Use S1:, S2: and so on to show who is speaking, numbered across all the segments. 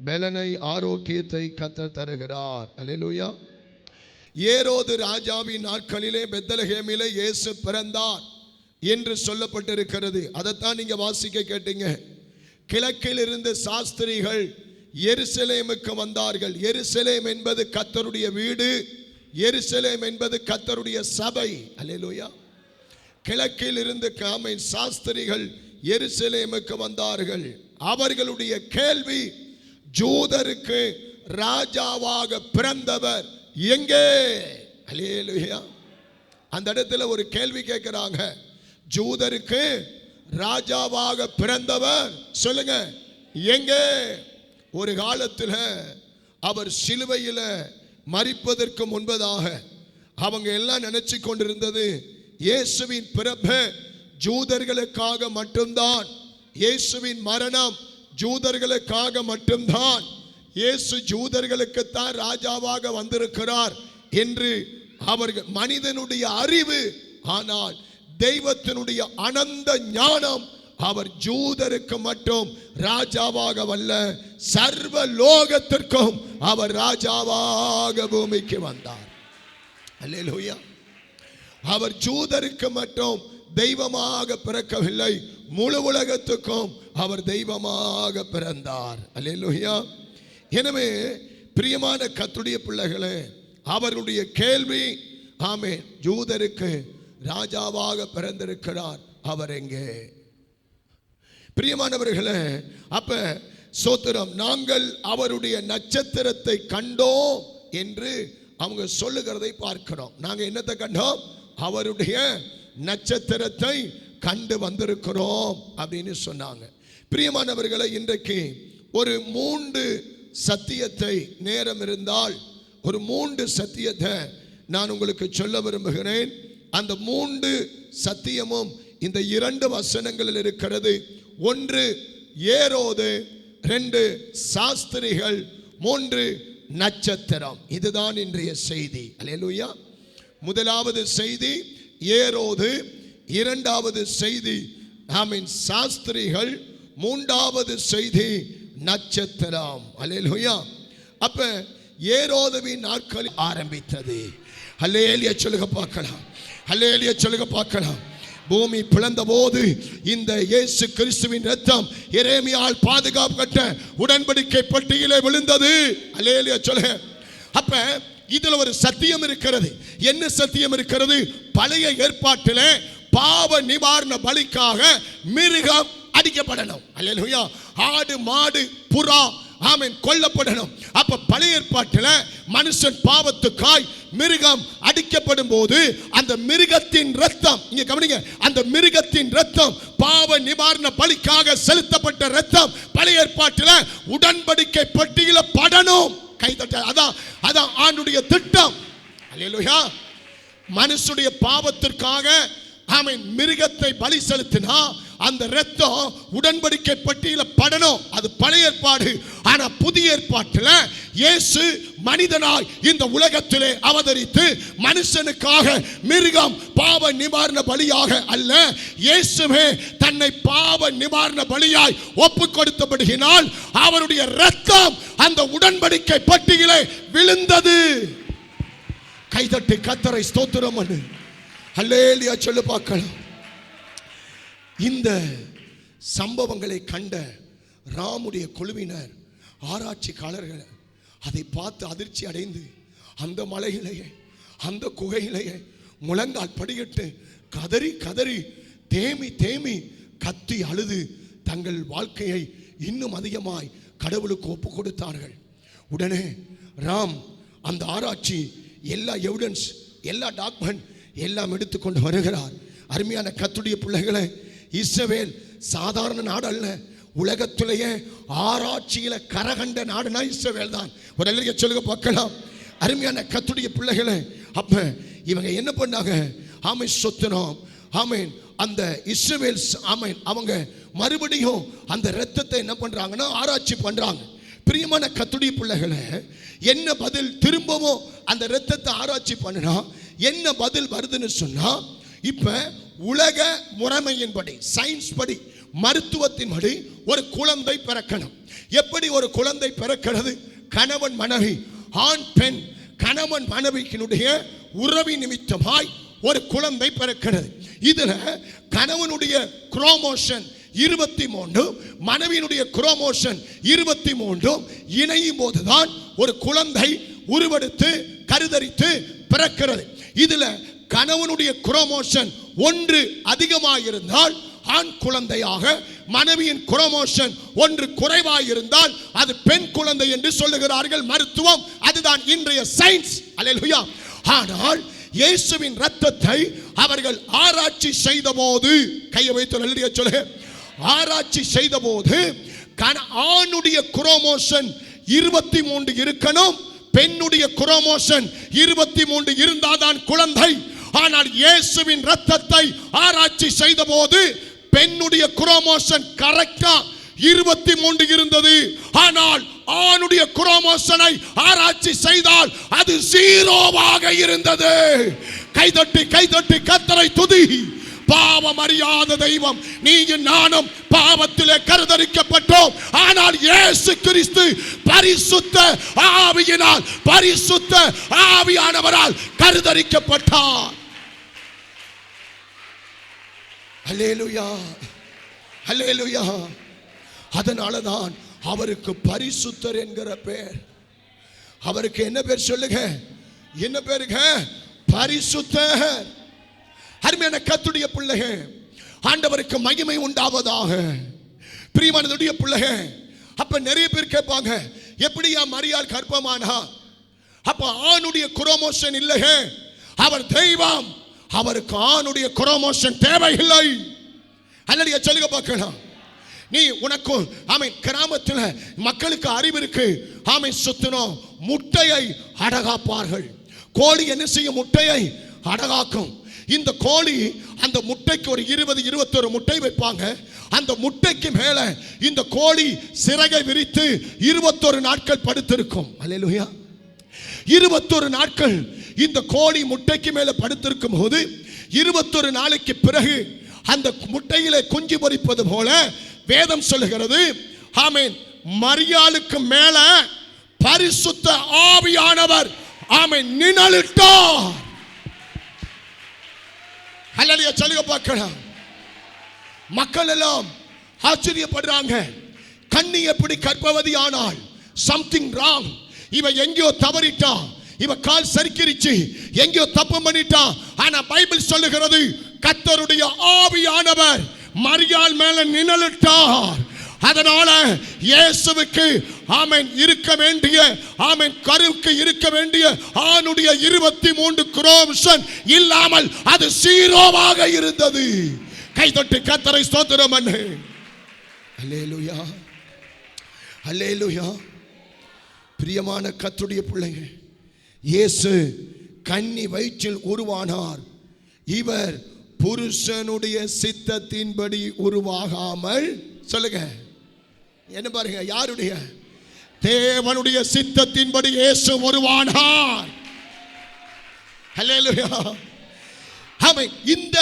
S1: பலனை ஆரோக்கியத்தை கர்த்தர் தருகிறார். அல்லேலூயா. ஏரோது ராஜாவின் நாட்களிலே பெத்லகேமிலே இயேசு பிறந்தார் என்று சொல்லப்பட்டிருக்கிறது. அதைத்தான் நீங்க வாசிக்க கேட்டீங்க. கிழக்கில் இருந்து சாஸ்திரிகள் எருசலேமுக்கு வந்தார்கள். எருசலேம் என்பது கர்த்தருடைய வீடு, எருசலேம் என்பது கர்த்தருடைய சபை. அல்லேலூயா. கிழக்கில் இருந்து சாஸ்திரிகள் எருசலேமுக்கு வந்தார்கள். அவர்களுடைய கேள்வி, ஜூதருக்கு ராஜாவாக பிறந்தவர் எங்கே? அல்லேலூயா. அந்த இடத்துல ஒரு கேள்வி கேட்கிறாங்க. ஜூதருக்கு ராஜாவாக பிறந்தவர் சொல்லுங்க எங்கே? ஒரு காலத்தில் அவர் சிலுவையில் மரிப்பதற்கு முன்பதாக அவங்க எல்லாம் நினைச்சு கொண்டிருந்தது இயேசுவின் பிறப்பு ஜூதர்களுக்காக மட்டும்தான், இயேசுவின் மரணம் ஜூதர்களுக்காக மட்டும்தான், இயேசு ஜூதர்களுக்குத்தான் ராஜாவாக வந்திருக்கிறார் என்று அவர்கள் மனிதனுடைய அறிவு. ஆனால் தெய்வத்தினுடைய அனந்த ஞானம், அவர் ஜூதருக்கு மட்டும் ராஜாவாக வல்ல, சர்வ லோகத்திற்கும் அவர் ராஜாவாக பூமிக்கு வந்தார். அல்லேலூயா. அவர் ஜூதருக்கு மட்டும் தெய்வமாக பிறக்கவில்லை, முழு உலகத்துக்கும் அவர் தெய்வமாக பிறந்தார். அல்லேலூயா. எனவே பிரியமான கர்த்தருடைய பிள்ளைகளே, அவருடைய கேள்வி, ஆமென், ஜூதருக்கு ராஜாவாக பிறந்திருக்கிறார், அவர் எங்கே? பிரியமானவர்களே, அப்ப சோத்திரம், நாங்கள் அவருடைய நட்சத்திரத்தை கண்டோம் என்று அவங்க சொல்லுகிறதை பார்க்கிறோம். நாங்க என்னத்தை கண்டோம்? அவருடைய நட்சத்திரத்தை கண்டு வந்திருக்கிறோம் அப்படின்னு சொன்னாங்க. பிரியமானவர்களை, இன்றைக்கு ஒரு 3 சத்தியத்தை, நேரம் இருந்தால் ஒரு 3 சத்தியத்தை நான் உங்களுக்கு சொல்ல விரும்புகிறேன். அந்த 3 சத்தியமும் இந்த 2 வசனங்களில் இருக்கிறது. 1 ஏரோது, 2 சாஸ்திரிகள், 3 நட்சத்திரம். இதுதான் இன்றைய செய்தி. அல்லேலூயா. முதலாவது செய்தி ஏரோது, இரண்டாவது செய்தி ஆமென் சாஸ்திரிகள், மூன்றாவது செய்தி நட்சத்திரம். அல்லேலூயா. அப்ப ஏரோதுவின் நாட்கள் ஆரம்பித்தது. அல்லேலூயா சொல்லுங்க பார்க்கலாம். அல்லேலூயா சொல்லுங்க பார்க்கலாம். பூமி பிளந்த போது இந்த இயேசு கிறிஸ்துவின் இரத்தம் எரேமியால் பாதுகாக்கப்பட்ட உடன்படிக்கை பெட்டியிலே விழுந்தது. அல்லேலூயா சொல்லுங்க. அப்ப இதுல ஒரு சத்தியம் இருக்கிறது. என்ன சத்தியம் இருக்கிறது? பழைய ஏற்பாட்டிலே பாவ நிவாரண பலிக்காக மிருகம் அடிக்கப்படணும். அல்லேலூயா. ஆடு, மாடு, புறா ஆமென் கொல்லப்படணும். அப்ப பழைய ஏற்பாட்டில் மனுஷன் பாவத்துக்காய் மிருகம் அடிக்கப்படும் போது அந்த மிருகத்தின் ரத்தம், இங்க கவனிங்க, அந்த மிருகத்தின் ரத்தம் பாவ நிவாரண பலிக்காக செலுத்தப்பட்ட ரத்தம் பழைய ஏற்பாட்டில் உடன்படிக்கை பெட்டியில படணும். கைதட்ட. அதான் ஆண்டுடைய திட்டம். அல்லேலூயா. மனுஷனுடைய பாவத்திற்காக ஆமென் மிருகத்தை பலி செலுத்தினா அந்த இரத்தம் உடன்படிக்கை பெட்டியில படணும். அது பழைய ஏற்பாடு. ஆனா புதிய ஏற்பாட்டில் இயேசு மனிதனாய் இந்த உலகத்திலே அவதரித்து மனுஷனுக்காக மிருகம் பாவ நிவாரண பலியாக அல்ல, இயேசுவே தன்னை பாவ நிவாரண பலியாய் ஒப்பு கொடுத்தபடியினால் அவருடைய இரத்தம் அந்த உடன்படிக்கை பெட்டியிலே விழுந்தது. கைதட்டி கர்த்தரை ஸ்தோத்திரம் பண்ணு. அல்லேலூயா சொல்லு பார்க்கலாம். இந்த சம்பவங்களை கண்ட ராமுடைய குழுவினர், ஆராய்ச்சிக்காரர்கள் அதை பார்த்து அதிர்ச்சி அடைந்து அந்த மலையிலேயே, அந்த குகையிலேயே முழங்கால் படியிட்டு கதறி கதறி தேமி தேமி கத்தி அழுது தங்கள் வாழ்க்கையை இன்னும் அதிகமாய் கடவுளுக்கு ஒப்பு கொடுத்தார்கள். உடனே ராம் அந்த ஆராய்ச்சி, எல்லா எவிடன்ஸ், எல்லா டாக்குமெண்ட் எல்லாம் எடுத்துக்கொண்டு வருகிறார். அருமையான கர்த்தருடைய பிள்ளைகளை, இஸ்ரவேல் சாதாரண நாடு அல்ல, உலகத்திலேயே ஆராய்ச்சியில கரகண்ட நாடுனா இஸ்ரவேல் தான். ஒரு அல்லையா சொல்லுங்க பார்க்கலாம். அருமையான கர்த்தருடைய பிள்ளைகளை, அப்ப இவங்க என்ன பண்ணாங்க? ஆமென் சொத்தனம், ஆமென் அந்த இஸ்ரவேல் ஆமென் அவங்க மறுபடியும் அந்த இரத்தத்தை என்ன பண்றாங்கன்னா ஆராய்ச்சி பண்றாங்க. பிரியமான கர்த்தருடைய பிள்ளைகளை, என்ன பதில்? திரும்பவும் அந்த இரத்தத்தை ஆராய்ச்சி பண்ணினா என்ன பதில் வருதுன்னு சொன்னா, இப்ப உலக முறைமையின்படி, சயின்ஸ் படி, மருத்துவத்தின்படி ஒரு குழந்தை பிறக்கணும். எப்படி ஒரு குழந்தை பிறக்கிறது? கணவன் மனைவி, ஆண் பெண் கணவன் மனைவியினுடைய உறவி நிமித்தமாய் ஒரு குழந்தை பிறக்கிறது. இதுல கணவனுடைய குரோமோசன் 23 மனைவியினுடைய குரோமோசன் 23 இணையும் போதுதான் ஒரு குழந்தை உருவெடுத்து கருதரித்து பிறக்கிறது. இதுல கணவனுடைய குரோமோசன் 1 அதிகமாக இருந்தால் ஆண் குழந்தையாக, மனைவியின் குரோமோசன் 1 குறைவாக இருந்தால் அது பெண் குழந்தை என்று சொல்லுகிறார்கள் மருத்துவம். அதுதான் இன்றைய சயின்ஸ். அல்லேலூயா. ஆனால் இயேசுவின் இரத்தத்தை அவர்கள் ஆராய்ச்சி செய்தபோது, கையை வைத்து அல்லேலூயா சொல்லுங்க, ஆராய்ச்சி செய்தபோது ஆணுடைய குரோமோசன் 23 இருக்கணும், பெண்ணுடைய குரோமோசன் 23 இருந்தால்தான் குழந்தை. ஆனால் இயேசுவின் இரத்தத்தை ஆராய்ச்சி செய்தபோது பெண்ணுடைய குரோமோசன் கரெக்டா 23 இருந்தது. ஆனால் ஆணுடைய குரோமோசனை ஆராய்ச்சி செய்தால் அது 0 இருந்தது. கைதட்டி கர்த்தரை துதி. பாவம் அறியாத தெய்வம் நீயும் நானும் பாவத்திலே கருதரிக்கப்பட்டோம். ஆனால் இயேசு கிறிஸ்து பரிசுத்த ஆவியினால், பரிசுத்த ஆவியானவரால் கருதரிக்கப்பட்டார். அல்லேலூயா, அல்லேலூயா. அதனாலதான் அவருக்கு பரிசுத்தர் என்கிற பெயர். அவருக்கு என்ன பேர் சொல்லுங்க? என்ன பேருங்க? பரிசுத்தர். அருமையான கர்த்தருடைய பிள்ளைகள், ஆண்டவருக்கு மகிமை உண்டாவதாக. பிரியமானவருடைய பிள்ளைகள், அப்ப நிறைய பேர் கேட்பாங்க, எப்படியா மரியாள் கர்ப்பமானா? அப்ப ஆணுடைய குரோமோசன் இல்லையே, அவர் தெய்வம், அவருக்கு ஆணுடைய குரோமோசன் தேவையில்லை. அல்லேலூயா சொல்லுங்க பார்க்கலாம். நீ உனக்கு ஆமென், கிராமத்தில் மக்களுக்கு அறிவு இருக்கு. ஆமென், சுத்தணும் முட்டையை அடகாப்பார்கள். கோழி என்ன செய்யும்? முட்டையை அடகாக்கும். இந்த கோழி அந்த முட்டைக்கு ஒரு 20-21 முட்டை வைப்பாங்க. அந்த முட்டைக்கு மேல இந்த கோழி சிறகை விரித்து 21 நாட்கள் படுத்திருக்கும். அல்லேலூயா. 21 நாட்கள் இந்த கோழி முட்டைக்கு மேல படுத்திருக்கும் போது 21 நாளைக்கு பிறகு அந்த முட்டையிலே குஞ்சு பொரிப்பது போல வேதம் சொல்லுகிறது. ஆமென், மரியாளுக்கு மேல பரிசுத்த ஆவியானவர் ஆமென் நிழலிட்டார். அல்லேலூயா சொல்லுங்க பார்க்கலாம். மக்கள் எல்லாம் ஆச்சரியப்படுறாங்க. கன்னி எப்படி கர்ப்பவதி ஆனால்? Something wrong. இவ எங்கேயோ தவறிட்டா, இவ கால் சறுக்கிருச்சு, எங்கேயோ தப்பு பண்ணிட்டா. ஆனா பைபிள் சொல்லுகிறது கர்த்தருடைய ஆவியானவர் மரியாள் மேல நிழலிட்டார். அதனால இயேசுவுக்கு ஆமென் இருக்க வேண்டிய, ஆமென் கருவுக்கு இருக்க வேண்டிய ஆணுடைய 23 குரோமோசன் இல்லாமல் அது 0 இருந்தது. கைதட்டி கர்த்தரை ஸ்தோத்திரம் பண்ணு. அல்லேலூயா, அல்லேலூயா. பிரியமான கர்த்தருடைய பிள்ளைங்க, இயேசு கன்னி வயிற்றில் உருவானார். இவர் புருஷனுடைய சித்தத்தின்படி உருவாகாமல், சொல்லுங்க என்ன பாருங்க, யாருடைய? தேவனுடைய சித்தத்தின்படி இயேசு உருவானார். அல்லேலூயா. ஆமென். இந்த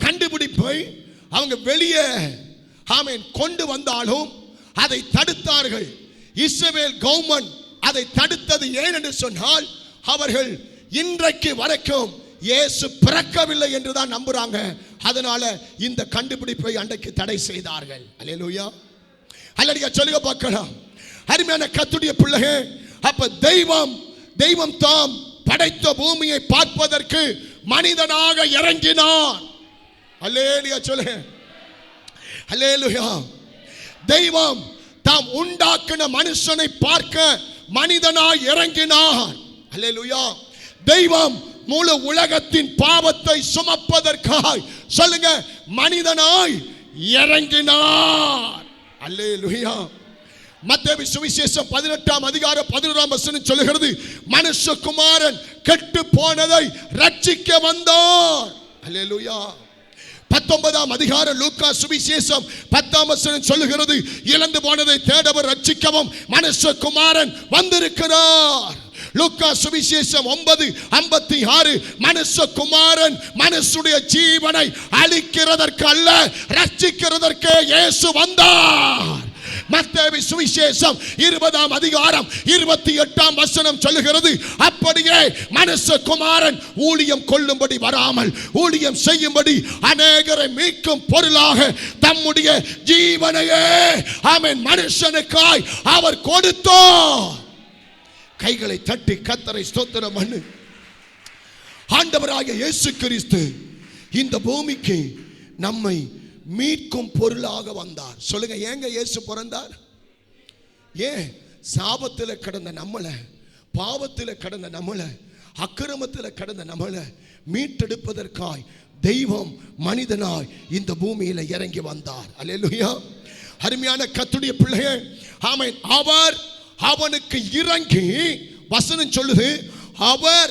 S1: கண்டுபிடிப்பை அவங்க வெளியே ஆமென் கொண்டு வந்தாலும் அதை தடுத்தார்கள். இஸ்ரவேல் கவர்மெண்ட் அதை தடுத்தது ஏன் என்று சொன்னால், அவர்கள் இன்றைக்கு வரைக்கும் இயேசு பிறக்கவில்லை என்று தான் நம்புறாங்க. அதனால இந்த கண்டுபிடிப்பை அன்றைக்கு தடை செய்தார்கள். அல்லேலூயா, அல்லேலூயா சொல்லுங்க பார்க்கலாம். அருமையான கர்த்தருடைய பிள்ளைகளே, அப்ப தெய்வம் தாம் படைத்த பூமியை பார்ப்பதற்கு மனிதனாக இறங்கினார். அல்லேலூயா சொல்லுங்க, அல்லேலூயா. தெய்வம் தாம் உண்டாக்கின மனுஷனை பார்க்க மனிதனாய் இறங்கினார். அல்லேலூயா. தெய்வம் முழு உலகத்தின் பாவத்தை சுமப்பதற்காய், சொல்லுங்க, மனிதனாய் இறங்கினார். அல்லேலூயா. மத்தேயு சுவிசேஷம் 18ஆம் அதிகாரம் 11ஆம் வசனம் சொல்லுகிறது, மனுஷகுமாரன் கெட்டு போனதை ரட்சிக்க வந்தார். அல்லேலூயா. 19ஆம் அதிகாரம் லூக்கா சுவிசேஷம் 10ஆம் வசனம் சொல்லுகிறது, இழந்து போனதை தேடவர் ரட்சிக்கவும் மனுஷகுமாரன் வந்திருக்கிறார். லூக்கா சுவிசேஷம் 9:56 மனுஷகுமாரன் மனுஷனுடைய ஜீவனை அழிக்கிறதற்கு அல்ல ரட்சிக்கிறதற்கு இயேசு வந்தார். மத்தேயு சுவிசேஷம் 20:28 சொல்லுகிறது, அப்படியே மனுஷகுமாரன் ஊழியம் கொள்ளும்படி வராமல் ஊழியம் செய்யும்படி அநேகரை மீட்கும் பொருளாக தம்முடைய ஜீவனையே ஆமென் மனுஷனுக்காய் அவர் கொடுத்தார். கைகளை தட்டி கர்த்தரை ஸ்தோத்திரம் பண்ணு. ஆண்டவராகிய இயேசு கிறிஸ்து இந்த பூமிக்கு நம்மை மீட்கும் பொருளாக வந்தார். சொல்லுங்க, ஏங்க இயேசு பிறந்தார்? ஏன்? சாபத்தில் கடந்த நம்மளை, பாவத்தில் கடந்த நம்மளை, அக்கிரமத்தில் கடந்த நம்மளை மீட்டெடுப்பதற்காய் தெய்வம் மனிதனாய் இந்த பூமியில இறங்கி வந்தார். அல்லேலூயா. அருமையான கர்த்தருடைய பிள்ளையே, ஆமென். அவர் அவனுக்கு இறங்கி, வசனம் சொல்லுது, அவர்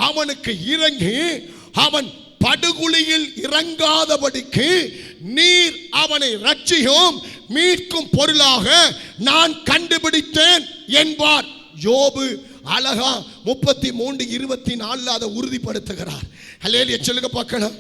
S1: அவனுக்கு இறங்கி அவன் படுகுழியில் இறங்காதபடிக்கு நீர் அவனை ரட்சியும் மீட்கும் பொருளாக நான் கண்டுபிடித்தேன் என்பார். யோபு அழகா 33:24 அதை உறுதிப்படுத்துகிறார். அல்லேலூயா சொல்லுங்க பார்க்கலாம்.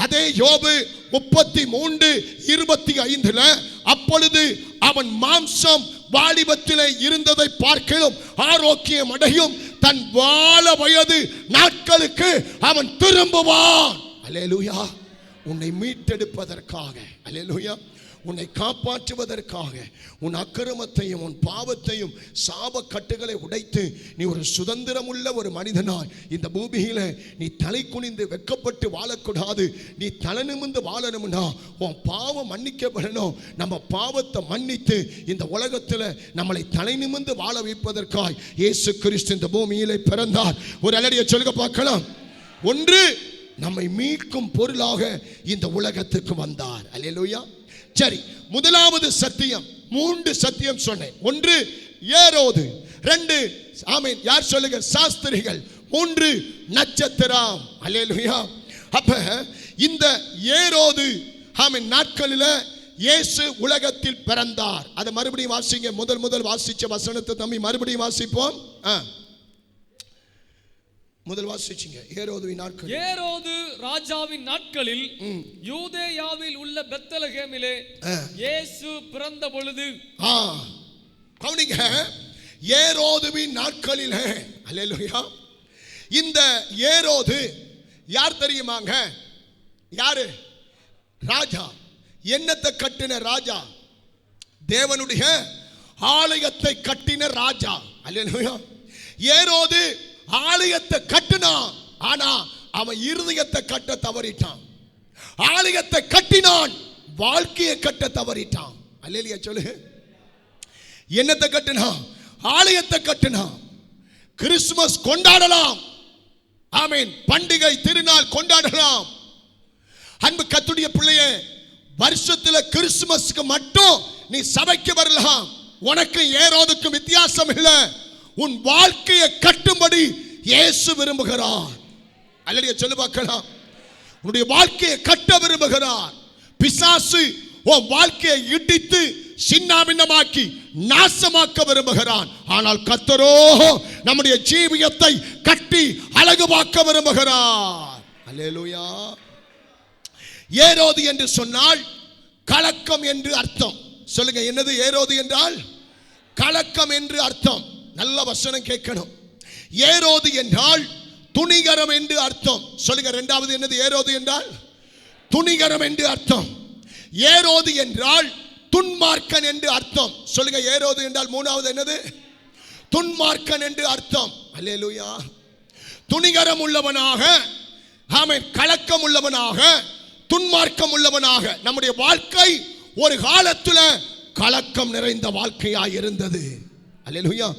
S1: அதே யோபு 33:25 அப்பொழுது அவன் மாம்சம் வாலிபத்திலே இருந்ததை பார்க்கலாம் ஆரோக்கியம் அடையும், தன் வாழ வயது நாட்களுக்கு அவன் திரும்புவான். அல்லேலூயா. உன்னை மீட்டெடுப்பதற்காக, அல்லேலூயா, உன்னை காப்பாற்றுவதற்காக உன் அக்கிரமத்தையும் உன் பாவத்தையும் சாப கட்டுகளை உடைத்து நீ ஒரு சுதந்திரமுள்ள ஒரு மனிதனாய் இந்த பூமியில நீ தலை குனிந்து வெக்கப்பட்டு வாழக்கூடாது. நீ தலை நிமிர்ந்து வாழணும்னா உன் பாவம் மன்னிக்கப்படணும். நம்ம பாவத்தை மன்னித்து இந்த உலகத்தில் நம்மளை தலை நிமிர்ந்து வாழ வைப்பதற்காய் இயேசு கிறிஸ்து இந்த பூமியில பிறந்தார். ஒரு அல்லடியை சொல்லுங்க பார்க்கலாம். ஒன்று, நம்மை மீட்கும் பொருளாக இந்த உலகத்துக்கு வந்தார். அல்லேலூயா. சரி, முதலாவது சத்தியம், 3 சத்தியம் சொன்னேன். 1 ஏரோது, 2 ஆமென் யார் சொல்லுங்க சாஸ்திரிகள், 3 நட்சத்திரம். அல்லேலூயா. அப்ப இந்த ஏரோது ஆமென் நாட்களில் இயேசு உலகத்தில் பிறந்தார். அதை மறுபடியும் வாசிங்க. முதல் வாசிச்ச வசனத்தை தம்பி மறுபடியும் வாசிப்போம். முதல் வாசிச்சீங்க. ஏரோதுவின் நாட்கள், ஏரோது
S2: ராஜாவின் நாட்களில் யூதேயாவில் உள்ள பெத்லகேமிலே இயேசு பிறந்த பொழுது.
S1: கவனிங்க, ஏரோதுவின் நாட்களில். அல்லேலூயா. இந்த ஏரோது யார் தெரியுமாங்க? யாரு? ராஜா. என்னத்தை கட்டின ராஜா? தேவனுடைய ஆலயத்தை கட்டின ராஜா. அல்லேலூயா. ஏரோது ஆலயத்தை கட்டினான், ஆனா அவன் இருதயத்தை கட்ட தவறிட்டான். ஆலயத்தை கட்டினான், வாழ்க்கையை கட்ட தவறிட்டான். அல்லேலூயா சொல்லு. என்னத்தை கட்டினான்? ஆலயத்தை கட்டினான். கிறிஸ்துமஸ் கொண்டாடலாம், ஆமென், பண்டிகை திருநாள் கொண்டாடலாம். அன்பு கர்த்தருடைய பிள்ளையே, வருஷத்துல கிறிஸ்துமஸ்க்கு மட்டும் நீ சபைக்கு வரலாம். உனக்கு ஏரோதுக்கும் வித்தியாசம் இல்லை. உன் வாழ்க்கையை கட்டும்படி இயேசு விரும்புகிறார். அல்லேலூயா சொல்லு பார்க்கலாம். உன்னுடைய வாழ்க்கையை கட்ட விரும்புகிறார். பிசாசு உன் வாழ்க்கையை இடித்து சின்னாபின்னமாக்கி நாசமாக்க விரும்புகிறான். ஆனால் கர்த்தரோ நம்முடைய ஜீவியத்தை கட்டி அழகுபாக்க விரும்புகிறார். அல்லேலூயா. ஏரோது என்று சொன்னால் கலக்கம் என்று அர்த்தம். சொல்லுங்க, என்னது ஏரோது என்றால்? கலக்கம் என்று அர்த்தம். நல்ல வசனம் கேட்கணும். ஏரோது என்றால் துணிகரம் என்று அர்த்தம். சொல்லுங்க, இரண்டாவது என்னது? ஏரோது என்றால் துணிகரம் என்று அர்த்தம். ஏரோது என்றால் துன்மார்க்கன் என்று அர்த்தம். சொல்லுங்க, ஏரோது என்றால் மூணாவது என்னது? துன்மார்க்கன் என்று அர்த்தம். அல்லேலூயா. துணிகரம் உள்ளவனாக, ஆமென், கலக்கம் உள்ளவனாக, துன்மார்க்கம் உள்ளவனாக. நம்முடைய வாழ்க்கை ஒரு காலத்தில் கலக்கம் நிறைந்த வாழ்க்கையாய் இருந்தது. அல்லேலூயா.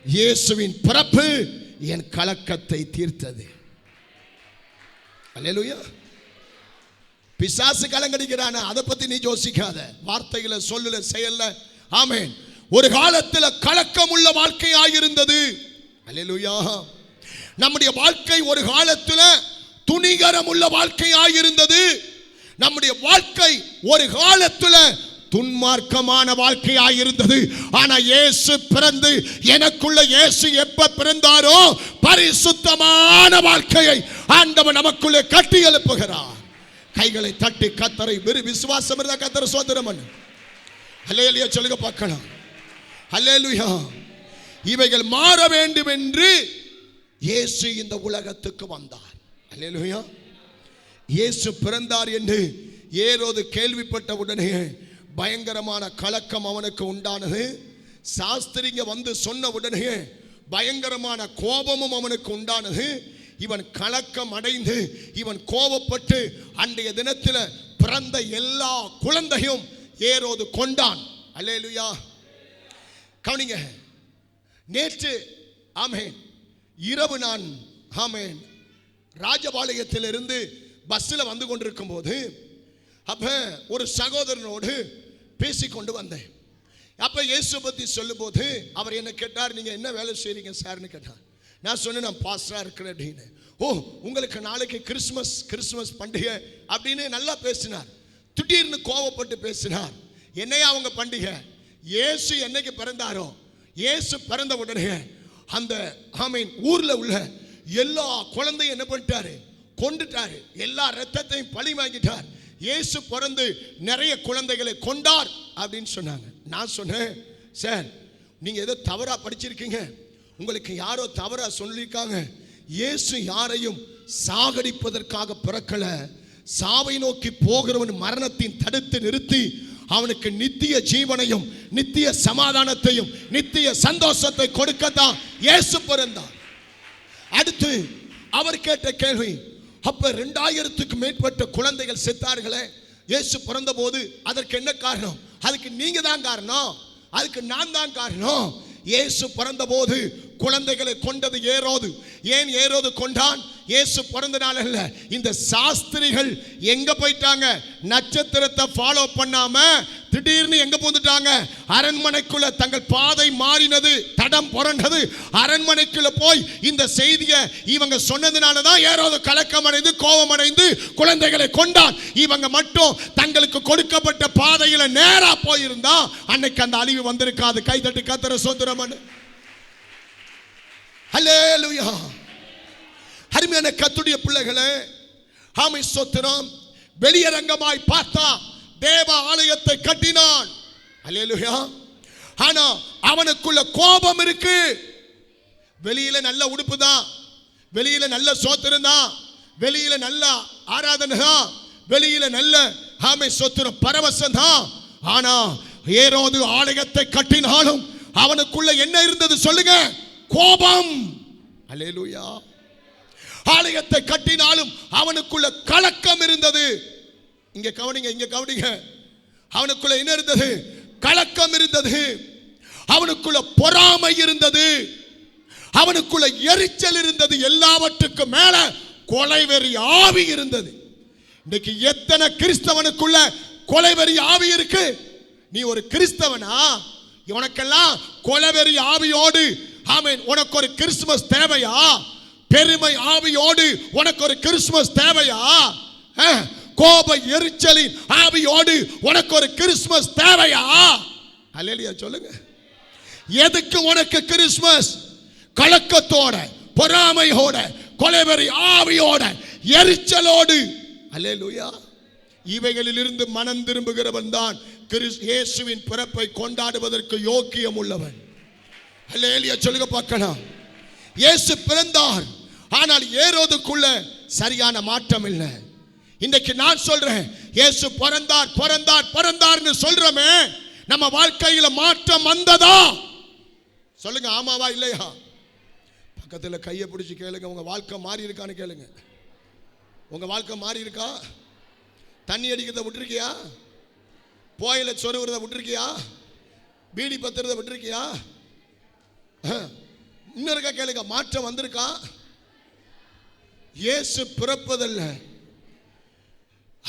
S1: இயேசுவின் பிறப்பு என் கலக்கத்தை தீர்த்தது. அல்லேலூயா. பிசாசு கலங்கடிக்கிறான, அதை பத்தி நீ யோசிக்காத. வார்த்தைகளை, சொல்லுல, செயல்ல, ஆமென், ஒரு காலத்தில் கலக்கம் உள்ள வாழ்க்கையாயிருந்தது. அல்லேலூயா. நம்முடைய வாழ்க்கை ஒரு காலத்தில் துணிகரம் உள்ள வாழ்க்கையாயிருந்தது. நம்முடைய வாழ்க்கை ஒரு காலத்தில் துன்மார்க்கமான வாழ்க்கையாய் இருந்தது. ஆனா இயேசு பிறந்து எனக்குள்ள இயேசு எப்ப பிறந்தாரோ பரிசுத்தமான வாழ்க்கையை ஆண்டவர் நமக்குள்ளே கட்டி எழுப்புகிறார். கைகளை தட்டி கர்த்தரை விசுவாசம் இருந்தா கர்த்தரை ஸ்தோத்திரம் பண்ணு. அல்லேலூயா சொல்லுங்க பார்க்கலாம். அல்லேலூயா. இவைகள் மாற வேண்டும் என்று இயேசு இந்த உலகத்துக்கு வந்தார். அல்லேலூயா. இயேசு பிறந்தார் என்று ஏரோது கேள்விப்பட்ட உடனே பயங்கரமான கலக்கம் அவனுக்கு உண்டானது. சாஸ்திரிங்க வந்து சொன்ன உடனே பயங்கரமான கோபமும் அவனுக்கு உண்டானது. இவன் கலக்கம் அடைந்து இவன் கோபப்பட்டு அன்றைய தினத்தில் பிறந்த எல்லா குழந்தையும் ஏரோது கொண்டான். அல்லேலூயா. கவனிங்க, நேற்று ஆமென் இரவு நான் ஆமென் ராஜபாளையத்திலிருந்து பஸ்ஸில் வந்து கொண்டிருக்கும் போது அப்ப ஒரு சகோதரனோடு பேசிக்கொண்டு வந்தேன். அப்ப இயேசு பத்தி சொல்லும் போது அவர் என்ன கேட்டார், நீங்க என்ன வேலை செய்றீங்க சார்னு கேட்டார். நான் சொன்னேன், நான் பாஸ்டரா இருக்கிறேன் அப்படின்னு. ஓ, உங்களுக்கு நாளைக்கு கிறிஸ்மஸ் பண்டிகை அப்படின்னு நல்லா பேசினார். திடீர்னு கோவப்பட்டு பேசினார். என்னையா அவங்க பண்டிகை? இயேசு என்னைக்கு பிறந்தாரோ, இயேசு பிறந்த உடனே அந்த ஆமீன் ஊர்ல உள்ள எல்லா குழந்தையும் என்ன பண்ணிட்டாரு, கொண்டுட்டாரு. எல்லா ரத்தத்தையும் பழி வாங்கிட்டார். இயேசு பிறந்து நிறைய குழந்தைகளை கொண்டார் அப்படின்னு சொன்னாங்க. நான் சொன்னேன், சார் நீங்க ஏதோ தவறா படிச்சிருக்கீங்க, உங்களுக்கு யாரோ தவறா சொல்லியிருக்காங்க. இயேசு யாரையும் சாகடிப்பதற்காக பிறக்கல. சாவை நோக்கி போகிறவன் மரணத்தின் தடுத்து நிறுத்தி அவனுக்கு நித்திய ஜீவனையும் நித்திய சமாதானத்தையும் நித்திய சந்தோஷத்தை கொடுக்கத்தான் இயேசு பிறந்தார். அடுத்து அவர் கேட்ட கேள்வி, அப்ப 2000க்கு மேற்பட்ட குழந்தைகள் செத்தார்களே இயேசு பிறந்த போது, அதற்கு என்ன காரணம்? அதுக்கு நீங்க தான் காரணம், அதுக்கு நான் தான் காரணம். இயேசு பிறந்த போது குழந்தைகளை கொண்டது ஏரோது. ஏன் ஏரோது கொண்டான்? இயேசு பிறந்த நாள் அல்ல. இந்த சாஸ்திரிகள் எங்க போயிட்டாங்க? நட்சத்திரத்தை ஃபாலோ பண்ணாம திடீர்னு எங்க போந்துட்டாங்க? அரண்மனைக்குள்ள தங்கள் பாதை மாறினது, தடம் புரண்டது. அரண்மனைக்குள்ள போய் இந்த செய்தியை இவங்க சொன்னதுனால தான் ஏரோது கலக்கம் அடைந்து கோபம் அடைந்து குழந்தைகளை கொண்டான். இவங்க மட்டும் தங்களுக்கு கொடுக்கப்பட்ட பாதையில நேரா போயிருந்தா அன்னைக்கு அந்த அழிவு வந்திருக்காது. கைதட்டி கர்த்தரை ஸ்தோத்திரம். அல்லேலூயா. அருமையான கர்த்தருடைய பிள்ளைகளே, ஆமை ஸ்தோத்திரம். வெளியரங்கமாய் பார்த்தா தேவ ஆலயத்தை கட்டினான். அல்லேலூயா. ஆனா அவனுக்குள்ள கோபம் இருக்கு. வெளியில நல்ல உடுப்பு தான், வெளியில நல்ல சோத்திரம் தான், வெளியில நல்ல ஆராதனை தான், வெளியில நல்ல ஆமை ஸ்தோத்திரம் பரவசம் தான். ஆனா ஏரோது ஆலயத்தை கட்டினாலும் அவனுக்குள்ள என்ன இருந்தது சொல்லுங்க? கோபம். அல்லேலூயா. ஆலயத்தை கட்டினாலும் அவனுக்குள்ள கலக்கம் இருந்தது. இங்க கவனிங்க, இங்க கவனிங்க. அவனுக்குள்ள என்ன இருந்தது? கலக்கம் இருந்தது. அவனுக்குள்ள பொறாமை இருந்தது. அவனுக்குள்ள எரிச்சல் இருந்தது. எல்லாவற்றுக்கும் மேல கொலைவெறி ஆவி இருந்தது. இன்னைக்கு எத்தனை கிறிஸ்தவனுக்குள்ள கொலைவெறி ஆவி இருக்கு? நீ ஒரு கிறிஸ்தவனா? உனக்கெல்லாம் கொலைவெறி ஆவியோடு ஆமென் உனக்கு ஒரு கிறிஸ்துமஸ் தேவையா? பெருமை ஆவியோடு உனக்கு ஒரு கிறிஸ்துமஸ் தேவையா? கோப எரிச்சலின் ஆவியோடு உனக்கு ஒரு கிறிஸ்துமஸ் தேவையா? அல்லேலூயா சொல்லுங்க. எதுக்கு உனக்கு கிறிஸ்துமஸ்? கலக்கத்தோட, பொறாமையோட, கொலைவெறி ஆவியோட, எரிச்சலோடு. அல்லேலூயா. இவைகளிலிருந்து மனம் திரும்புகிறவன் தான் இயேசுவின் பிறப்பை கொண்டாடுவதற்கு யோக்கியம் உள்ளவன். அல்லேலூயா சொல்லுங்க பார்க்கலாம். இயேசு பிறந்தார், ஆனால் ஏரோதுக்குள்ள சரியான மாற்றம் இல்லை. இன்னைக்கு நான் சொல்றேன், இயேசு பிறந்தார் பிறந்தார் பிறந்தார்னு சொல்றோமே, நம்ம வாழ்க்கையில மாற்றம் வந்ததா? சொல்லுங்க, ஆமாவா இல்லையா? பக்கத்தில் கையை பிடிச்சி கேளுங்க, உங்க வாழ்க்கை மாறி இருக்கான்னு கேளுங்க. உங்க வாழ்க்கை மாறி இருக்கா? தண்ணி அடிக்கிறத விட்டுருக்கியா? போயில சொருகிறத விட்டுருக்கியா? பீடி பத்துறத விட்டுருக்கியா? இன்னொருக்கா கேளுங்க, மாற்றம் வந்திருக்கா? இயேசு பிறப்பதல்ல.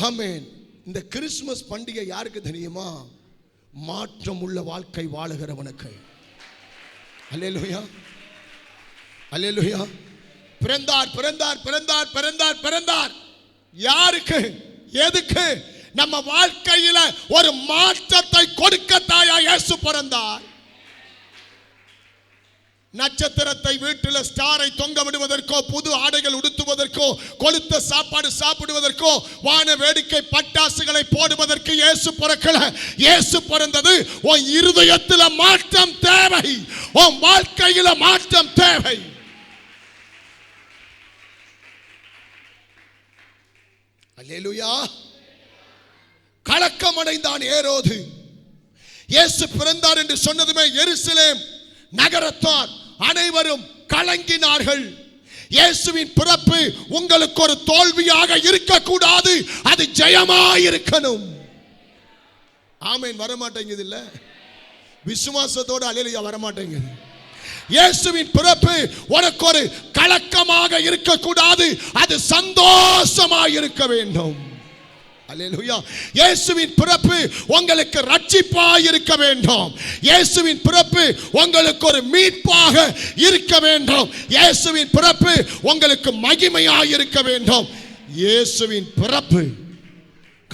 S1: ஆமென். இந்த கிறிஸ்துமஸ் பண்டிகை யாருக்கு தெரியுமா? மாற்றம் உள்ள வாழ்க்கை வாழுகிறவனுக்கு. அல்லேலூயா. அல்லேலூயா. பிறந்தார் பிறந்தார் பிறந்தார் பிறந்தார் பிறந்தார். யாருக்கு? எதுக்கு? நம்ம வாழ்க்கையில ஒரு மாற்றத்தை கொடுக்கத்தாயா இயேசு பிறந்தார். நட்சத்திரத்தை வீட்டில் ஸ்டாரை தொங்க விடுவதற்கோ, புது ஆடைகள் உடுத்துவதற்கோ, கொளுத்த சாப்பாடு சாப்பிடுவதற்கோ, வான வேடிக்கை பட்டாசுகளை போடுவதற்கு இயேசு பிறக்கல. இயேசு பிறந்தது உன் இருதயத்தில் மாற்றம் தேவை, உன் வாழ்க்கையில மாற்றம் தேவை. அல்லேலூயா. கலக்கம் அடைந்தான் ஏரோது. இயேசு பிறந்தார் என்று சொன்னதுமே எருசலேம் நகரத்தார் அனைவரும் கலங்கினார்கள். இயேசுவின் பிறப்பு உங்களுக்கு ஒரு தோல்வியாக இருக்கக்கூடாது, அது ஜெயமாய் இருக்கணும். ஆமென். வரமாட்டேங்குது இல்ல, விசுவாசத்தோட அல்லேலூயா வரமாட்டேங்குது. இயேசுவின் பிறப்பு உனக்கு ஒரு கலக்கமாக இருக்கக்கூடாது, அது சந்தோஷமாக இருக்க வேண்டும். அல்லேலூயா. இயேசுவின் பிறப்பு உங்களுக்கு ரட்சிப்பாய் இருக்க வேண்டும். இயேசுவின் பிறப்பு உங்களுக்கு ஒரு மீட்பாக இருக்க வேண்டும். இயேசுவின் பிறப்பு உங்களுக்கு மகிமையாய் இருக்க வேண்டும். இயேசுவின் பிறப்பு,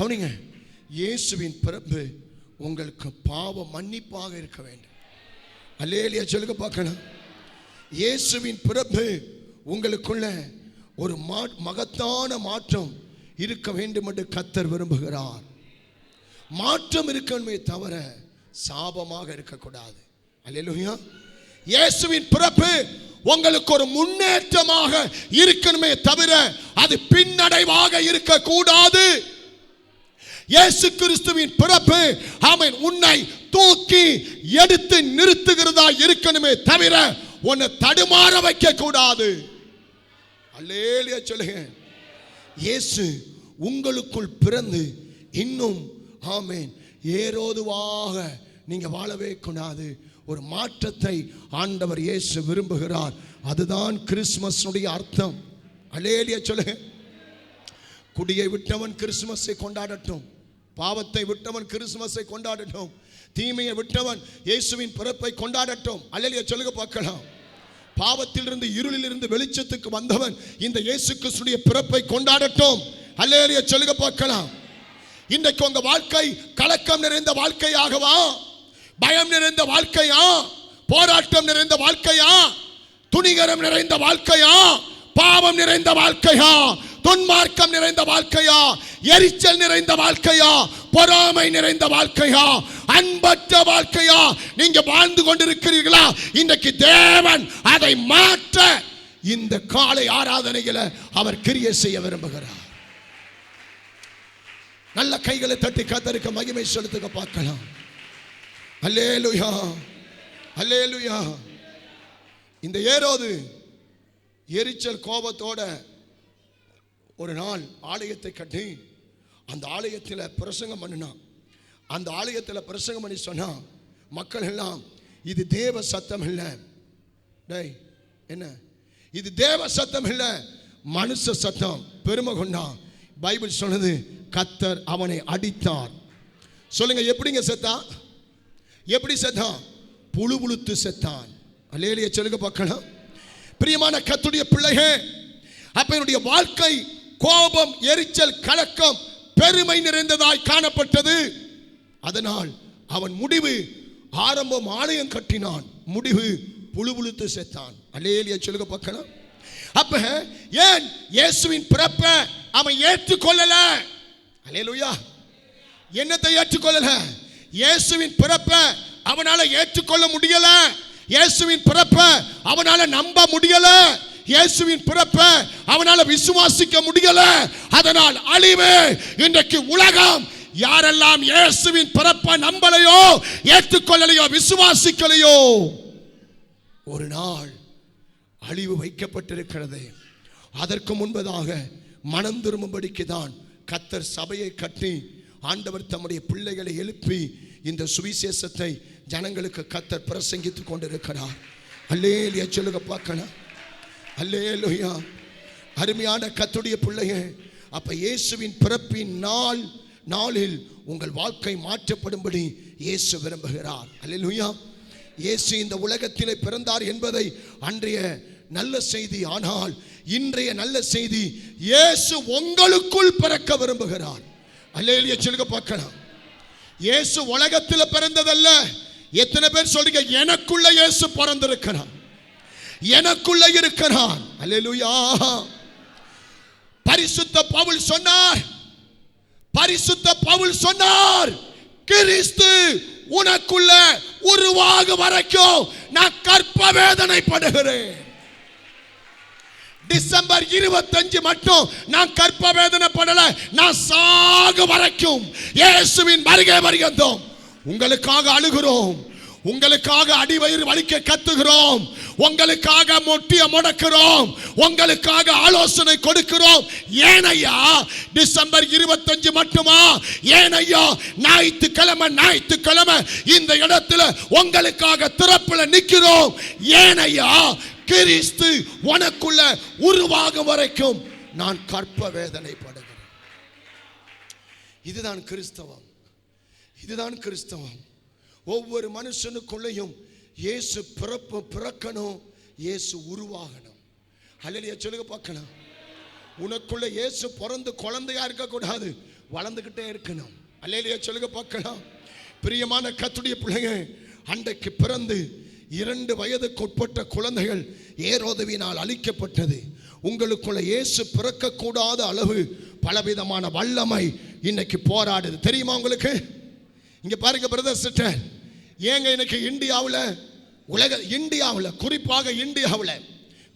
S1: கவனிங்க, இயேசுவின் பிறப்பு உங்களுக்கு பாவ மன்னிப்பாக இருக்க வேண்டும். அல்லேலூயா சொல்லுங்க பார்க்கலாம். இயேசுவின் பிறப்பு உங்களுக்குள்ள ஒரு மகத்தான மாற்றம் இருக்க வேண்டும் என்று கர்த்தர் விரும்புகிறார். மாற்றம் இருக்கணுமே தவிர சாபமாக இருக்கக்கூடாது. அல்லேலூயா. இயேசுவின் பிறப்பு உங்களுக்கு ஒரு முன்னேற்றமாக இருக்கணுமே தவிர அது பின்னடைவாக இருக்கக்கூடாது. இயேசு கிறிஸ்துவின் பிறப்பு ஆமென் உன்னை தூக்கி எடுத்து நிறுத்துகிறதா இருக்கணுமே தவிர உன்னை தடுமாற வைக்க கூடாது. அல்லேலூயா சொல்லுங்க. இயேசு உங்களுக்குள் பிறந்து இன்னும் ஆமென் ஏரோதுவாக நீங்க வாழவே கூடாது. ஒரு மாற்றத்தை ஆண்டவர் இயேசு விரும்புகிறார். அதுதான் கிறிஸ்துமஸ்னுடைய அர்த்தம். அல்லேலூயா சொல்லுங்க. குடியை விட்டவன் கிறிஸ்துமஸை கொண்டாடட்டும், பாவத்தை விட்டவன் கிறிஸ்துமஸை கொண்டாடட்டும், தீமையை விட்டவன் இயேசுவின் பிறப்பை கொண்டாடட்டும். அல்லேலூயா சொல்லுங்க பார்க்கலாம். பாவத்திலிருந்து இருளிலிருந்து வெளிச்சத்துக்கு வந்தவன் இந்த இயேசு கிறிஸ்துவின் பிறப்பை கொண்டாடட்டும். அல்லேலூயா சொல்லுங்க பார்க்கலாம். இன்றைக்கு உங்க வாழ்க்கை கலக்கம் நிறைந்த வாழ்க்கையாகவா, பயம் நிறைந்த வாழ்க்கையா, போராட்டம் நிறைந்த வாழ்க்கையா, துணிகரம் நிறைந்த வாழ்க்கையா, பாவம் நிறைந்த வாழ்க்கையா, துன்மார்க்கம் நிறைந்த வாழ்க்கையா, எரிச்சல் நிறைந்த வாழ்க்கையா, பொறாமை நிறைந்த வாழ்க்கையா, அன்பற்ற வாழ்க்கையா நீங்க வாழ்ந்து கொண்டிருக்கிறீர்களா? இன்றைக்கு தேவன் அதை மாற்ற இந்த காலை ஆராதனையில அவர் கிரியை செய்ய விரும்புகிறார். நல்ல கைகளை தட்டி கர்த்தருக்கு மகிமை செலுத்துக பார்க்கலாம். அல்லேலூயா, அல்லேலூயா. இந்த ஏரோது எரிச்சல் கோபத்தோட ஒரு நாள் ஆலயத்தை கட்டி அந்த ஆலயத்தில் பிரசங்கம் பண்ணினான். அந்த ஆலயத்தில் பிரசங்கம் பண்ணி சொன்னா மக்கள் எல்லாம் இது தேவ சத்தம் இல்லை, டேய் என்ன இது தேவ சத்தம் இல்லை, மனுஷ சத்தம். பெருமை கொண்டான். பைபிள் சொன்னது கர்த்தர் அவனை அடித்தார். சொல்லுங்க, எப்படிங்க செத்தான்? எப்படி செத்தான்? புழு புழுத்து செத்தான். அல்லேலூயா சொல்லுங்க பார்க்கலாம். பிரியமான கர்த்தருடைய பிள்ளையே, அப்ப என்னுடைய வாழ்க்கை கோபம், எரிச்சல், கலக்கம், பெருமை நிறைந்ததாய் காணப்பட்டது. அதனால் அவன் முடிவு ஆரம்பம் ஆலயம் கட்டினான், முடிவு புழு புழுத்து செத்தான். அல்லேலூயா சொல்லுங்க பார்க்கலாம். அப்ப ஏன் இயேசுவின் பிறப்பை அவன் ஏற்றுக்கொள்ளல? அல்லேலூயா. என்னத்தை ஏற்றுக்கொள்ளல? இயேசுவின் பிறப்பை அவனால ஏற்றுக்கொள்ள முடியல. இயேசுவின் பிறப்பை அவனால நம்ப முடியல. இயேசுவின் பிறப்பை அவனால விசுவாசிக்க முடியல. அதனால் அழிவு. இன்றைக்கு உலகம் யாரெல்லாம் இயேசுவின் பிறப்பை நம்பலையோ, ஏற்றுக்கொள்ளலையோ, விசுவாசிக்கலையோ, ஒரு நாள் அழிவு வைக்கப்பட்டிருக்கிறது. அதற்கு முன்பதாக மனம் திரும்பும்படிக்கு தான் கர்த்தர் சபையை கட்டி ஆண்டவர் தம்முடைய பிள்ளைகளை எழுப்பி இந்த சுவிசேஷத்தை ஜனங்களுக்கு கர்த்தர் பிரசங்கித்துக் கொண்டிருக்கிறார். அல்லேலூயா சொல்லுங்க பார்க்கலாம். அல்லேலூயா. அருமையான கர்த்தருடைய பிள்ளையே, அப்ப இயேசுவின் பிறப்பின் நாளில் உங்கள் வாழ்க்கை மாற்றப்படும்படி இயேசு விரும்புகிறார். அல்லேலூயா. இயேசு இந்த உலகத்திலே பிறந்தார் என்பதை அன்றைய நல்ல செய்தி. ஆனால் இன்றைய நல்ல செய்தி, இயேசு உங்களுக்குள் பிறக்க விரும்புகிறார். அல்லேலூயா சொல்லுங்க பார்க்கலாம். இயேசு உலகத்தில் பிறந்ததல்ல. எத்தனை பேர் சொல்றீங்க எனக்குள்ள இயேசு பிறந்திருக்கிறான், எனக்குள்ள இருக்கிறான்? அல்லேலூயா. பரிசுத்த பவுல் சொன்னார் கிறிஸ்து உனக்குள்ள உருவாக வரைக்கும் நான் கற்ப வேதனைப்படுகிறேன். டிசம்பர் 25 மட்டும் நான் கற்ப வேதனைப்படல, நான் சாக வரைக்கும் இயேசுவின் வருகை பரியந்தம் உங்களுக்காக அழுகிறோம், உங்களுக்காக அடிவயிறு வலிக்க கத்துகிறோம், உங்களுக்காக முட்டிய முடக்கிறோம், உங்களுக்காக ஆலோசனை கொடுக்கிறோம். ஏனையா டிசம்பர் 25 மட்டுமா? ஏனையா ஞாயிற்றுக்கிழமை இந்த இடத்துல உங்களுக்காக திறப்புல நிக்கிறோம். ஏனையா கிறிஸ்து உனக்குள்ள உருவாக வரைக்கும் நான் கற்ப வேதனைப்படுகிறேன். இதுதான் கிறிஸ்தவம், இதுதான் கிறிஸ்தவம். ஒவ்வொரு மனுஷனுக்குள்ளேயும் இயேசு பிறக்கணும், இயேசு உருவாகணும். அல்லேலூயா சொல்லுங்க பார்க்கலாம். உனக்குள்ள இயேசு பிறந்து குழந்தையா இருக்கக்கூடாது, வளர்ந்துகிட்டே இருக்கணும். அல்லேலூயா சொல்லுங்க பார்க்கலாம். பிரியமான கர்த்தருடைய பிள்ளைங்க, அன்றைக்கு பிறந்து 2 வயதுக்கு உட்பட்ட குழந்தைகள் ஏரோதுவினால் அழிக்கப்பட்டது. உங்களுக்குள்ள இயேசு பிறக்கக்கூடாத அளவு பலவிதமான வல்லமை இன்னைக்கு போராடுது. தெரியுமா உங்களுக்கு? இங்க பாருங்க பிரதர் சிஸ்டர், ஏங்க இன்னைக்கு இந்தியாவில் குறிப்பாக இந்தியாவில்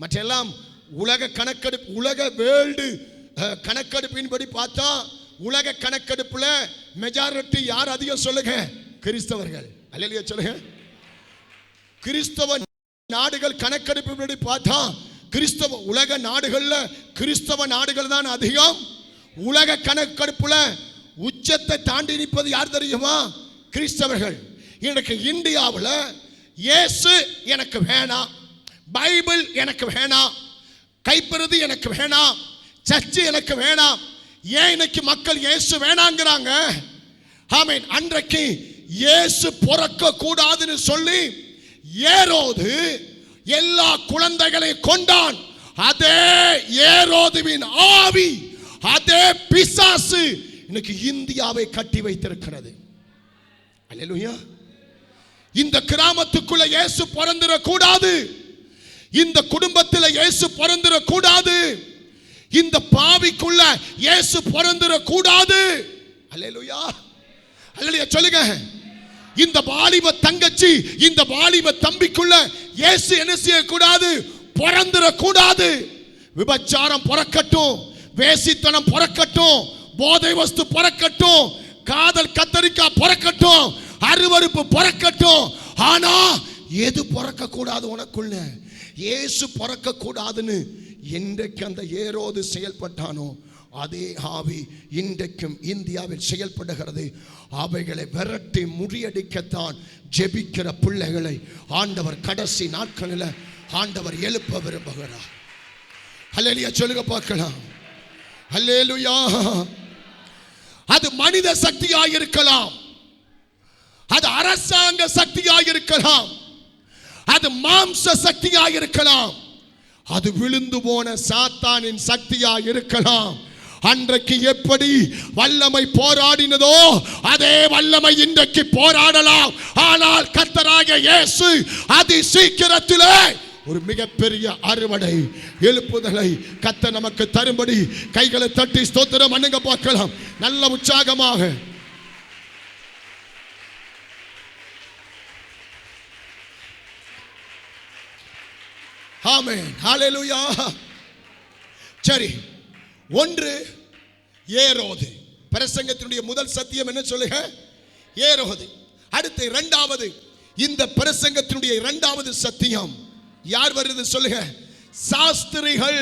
S1: மற்றெல்லாம் உலக கணக்கெடுப்பு, உலக வேர்ல்டு கணக்கெடுப்பின்படி பார்த்தா உலக கணக்கெடுப்புல மெஜாரிட்டி யார் அதிகம் சொல்லுங்க? கிறிஸ்தவர்கள். அல்லேலூயா சொல்லுங்க. கிறிஸ்தவ நாடுகள் கணக்கெடுப்பின்படி பார்த்தா கிறிஸ்தவ உலக நாடுகள்ல கிறிஸ்தவ நாடுகள் தான் அதிகம். உலக கணக்கெடுப்புல உச்சத்தை தாண்டி நிற்பது யார் தெரியுமா? கிறிஸ்தவர்கள். இன்னைக்கு இந்தியாவில் இயேசு எனக்கு வேணாம், பைபிள் எனக்கு வேணாம், கைப்பிரதி எனக்கு வேணாம், சர்ச்சு எனக்கு வேணாம். ஏன் இன்னைக்கு மக்கள் இயேசு வேணாங்கிறாங்க? ஆமென். அன்றைக்கு இயேசு பிறக்க கூடாதுன்னு சொல்லி ஏரோது எல்லா குழந்தைகளை கொண்டான். அதே ஏரோதுவின் ஆவி, அதே பிசாசு இன்னைக்கு இந்தியாவை கட்டி வைத்திருக்கிறது. அல்லேலூயா. இந்த கிராமத்துக்குள்ள இயேசு பிறந்திர கூடாது, இந்த குடும்பத்தில் இயேசு பிறந்திர கூடாது, இந்த பாவிக்குள்ள இயேசு பிறந்திர கூடாது. அல்லேலூயா. அல்லேலூயா சொல்லுங்க. இந்த வாலிப தங்கச்சி, இந்த வாலிப தம்பிக்குள்ள இயேசு என்ன செய்ய கூடாது? பிறந்திர கூடாது. விபச்சாரம் பிறக்கட்டும், வேசித்தனம் பிறக்கட்டும், போதை வஸ்து பிறக்கட்டும், காதல் கத்தரிக்காய் பிறக்கட்டும், அருவருப்பு பிறக்கட்டும். ஆனா எது பிறக்க கூடாது உனக்குள்ள? இயேசு பிறக்க கூடாதுன்னு என்றைக்கு அந்த ஏரோது செயல்பட்டானோ அதே ஆவி இன்றைக்கும் இந்தியாவில் செயல்படுகிறது. அவைகளை விரட்டி முறியடிக்கத்தான் ஜெபிக்கிற பிள்ளைகளை ஆண்டவர் கடைசி நாட்களில் ஆண்டவர் எழுப்ப விரும்புகிறார். அல்லேலூயா சொல்லுங்க பார்க்கலாம். அல்லேலூயா. அது மனித சக்தியாக இருக்கலாம், அது அரசாங்க சக்தியாக இருக்கலாம், அது மாம்ச சக்தியாக இருக்கலாம், அது விழுந்து போன சாத்தானின் சக்தியாக இருக்கலாம். அன்றைக்கு எப்படி வல்லமை போராடினதோ அதே வல்லமை இன்றைக்கு போராடலாம். ஆனால் கர்த்தராகிய இயேசு அதி சீக்கிரத்திலே ஒரு மிகப்பெரிய அறுவடை எழுப்புதலை கர்த்தர் நமக்கு தரும்படி கைகளை தட்டி ஸ்தோத்திரம் பண்ணுங்க பார்க்கலாம். நல்ல உற்சாகமாக. ஆமென். ஹல்லேலூயா. சரி, ஒன்று ஏரோது. பிரசங்கத்தினுடைய முதல் சத்தியம் என்ன சொல்லுங்க? ஏரோது. அடுத்து இரண்டாவது, இந்த பிரசங்கத்தினுடைய இரண்டாவது சத்தியம் யார் வருது சொல்லுங்க? சாஸ்திரிகள்.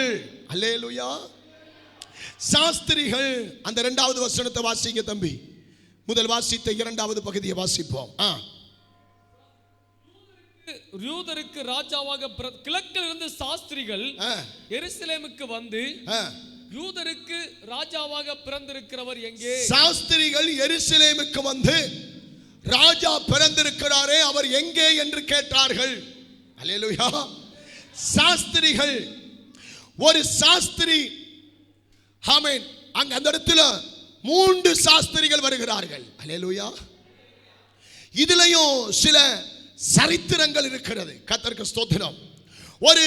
S1: அல்லேலூயா. சாஸ்திரிகள். அந்த இரண்டாவது வசனத்தை வாசிங்க தம்பி. முதல் வாசித்த இரண்டாவது பகுதியை வாசிப்போம்.
S2: யூதருக்கு ராஜாவாக கிழக்கில் இருந்து சாஸ்திரிகள் எருசலேமுக்கு வந்து யூதருக்கு ராஜாவாக பிறந்திருக்கிறவர் எங்கே? சாஸ்திரிகள்
S1: எருசலேமுக்கு வந்து ராஜா பிறந்திருக்கிறாரே அவர் எங்கே என்று கேட்டார்கள். அல்லேலூயா. சாஸ்திரிகள். ஒரு சாஸ்திரி, ஆமென், அங்க அந்த இடத்துல 3 சாஸ்திரிகள் வருகிறார்கள். அல்லேலூயா. இதுலயும் சில சரித்திரங்கள் இருக்கிறது. கர்த்தருக்கு ஸ்தோத்திரம். ஒரு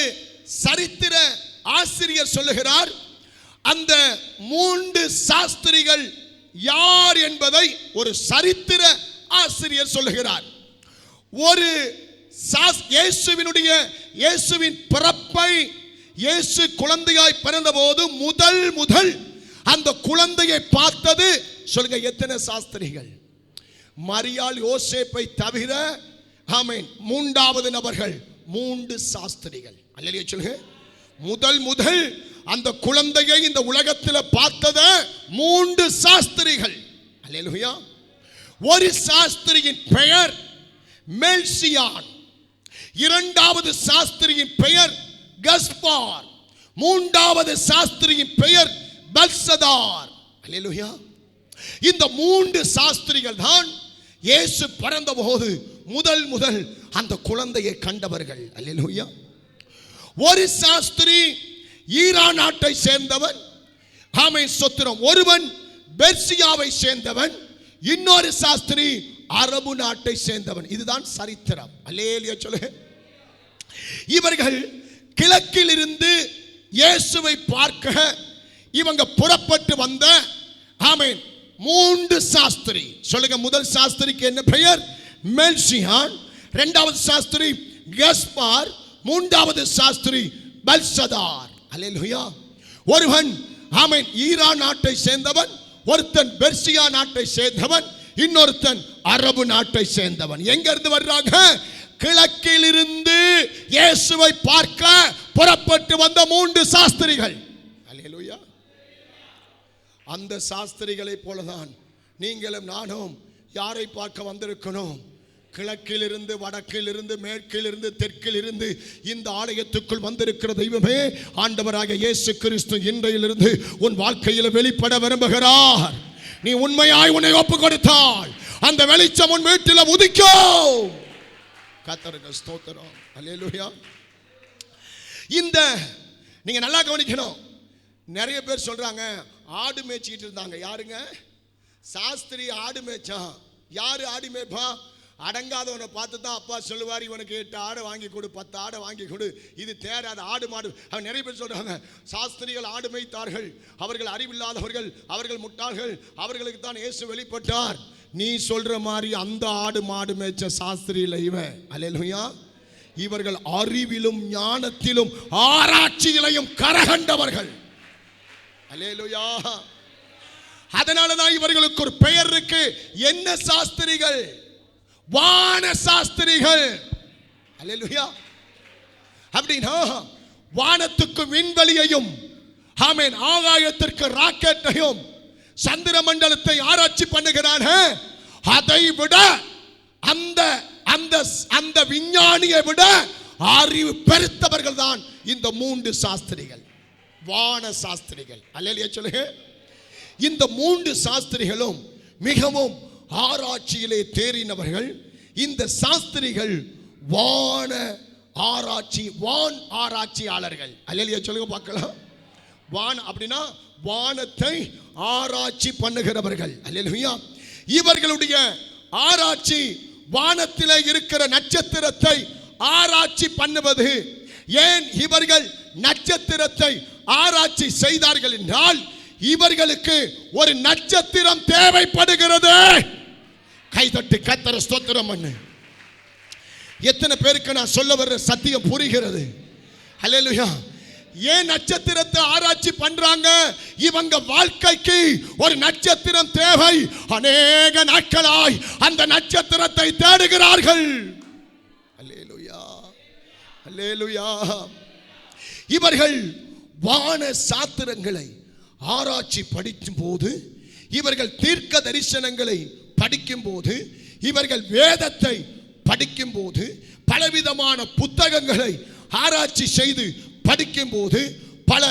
S1: சரித்திர ஆசிரியர் சொல்லுகிறார், அந்த 3 சாஸ்திரிகள் யார் என்பதை ஒரு சரித்திர ஆசிரியர் சொல்லுகிறார். ஒரு இயேசுவின் பிறப்பை, இயேசு குழந்தையாய் பிறந்தபோது முதல் அந்த குழந்தையை பார்த்தது சொல்லுங்க எத்தனை சாஸ்திரிகள்? மரியாள் யோசேப்பை தவிர ஆமென் 3வது நபர்கள் 3 சாஸ்திரிகள். அல்லேலூயா சொல்லுங்க. முதல் அந்த குழந்தையை இந்த உலகத்தில் பார்த்தது 3 சாஸ்திரிகள். அல்லேலூயா. ஒரு சாஸ்திரியின் பெயர் மெல்சியான், 2வது சாஸ்திரியின் பெயர் கஸ்பார், 3வது சாஸ்திரியின் பெயர் பெல்சதார். அல்லேலூயா. இந்த 3 சாஸ்திரிகள் தான் இயேசு பிறந்தபோது முதல் அந்த குழந்தையை கண்டவர்கள். அல்லேலூயா. ஒரு சாஸ்திரி ஈரான் நாட்டை சேர்ந்தவன், ஆமென் ஸ்தோத்திரம். ஒருவன் பெர்சியாவை சேர்ந்தவன், இன்னொரு சாஸ்திரி அரபு நாட்டை சேர்ந்தவன். இதுதான் சரித்திரம். அல்லேலூயா சொல்லுங்க. இவர்கள் கிழக்கில் இருந்து இயேசுவை பார்க்க இவங்க புறப்பட்டு வந்த ஆமென் 3 சாஸ்திரி. சொல்லுங்க. முதல் சாஸ்திரிக்கு என்ன பெயர்? மெல்சியான். 2வது சாஸ்திரி கஸ்பார், 3வது சாஸ்திரி பெல்சதார். அல்லேலூயா. ஒருவன் ஆமென் ஈரான் நாட்டை சேர்ந்தவன், ஒருத்தன் பெர்சியா நாட்டை சேர்ந்தவன், இன்னொருத்தன் அரபு நாட்டை சேர்ந்தவன். எங்க இருந்து வர்றாங்க? கிழக்கில் இருந்து இயேசுவை பார்க்க புறப்பட்டு வந்த 3 சாஸ்திரிகள். அல்லேலூயா. அந்த சாஸ்திரிகளை போலதான் நீங்களும் நானும் யாரை பார்க்க வந்திருக்கணும்? கிழக்கில் இருந்து, வடக்கில் இருந்து, மேற்கில் இருந்து, தெற்கில் இருந்து இந்த ஆலயத்துக்குள் வந்திருக்கிற தெய்வமே, ஆண்டவராக இயேசு கிறிஸ்து இன்றையிலிருந்து உன் வாழ்க்கையில் வெளிப்பட விரும்புகிறார். நீ உண்மையாய் உன்னை ஒப்பு கொடுத்தால் அந்த வெளிச்சம் உன் வீட்டில் உதிக்கும். கர்த்தருக்கு ஸ்தோத்திரம். அல்லேலூயா. இந்த நீங்க நல்லா கவனிக்கணும். நிறைய பேர் சொல்றாங்க ஆடு மேய்ச்சிட்டு இருந்தாங்க. யாருங்க? சாஸ்திரி ஆடு மேய்ச்சான். யாரு ஆடு மேய்ப்பா? அடங்காதவனை பார்த்து தான் அப்பா சொல்லுவார், இவனுக்கு 8 ஆடை வாங்கி கொடு, 10 ஆடை வாங்கி கொடு, இது தேராத ஆடு மாடு. அவன் நிறைய பேர் சொல்றாங்க சாஸ்திரிகள் ஆடு மேய்த்தார்கள், அவர்கள் அறிவில்லாதவர்கள், அவர்கள் முட்டாள்கள், அவர்களுக்கு தான் இயேசு வெளிப்பட்டார். நீ சொல்ற மாதிரி அந்த ஆடு மாடு மேய்ச்ச சாஸ்திரி இல்லை இவன். அல்லேலூயா. இவர்கள் அறிவிலும் ஞானத்திலும் ஆராய்ச்சியிலையும் கரகண்டவர்கள். அல்லேலூயா. அதனாலதான் இவர்களுக்கு ஒரு பெயர் இருக்கு. என்ன சாஸ்திரிகள்? வான சாஸ்திரிகள். அல்லேலூயா. அப்படினா வானத்துக்கு விண்வெளியையும், ஆமென், ஆகாயத்திற்கு ராக்கெட்டையும், சந்திர மண்டலத்தை ஆராய்ச்சி பண்ணுகிறார்கள். அதை விட அந்த விஞ்ஞானியை விட அறிவு பெருத்தவர்கள் தான் இந்த 3 சாஸ்திரிகள், வான சாஸ்திரிகள். அல்லேலூயா சொல்லுங்க. இந்த 3 சாஸ்திரிகளும் மிகவும் ஆராய்ச்சியிலே தேறினவர்கள். இந்த சாஸ்திரிகள் வான் ஆராய்ச்சியாளர்கள். அல்லேலூயா சொல்லுங்க பார்க்கலாம். வான் அப்படினா வானத்தை ஆராய்ச்சி பண்ணுகிறவர்கள். அல்லேலூயா. இவர்களுடைய ஆராய்ச்சி வானத்திலே இருக்கிற நட்சத்திரத்தை ஆராய்ச்சி பண்ணுவது. ஏன் இவர்கள் நட்சத்திரத்தை ஆராய்ச்சி செய்தார்கள் என்றால் இவர்களுக்கு ஒரு நட்சத்திரம் தேவைப்படுகிறது. கைதட்டி கர்த்தரை ஸ்தோத்திரம் பண்ணு. எத்தனை பேருக்கு நான் சொல்ல வர்ற சத்தியம் புரிகிறது? அல்லேலூயா. ஏன் நட்சத்திரத்தை ஆராய்ச்சி பண்றாங்க? இவங்க வாழ்க்கைக்கு ஒரு நட்சத்திரம் தேவை. அநேக நாட்களாய் அந்த நட்சத்திரத்தை தேடுகிறார்கள். அல்லேலூயா, அல்லேலூயா. இவர்கள் வான சாத்திரங்களை ஆராய்ச்சி படிக்கும் போது, இவர்கள் தீர்க்க தரிசனங்களை படிக்கும் போது, இவர்கள் வேதத்தை படிக்கும் போது, பலவிதமான புத்தகங்களை ஆராய்ச்சி செய்து படிக்கும் போது, பல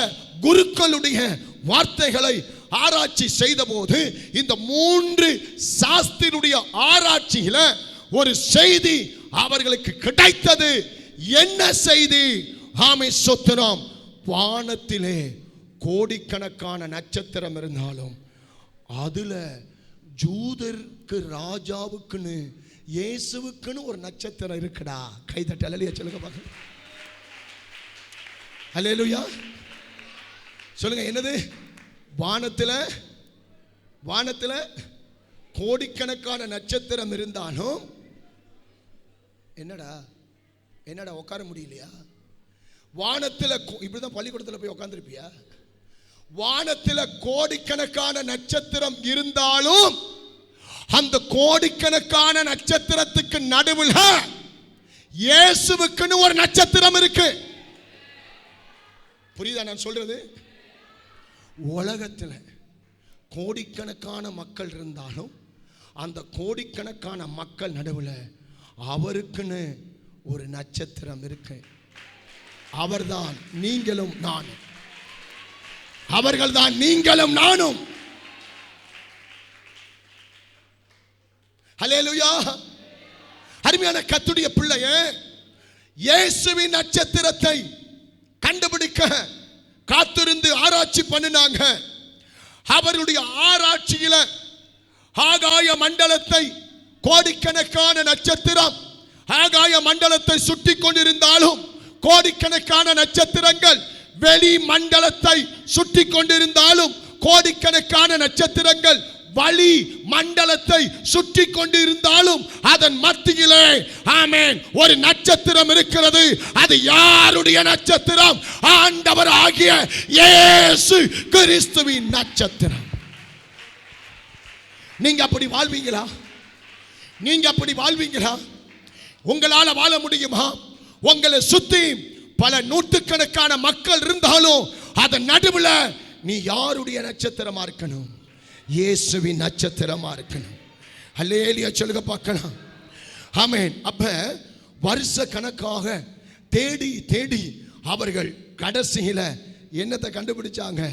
S1: குருக்களுடைய வார்த்தைகளை ஆராய்ச்சி செய்த போது, இந்த 3 சாஸ்திரியுடைய ஆராய்ச்சியில ஒரு செய்தி அவர்களுக்கு கிடைத்தது. என்ன செய்தி? ஆமென் ஸ்தோத்திரம். வானத்திலே கோடிக்கணக்கான நட்சத்திரம் இருந்தாலும் அதுல ஜூதருக்கு ராஜாவுக்குன்னு இயேசுவுக்குன்னு ஒரு நட்சத்திரம் இருக்குடா. கைதட்டி அல்லேலூயா சொல்லுங்க பாக்க. அல்லேலூயா சொல்லுங்க. என்னது? வானத்துல கோடிக்கணக்கான நட்சத்திரம் இருந்தாலும் என்னடா உட்கார முடியலையா? வானத்துல இப்படிதான் பள்ளிக்கூடத்தில் போய் உட்கார்ந்துருப்பியா? வானத்துல கோடிக்கணக்கான நட்சத்திரம் இருந்தாலும் அந்த கோடிக்கணக்கான நட்சத்திரத்துக்கு நடுவில் இயேசுவுக்குன்னு ஒரு நட்சத்திரம் இருக்கு. புரியுதா நான் சொல்றது? உலகத்துல கோடிக்கணக்கான மக்கள் இருந்தாலும் அந்த கோடிக்கணக்கான மக்கள் நடுவில் அவருக்குன்னு ஒரு நட்சத்திரம் இருக்கு. அவர்தான் நீங்களும் நானும். அவர்கள்தான் நீங்களும் நானும். ஹல்லேலூயா. அருமையான கர்த்தருடைய பிள்ளையே, இயேசுவின் நட்சத்திரத்தை கண்டுபிடிக்க காத்திருந்து ஆராய்ச்சி பண்ணினாங்க. அவருடைய ஆராய்ச்சியில ஆகாய மண்டலத்தை கோடிக்கணக்கான நட்சத்திரம் ஆகாய மண்டலத்தை சுற்றி கொண்டிருந்தாலும் கோடிக்கணக்கான நட்சத்திரங்கள் வெளி மண்டலத்தை சுற்றி கொண்டிருந்தாலும் கோடிக்கணக்கான நட்சத்திரங்கள் வழி மண்டலத்தை சுற்றி கொண்டிருந்தாலும் அதன் மத்தியிலே ஆமென் ஒரு நட்சத்திரம் இருக்கிறது. அது யாருடைய நட்சத்திரம்? ஆண்டவர் ஆகிய இயேசு கிறிஸ்துவின் நட்சத்திரம். நீங்க அப்படி வாழ்வீங்களா? நீங்க அப்படி வாழ்வீங்களா? உங்களால வாழ முடியுமா? உங்களை சுத்தி பல நூற்றுக்கணக்கான மக்கள் இருந்தாலும் அதன் நடுவில் நீ யாருடைய நட்சத்திரமா இருக்கணும்? இயேசுவின் நட்சத்திரமா இருக்கணும். அல்லேலூயா சொல்லுங்க பார்க்கலாம். ஆமென். அப்ப வருஷ கணக்காக தேடி அவர்கள் கடைசியில என்னத்தை கண்டுபிடிச்சாங்க?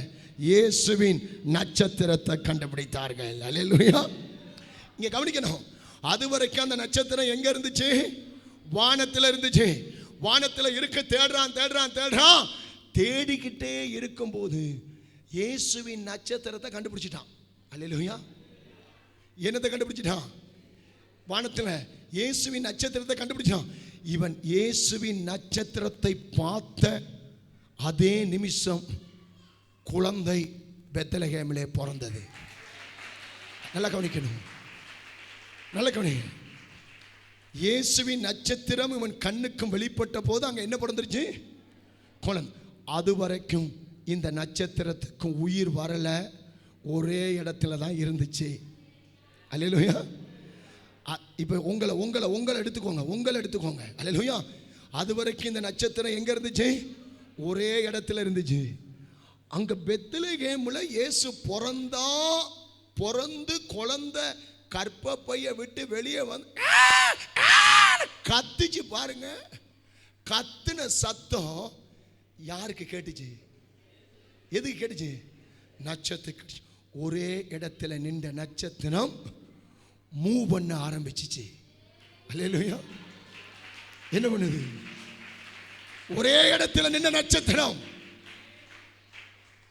S1: இயேசுவின் நட்சத்திரத்தை கண்டுபிடித்தார்கள். அல்லேலூயா. இங்க கவனிக்கணும். அதுவரைக்கும் அந்த நட்சத்திரம் எங்க இருந்துச்சு? வானத்தில் இருந்துச்சு. வானத்தில் இருக்க தேடுறான். தேடிக்கிட்டே இருக்கும்போது இயேசுவின் நட்சத்திரத்தை கண்டுபிடிச்சிட்டான். அல்லேலூயா. என்னத்தை கண்டுபிடிச்சிட்டான்? வானத்தில் இயேசுவின் நட்சத்திரத்தை கண்டுபிடிச்சான். இவன் இயேசுவின் நட்சத்திரத்தை பார்த்த அதே நிமிஷம் குழந்தை பெத்லகேமிலே பிறந்தது. நல்லா கவனிக்கணும். நல்ல கவனிங்க. இயேசுவின் நட்சத்திரம் இவன் கண்ணுக்கும் வெளிப்பட்ட போது அங்க என்ன பிறந்துருச்சு? குழந்தை. அதுவரைக்கும் இந்த நட்சத்திரத்துக்கும் உயிர் வரல, ஒரே இடத்துல தான் இருந்துச்சு. அல்லேலூயா. இப்போ உங்களை எடுத்துக்கோங்க. அல்லேலூயா. அதுவரைக்கும் இந்த நட்சத்திரம் எங்க இருந்துச்சு? ஒரே இடத்துல இருந்துச்சு. அங்க பெத்லகேம்ல இயேசு பிறந்து குழந்தை கற்பப்பைய விட்டு வெளியே வந்து கத்துச்சு பாருங்க. கத்துன சத்தம் யாருக்கு கேட்டுச்சு? எதுக்கு கேட்டுச்சு? நட்சத்திரம். ஒரே இடத்துல நின்ற நட்சத்திரம் மூவ் பண்ண ஆரம்பிச்சிச்சு. அல்லேலூயா. என்ன பண்ணுது? ஒரே இடத்துல நின்ற நட்சத்திரம்.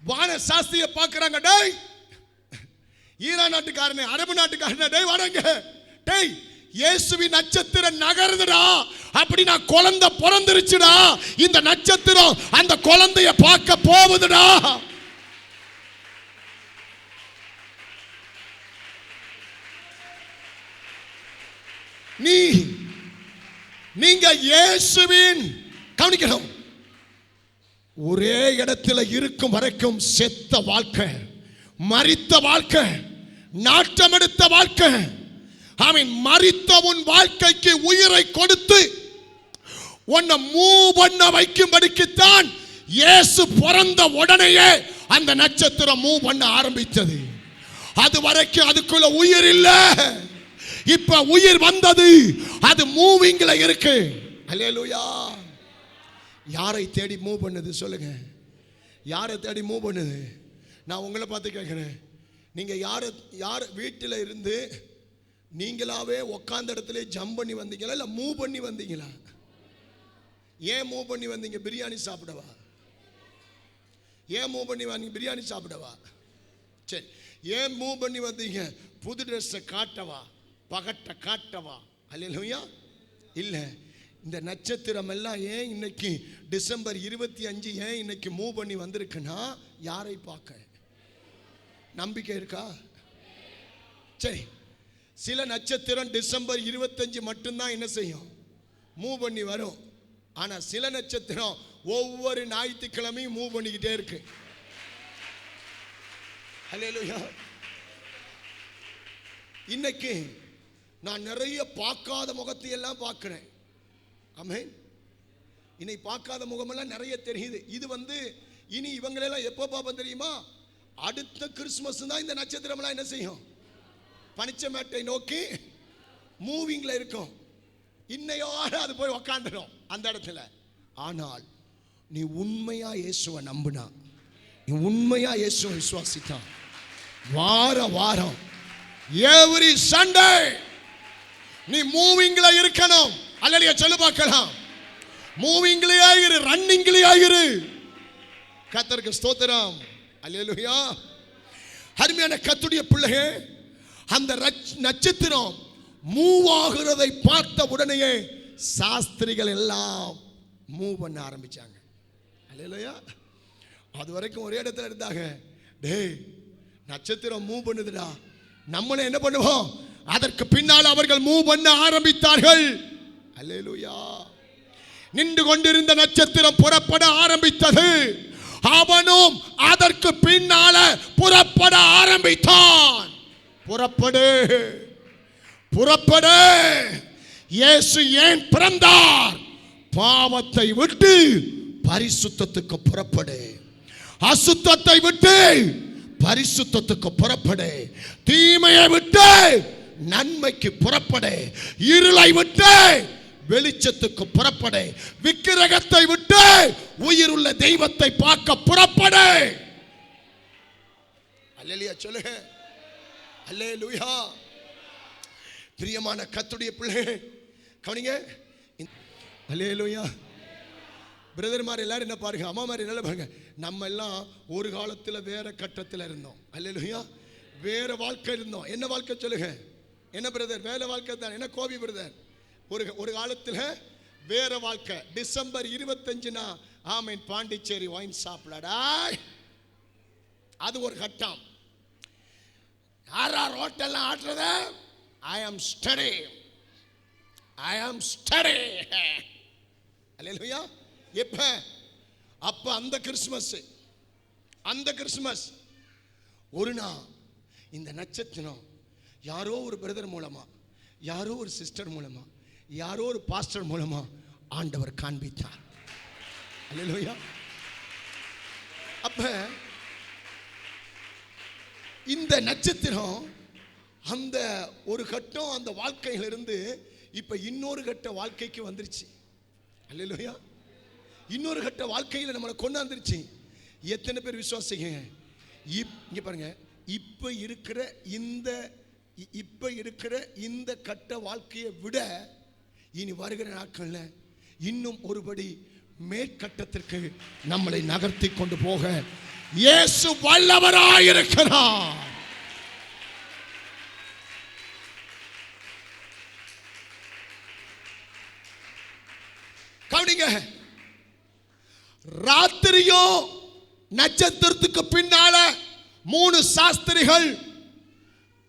S1: வான சாஸ்திரியை பார்க்கறாங்க. டேய், ஈரான் நாட்டுக்காரனே, அரபு நாட்டுக்காரனே, டேய் வாடங்க, டேய் இயேசுவின் நட்சத்திரம் நகருதுடா. அப்படினா குழந்தை பிறந்துருச்சுடா. இந்த நட்சத்திரம் அந்த குழந்தைய பார்க்க போகுதுடா. நீங்க இயேசுவின் கவனிக்கணும். ஒரே இடத்துல இருக்கும் வரைக்கும் செத்த வாழ்க்கை, மரித்த வாழ்க்கை, நாட்டம் எடுத்த வாழ்க்கை. அவன் மரித்த உன் வாழ்க்கைக்கு உயிரை கொடுத்து உன்னை மூவ் பண்ண வைக்கும்படிக்குத்தான் இயேசு பிறந்த உடனேயே அந்த நட்சத்திரம் மூவ் பண்ண ஆரம்பித்தது. அது வரைக்கும் அதுக்குள்ள உயிர் இல்ல. இப்ப உயிர் வந்தது. அது மூவிங்ல இருக்கு. அல்லேலூயா. யாரை தேடி மூவ் பண்ணுது? சொல்லுங்க. யாரை தேடி மூவ் பண்ணுது? நான் உங்களை பார்த்து கேட்கிறேன். நீங்க யார் வீட்டில் இருந்து நீங்களாவே உட்கார்ந்த இடத்துல ஜம்ப் பண்ணி வந்தீங்களா, இல்ல மூவ் பண்ணி வந்தீங்களா? ஏன் மூவ் பண்ணி வந்தீங்க? பிரியாணி சாப்பிடவா? ஏன் மூவ் பண்ணி வந்தீங்க? பிரியாணி சாப்பிடவா? சரி, ஏன் மூவ் பண்ணி வந்தீங்க? புது ட்ரெஸ்ஸை காட்டவா, பகட்டை காட்டவா? அல்லேலூயா. இல்லை, இந்த நட்சத்திரம் எல்லாம் ஏன் இன்னைக்கு டிசம்பர் 25 ஏன் இன்னைக்கு மூவ் பண்ணி வந்திருக்குன்னா யாரை பார்க்க? நம்பிக்கை இருக்கா? சரி, சில நட்சத்திரம் டிசம்பர் 25 மட்டும்தான் என்ன செய்யும்? மூவ் பண்ணி வரும். ஆனா சில நட்சத்திரம் ஒவ்வொரு ஞாயிற்றுக்கிழமையும் மூவ் பண்ணிக்கிட்டே இருக்கு. அல்லேலூயா. இன்னைக்கு நான் நிறைய பார்க்காத முகத்தை எல்லாம் பார்க்கிறேன். ஆமென். இன்னைக்கு பார்க்காத முகமெல்லாம் நிறைய தெரியுது. இது இனி இவங்களெல்லாம் எப்போ பார்ப்போம் தெரியுமா? அடுத்த கிறிஸ்துமஸ் தான் இந்த நட்சத்திரம்லாம் என்ன செய்யும்? பனிச்சமேட்டை நோக்கி மூவிங்ல இருக்கும். இன்னையோட அது போய் உக்காந்துடும் அந்த இடத்துல. ஆனால் நீ உண்மையா இயேசுவை நம்பினா, நீ உண்மையா இயேசுவை விசுவாசித்தா, வாரம் எவ்ரி சண்டே நீ மூவிங்ல இருக்கணும். அல்லேலூயா சொல்லு பார்க்கலாம். மூவிங்லயே இரு, ரன்னிங்லயே இரு. கர்த்தருக்கு ஸ்தோத்திரம். அல்லேலூயா. அருமையான கர்த்தருடைய பிள்ளையே, அந்த நட்சத்திரம் மூவ் ஆகிறதை பார்த்த உடனே சாஸ்திரிகள் எல்லாம் மூவ் பண்ண ஆரம்பிச்சாங்க. அல்லேலூயா. அது வரைக்கும் ஒரே இடத்துல இருந்தாங்க. டேய், நட்சத்திரம் மூவ் பண்ணுதுடா, நம்மளே என்ன பண்ணுவோம்? அதற்கு பின்னால் அவர்கள் மூவ் பண்ண ஆரம்பித்தார்கள். அல்லேலூயா. நின்று கொண்டிருந்த நட்சத்திரம் புறப்பட ஆரம்பித்தது. அவனும் அதற்கு பின்னால புறப்பட ஆரம்பித்தான். புறப்படு, புறப்படு. இயேசு ஏன் பிறந்தார்? பாவத்தை விட்டு பரிசுத்தத்துக்கு புறப்படு. அசுத்தத்தை விட்டு பரிசுத்தத்துக்கு புறப்படு. தீமையை விட்டு நன்மைக்கு புறப்படு. இருளை விட்டு வெளிச்சத்துக்கு புறப்படு. விக்கிரகத்தை விட்டு உயிருள்ள தெய்வத்தை பார்க்க புறப்படு. அல்லேலூயா சொல்லுங்க. அல்லேலூயா. பிரியமான கர்த்தருடைய பிள்ளையே கவனிங்க. அல்லேலூயா. பிரதர்மார் எல்லாரும் என்ன பாருங்க, அம்மா மாதிரி என்ன பாருங்க, நம்ம எல்லாம் ஒரு காலத்துல வேற கட்டத்தில் இருந்தோம். அல்லேலூயா. வேற வாழ்க்கை இருந்தோம். என்ன வாழ்க்கை சொல்லுங்க? என்ன பிரதர்? வேற வாழ்க்கை தான். என்ன கோபி பிரதர்? ஒரு காலத்துல வேற வாழ்க்கை. டிசம்பர் 25 ஆமீன் பாண்டிச்சேரி வைன் ஷாப்லடா, அது ஒரு கட்டம். யாரா ரோட்டெல்லாம் ஆடுறத? I am steady. அல்லேலூயா. எப்ப? அப்ப அந்த கிறிஸ்துமஸ் ஒரு நாள் இந்த நட்சத்திரம் யாரோ ஒரு பிரதர் மூலமா, யாரோ ஒரு சிஸ்டர் மூலமா, யாரோ ஒரு பாஸ்டர் மூலமா ஆண்டவர் காண்பித்தார். அல்லேலூயா. அப்ப இந்த நட்சத்திரம் அந்த ஒரு கட்டம் அந்த வாழ்க்கையிலிருந்து இப்ப இன்னொரு கட்ட வாழ்க்கைக்கு வந்துருச்சு. அல்லேலூயா. இன்னொரு கட்ட வாழ்க்கையில நம்மளை கொண்டாந்துருச்சு. எத்தனை பேர் விசுவாசிங்க? இங்க பாருங்க, இப்ப இருக்கிற இந்த கட்ட வாழ்க்கையை விட இனி வருகிற நாட்கள்ல இன்னும் ஒருபடி மேற்கட்டத்திற்கு நம்மளை நகர்த்தி கொண்டு போக இயேசு வல்லவராயிருக்கிறார். கவனிங்க. ராத்திரியும் நட்சத்திரத்துக்கு பின்னால 3 சாஸ்திரிகள்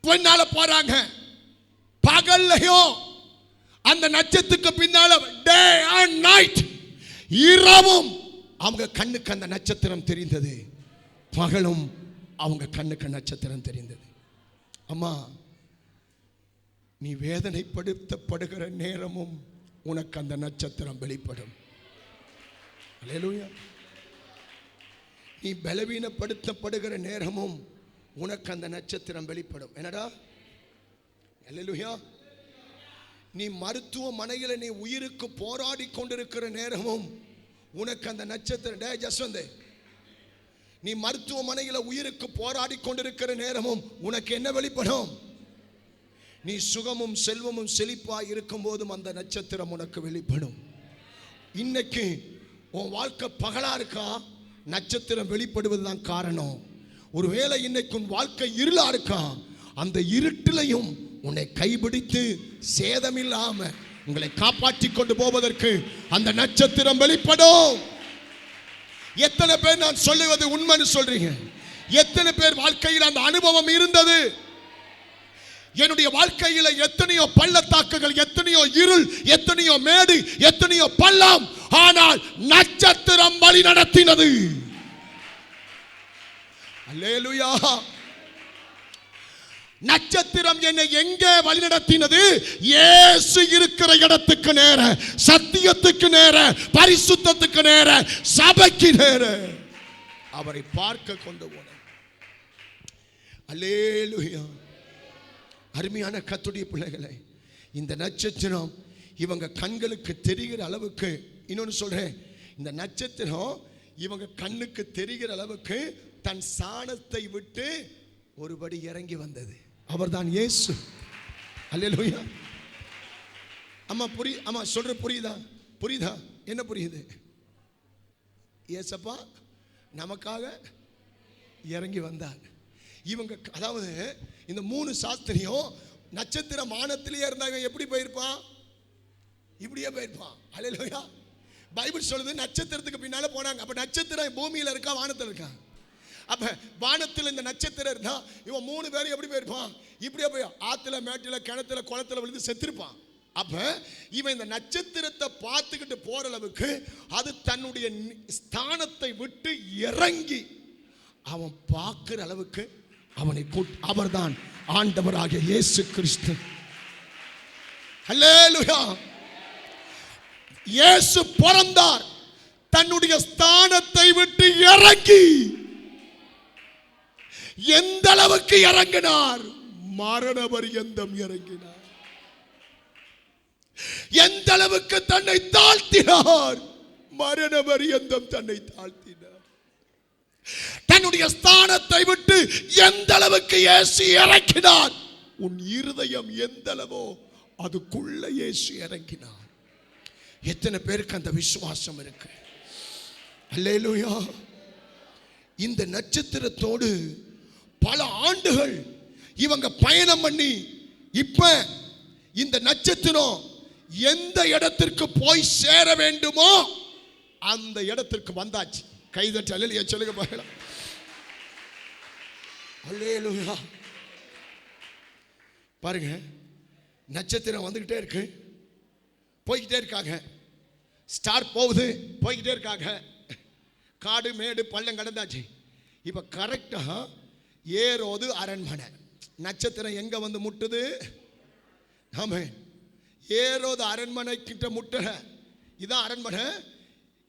S1: பின்னால போறாங்க. பகல்லையும் அந்த நட்சத்திரத்துக்கு பின்னால டே அண்ட் நைட், இரவும் அவங்க கண்ணுக்கு அந்த நட்சத்திரம் தெரிந்தது, பகலும் அவங்க கண்ணுக்கு நட்சத்திரம் தெரிந்தது. அம்மா, நீ வேதனைப்படுத்தப்படுகிற நேரமும் உனக்கு அந்த நட்சத்திரம் வெளிப்படும். அல்லேலூயா. நீ பலவீனப்படுத்தப்படுகிற நேரமும் உனக்கு அந்த நட்சத்திரம் வெளிப்படும். என்னடா? அல்லேலூயா. நீ மருத்துவமனையில் நீ உயிருக்கு போராடி கொண்டிருக்கிற நேரமும் உனக்கு அந்த நட்சத்திரம் ஜஸ்வந்த், நீ மருத்துவமனையில் உயிருக்கு போராடி கொண்டிருக்கிற நேரமும் உனக்கு என்ன வெளிப்படும்? நீ சுகமும் செல்வமும் செழிப்பாய் இருக்கும் போதும் அந்த நட்சத்திரம் உனக்கு வெளிப்படும். இன்னைக்கு உன் வாழ்க்கை பகலா இருக்கா? நட்சத்திரம் வெளிப்படுவதுதான் காரணம். ஒருவேளை இன்னைக்கு உன் வாழ்க்கை இருளா இருக்கா, அந்த இருட்டிலையும் உன்னை கைபிடித்து சேதமில்லாம உங்களை காப்பாற்றி கொண்டு போவதற்கு அந்த நட்சத்திரம் வெளிப்படும். எத்தனை பேர் நான் சொல்லுவது உண்மைன்னு சொல்றீங்க? எத்தனை பேர் வாழ்க்கையில் அந்த அனுபவம் இருந்தது? என்னுடைய வாழ்க்கையில எத்தனையோ பள்ளத்தாக்குகள், எத்தனையோ இருள், எத்தனையோ மேடு, எத்தனையோ பள்ளம், ஆனால் நட்சத்திரம் வழி நடத்தினது. அல்லேலூயா. நட்சத்திரம் என்னை எங்கே வழி நடத்தினது? இயேசு இருக்கிற இடத்துக்கு நேர, சத்தியத்துக்கு நேர, பரிசுத்தத்துக்கு நேர, சபைக்கு நேர அவரை பார்க்க கொண்டு போன. அல்லேலூயா. அருமையான கர்த்தருடைய பிள்ளைகளை, இந்த நட்சத்திரம் இவங்க கண்களுக்கு தெரிகிற அளவுக்கு, இன்னொன்னு சொல்றேன், இந்த நட்சத்திரம் இவங்க கண்ணுக்கு தெரிகிற அளவுக்கு தன் சாணத்தை விட்டு ஒருபடி இறங்கி வந்தது. அவர்தான் இயேசு. அல்லேலூயா. அம்மா அம்மா சொல்ற புரியுதா? என்ன புரியுது? இயேசப்பா நமக்காக இறங்கி வந்தார். இவங்க அதாவது இந்த 3 சாஸ்திரியும் நட்சத்திர மானத்திலேயே இருந்தாங்க. எப்படி போயிருப்பான்? இப்படியே போயிருப்பான். அல்லேலூயா. பைபிள் சொல்லுது நட்சத்திரத்துக்கு பின்னால போனாங்க. அப்ப நட்சத்திரம் பூமியில இருக்கா, வானத்தில் இருக்கா? அப்ப வானத்தில் இந்த நட்சத்திரம் இருந்தா இவன் 3 பேரும் எப்படி போயிருப்பான்? இப்படியே போய் ஆத்துல, மேட்டில, கிணத்துல, குளத்துல விழுந்து செத்துருப்பான். அப்ப இவன் இந்த நட்சத்திரத்தை பார்த்துக்கிட்டு போற அளவுக்கு அது தன்னுடைய ஸ்தானத்தை விட்டு இறங்கி அவன் பார்க்கிற அளவுக்கு அவனை அவர்தான் ஆண்டவராகிய இயேசு கிறிஸ்து. அல்லேலூயா. இயேசு பிறந்தார், தன்னுடைய ஸ்தானத்தை விட்டு இறங்கி எந்த அளவுக்கு இறங்கினார்? மரண பரியந்தம் இறங்கினார். எந்த அளவுக்கு தன்னை தாழ்த்தினார்? மரண பரியந்தம் தன்னை தாழ்த்தினார். தன்னுடைய ஸ்தானத்தை விட்டு எந்த அளவுக்கு இயேசு இறங்கினார்? உன் இருதயம் எந்த அளவோ அதுக்குள்ள இயேசு இறங்கினார். எத்தனை பேருக்கு அந்த விசுவாசம் இருக்கு? அல்லேலூயா. இந்த நட்சத்திரத்தோடு பல ஆண்டுகள் இவங்க பயணம் பண்ணி இப்ப இந்த நட்சத்திரம் எந்த இடத்திற்கு போய் சேர வேண்டுமோ அந்த இடத்திற்கு வந்தாச்சு. கைதட்டி அல்லேலூயா சொல்லுங்க பார்க்கலாம். அல்லேலூயா. பாருங்க, நட்சத்திரம் வந்துகிட்டே இருக்கு, போய்கிட்டே இருக்காங்க. ஸ்டார் போகுது, போய்கிட்டே இருக்காங்க. காடு மேடு பள்ளம் கடந்தாச்சு. இப்ப கரெக்டா ஏரோது அரண்மனை. நட்சத்திரம் எங்க வந்து முட்டுது? ஆமென். ஏரோது அரண்மனை கிட்ட முட்டுற. இதான் அரண்மனை.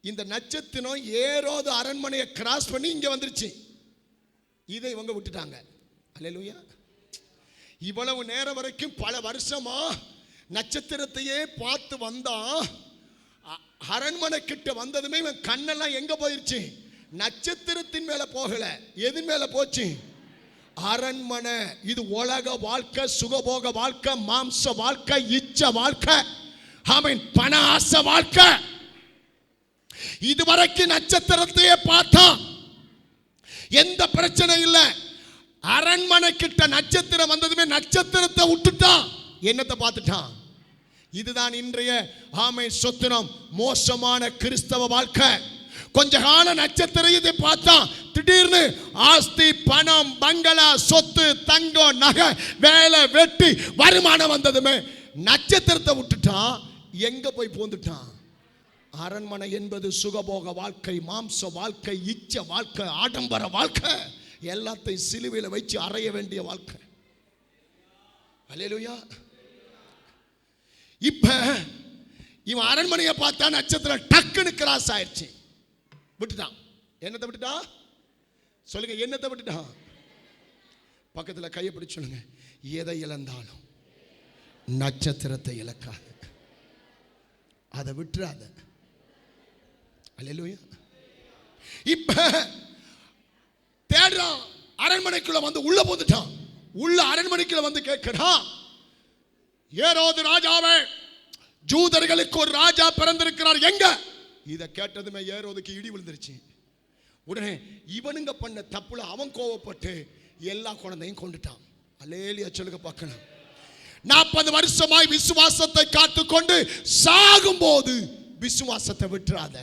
S1: இந்த நட்சத்திரம் ஏரோது அரண்மனையை கிராஸ் பண்ணி இங்க வந்துருச்சு. இதை இவங்க விட்டுட்டாங்க. அல்லேலூயா. இவ்வளவு நேரம் வரைக்கும் பல வருஷமா நட்சத்திரத்தையே பார்த்து வந்தா, அரண்மனை கிட்ட வந்ததுமே இவன் கண்ணெல்லாம் எங்க போயிருச்சு? நட்சத்திரத்தின் மேல போகல. எதின் மேல போச்சு? அரண்மனை. இது உலக வாழ்க்கை, சுகபோக வாழ்க்கை, மாம்ச வாழ்க்கை, இச்ச வாழ்க்கை, ஆமென், பண ஆசை வாழ்க்கை. இதுவரைக்கும் நட்சத்திரத்தையே பார்த்தா எந்த பிரச்சனை இல்லை. அரண்மனை கிட்ட நட்சத்திரம் வந்ததுமே நட்சத்திரத்தை விட்டுட்டான். என்னத்தை பார்த்துட்டான்? இதுதான் இன்றைய ஆமென் சொத்துனம் மோசமான கிறிஸ்தவ வாழ்க்கை. கொஞ்ச கால நட்சத்திரத்தை பார்த்தா திடீர்னு ஆஸ்தி, பணம், பங்களா, சொத்து, தங்கம், நகை, வேலை, வெட்டி, வருமானம் வந்ததுமே நட்சத்திரத்தை விட்டுட்டான். எங்க போய் போந்துட்டான்? அரண்மனை என்பது சுகபோக வாழ்க்கை, மாம்ச வாழ்க்கை, இச்ச வாழ்க்கை, ஆடம்பர வாழ்க்கை, எல்லாத்தையும் சிலுவையில் வச்சு அறைய வேண்டிய வாழ்க்கை. அல்லேலூயா. இப்ப இவன் அரண்மனையை பார்த்தா நட்சத்திரம் டக்குன்னு கிராஸ் ஆயிடுச்சு. விட்டுட்டான். என்னத்தை விட்டுட்டான்? சொல்லுங்க, என்னத்தை விட்டுட்டான்? பக்கத்தில் கையை பிடிச்சு சொல்லுங்க, எதை இழந்தாலும் நட்சத்திரத்தை இழக்காது. அதை விட்டுறாத. அல்லேலூயா. இப்ப தேடுறான். அரண்மனைக்குள்ள வந்து உள்ள போந்துட்டான். உள்ள அரண்மனைக்குள்ள வந்து கேட்கிறான், ஏரோது ராஜாவே, ஜூதர்களுக்கு ஒரு ராஜா பிறந்திருக்கிறார், எங்க? இதை கேட்டதுமே ஏரோதுக்கு இடி விழுந்துருச்சு. உடனே இவனுங்க பண்ண தப்புல அவன் கோவப்பட்டு எல்லா குழந்தையும் கொண்டுட்டான். அல்லேலூயா சொல்லுங்க பார்க்கலாம். 40 வருஷமாய் விசுவாசத்தை காத்துக்கொண்டு சாகும் போது விசுவாசத்தை விட்டுறாத.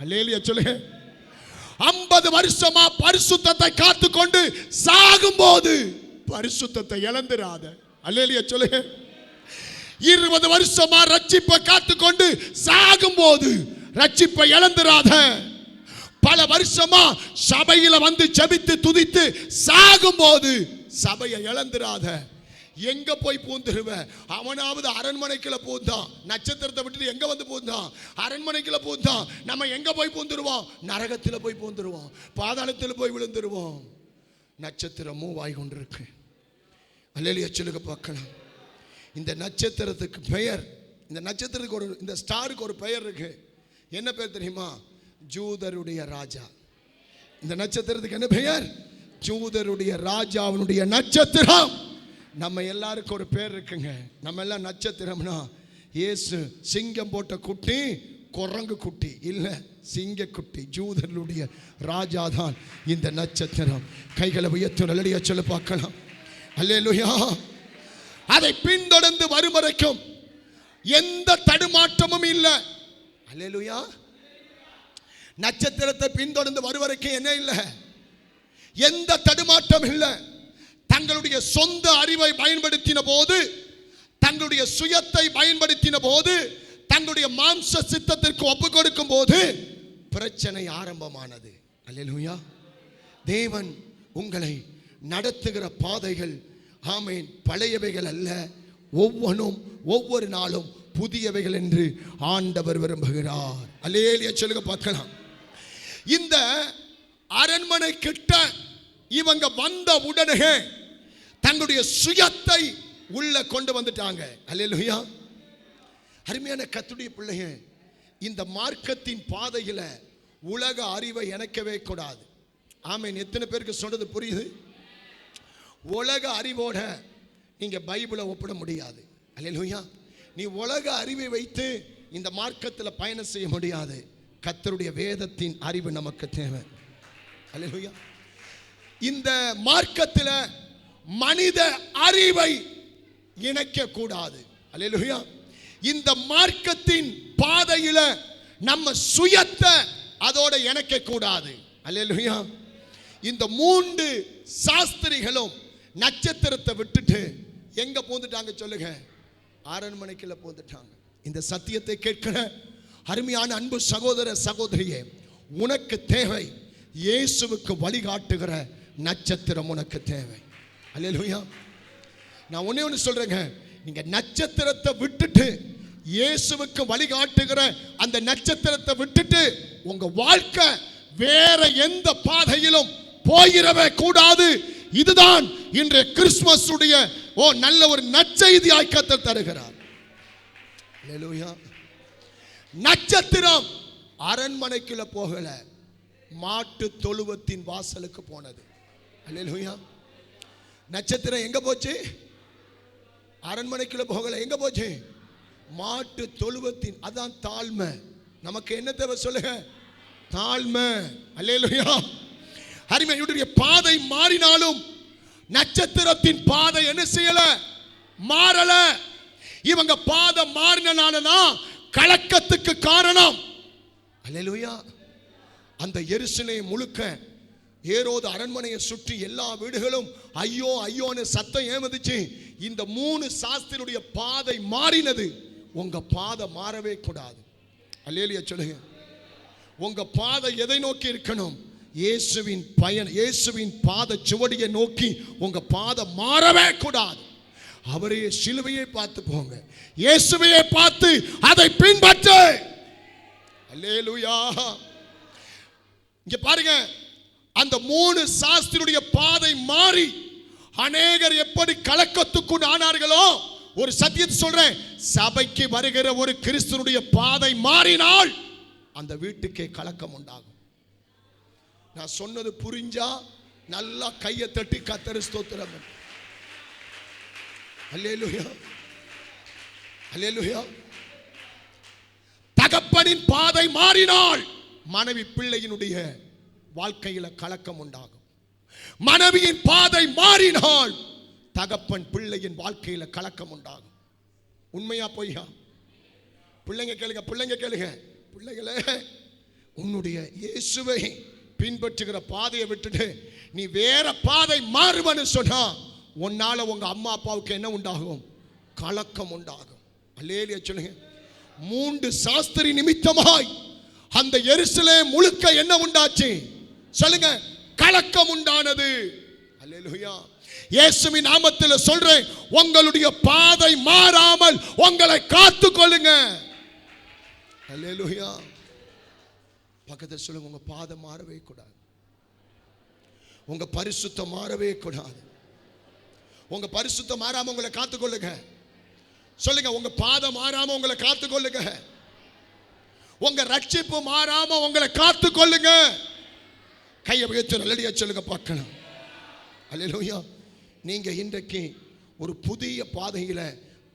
S1: அல்லேலூயா சொல்லுங்க. 50 வருஷமா பரிசுத்தத்தை காத்துக்கொண்டு சாகும் போது பரிசுத்தத்தை இழந்துராத. அல்லேலூயா சொல்லுங்க. 20 வருஷமா ரட்சிப்பை காத்துக்கொண்டு சாகும் போது ரட்சிப்பை இழந்துராத. பல வருஷமா சபையில வந்து ஜெபித்து துதித்து சாகும் போது சபையை இழந்துராத. எங்க போய் பூந்துருவ? அவனாவது அரண்மனைக்குள்ள பூந்தான், நட்சத்திரத்தை விட்டு எங்க வந்து பூந்தான்? அரண்மனைக்குள்ள பூந்தான். நம்ம எங்க போய் பூந்துருவோம்? நரகத்தில் போய் பூந்துருவோம், பாதாளத்தில் போய் விழுந்துருவோம். நட்சத்திரம் மூவாய் கொண்டிருக்கு. அல்லேலூயா சொல்லுங்க பார்க்கலாம். இந்த நட்சத்திரத்துக்கு பெயர், இந்த நட்சத்திரத்துக்கு ஒரு, இந்த ஸ்டாருக்கு ஒரு பெயர் இருக்கு. என்ன பெயர் தெரியுமா? ஜூதருடைய ராஜா. இந்த நட்சத்திரத்துக்கு என்ன பெயர்? ஜூதருடைய ராஜாவினுடைய நட்சத்திரம். நம்ம எல்லாருக்கும் ஒரு பேர் இருக்குங்க. நம்ம எல்லாம் நட்சத்திரம்னா இயேசு சிங்கம் போட்ட குட்டி, குரங்கு குட்டி இல்ல, சிங்க குட்டி. ஜூதருடைய ராஜா தான் இந்த நட்சத்திரம். கைகளை உயர்த்தி நல்லடியா சொல்ல பார்க்கலாம். அல்லேலூயா. அதை பின்தொடர்ந்து வரும் வரைக்கும் எந்த தடுமாற்றமும் இல்லை. அல்லேலூயா. நட்சத்திரத்தை பின்தொடர்ந்து வரும் வரைக்கும் என்ன இல்லை? எந்த தடுமாற்றம் இல்லை. தங்களுடைய சொந்த அறிவை பயன்படுத்தின போது, தங்களுடைய சுயத்தை பயன்படுத்தின போது, தங்களுடைய மாம்ச சித்தத்திற்கு ஒப்பு கொடுக்கும் போது பிரச்சனை ஆரம்பமானது. அல்லேலூயா. தேவன் உங்களை நடத்துகிற பாதைகள் ஆமென் பழையவைகள் அல்ல, ஒவ்வொன்றும் ஒவ்வொரு நாளும் புதியவைகள் என்று ஆண்டவர் விரும்புகிறார். அல்லேலூயா சொல்லுங்க பார்க்கலாம். இந்த அரண்மனை கிட்ட இவங்க வந்த உடனே தங்களுடைய சுயத்தை உள்ள கொண்டு வந்துட்டாங்க. அல்லேலூயா. அருமையான கர்த்தருடைய பிள்ளைங்க, இந்த மார்க்கத்தின் பாதையில உலக அறிவை இணைக்கவே கூடாது. ஆமென். எத்தனை பேருக்கு சொல்றது புரியுது? உலக அறிவோட நீங்க பைபிளை ஒப்பிட முடியாது. அல்லேலூயா. நீ உலக அறிவை வைத்து இந்த மார்க்கத்தில் பயணம் செய்ய முடியாது. கர்த்தருடைய வேதத்தின் அறிவு நமக்கு தேவை. அல்லேலூயா. இந்த மார்க்கத்தில் மனித அறிவை இணைக்க கூடாது. அல்லேலூயா. இந்த மார்க்கத்தின் பாதையில நம்ம சுயத்தை அதோட இணைக்க கூடாது. அல்லேலூயா. இந்த 3 சாஸ்திரிகளும் நட்சத்திரத்தை விட்டுட்டு எங்க போந்துட்டாங்க சொல்லுங்க? அரண்மனைக்குள்ள போந்துட்டாங்க. இந்த சத்தியத்தை கேட்கிற அருமையான அன்பு சகோதர சகோதரியே, உனக்கு தேவை இயேசுவுக்கு வழிகாட்டுகிற நட்சத்திரம் உனக்கு தேவை. அல்லேலூயா. நான் ஒண்ணே சொல்றேங்க, நீங்க நட்சத்திரத்தை விட்டுட்டு இயேசுவுக்கு வழிகாட்டுகிற அந்த நட்சத்திரத்தை விட்டுட்டு உங்க வாழ்க்கை வேற எந்த பாதையிலும் போயிடவே கூடாது. இதுதான் இன்றைய கிறிஸ்துமஸ் உடைய நல்ல ஒரு நற்செய்தியாய் கர்த்தர் தருகிறார். அல்லேலூயா. நட்சத்திரம் அரண்மனைக்குள்ள போகல, மாட்டு தொழுவத்தின் வாசலுக்கு போனது. அல்லேலூயா. நட்சத்திரம் எங்க போச்சு? அரண்மனைக்குள்ள போகல. எங்க போச்சு? மாட்டு தொழுவத்தின். அதான் தாழ்மை. நமக்கு என்ன தேவை சொல்லுங்க? தாழ்மை. அல்லேலூயா. அருமையுடைய பாதை மாறினாலும் நட்சத்திரத்தின் பாதை என்ன செய்யல? மாறல. இவங்க பாதை மாறினாலதான் கலக்கத்துக்கு காரணம். அல்லேலூயா. அந்த எருசலேம் முழுக்க ஏரோது அரண்மனையை சுற்றி எல்லா வீடுகளும் ஐயோ ஐயோன்னு சத்தம் ஏமதிச்சு. இந்த 3 சாஸ்திரியுடைய பாதை மாறினது. உங்க பாதை மாறவே கூடாது. அல்லேலூயா சொல்லுங்க. உங்க பாதை எதை நோக்கி இருக்கணும்? இயேசுவின் பயணம், இயேசுவின் பாத சுவடியை நோக்கி உங்க பாதை மாறவே கூடாது. அவரையே சிலுவையை பார்த்து போங்க, இயேசுவையை பார்த்து அதை பின்பற்று. அல்லேலூயா. இங்க பாருங்க, அந்த 3 சாஸ்திரியுடைய பாதை மாறி அநேகர் எப்படி கலக்கத்துக்கு ஆனார்களோ, ஒரு சத்தியத்தை சொல்றேன், சபைக்கு வருகிற ஒரு கிறிஸ்துவனுடைய பாதை மாறினால் அந்த வீட்டுக்கே கலக்கம் உண்டாகும். நான் சொன்னது புரிஞ்சா நல்லா கையை தட்டி கர்த்தரை ஸ்தோத்திரம். அல்லேலூயா. அல்லேலூயா. தகப்பனின் பாதை மாறினால் மனைவி பிள்ளையினுடைய வாழ்க்கையில கலக்கம் உண்டாகும். மனைவியின் பாதை மாறினால் தகப்பன் பிள்ளையின் வாழ்க்கையில கலக்கம் உண்டாகும். உண்மையா பொய்யா? பிள்ளைங்க கேளுங்க, பிள்ளைங்க கேளுங்க. பிள்ளைகளே, உன்னுடைய இயேசுவை பின்பற்றுகிற பாதையை விட்டுட்டு நீ வேற பாதை மாறுவன்னு சொன்னா உன்னால உங்க அம்மா அப்பாவுக்கு என்ன உண்டாகும்? கலக்கம் உண்டாகும். அல்லேலூயா சொல்லுங்க. 3 சாஸ்திரி நிமித்தமாய் அந்த எருசலேம் முழுக்க என்ன உண்டாச்சு சொல்லுங்க? கலக்கம் உண்டானது. அல்லேலூயா. இயேசுவின் நாமத்தில் சொல்றேன், உங்களுடைய பாதை மாறாமல் உங்களை காத்துக் கொள்ளுங்க. அல்லேலூயா. பக்கத்தில் சொல்லுங்க, உங்க பாதை மாறவே கூடாது, உங்க பரிசுத்தம் மாறவே கூடாது. உங்க பரிசுத்தம் மாறாம உங்களை காத்துக்கொள்ளுங்க. சொல்லுங்க, உங்க பாதை மாறாம உங்களை காத்துக்கொள்ளுங்க. உங்க ரட்சிப்பு மாறாம உங்களை காத்துக்கொள்ளுங்க. கையை உயர்த்தி நல்லடியா சொல்லுங்க பார்க்கலாம். அல்லேலூயா. நீங்க இன்றைக்கு ஒரு புதிய பாதையில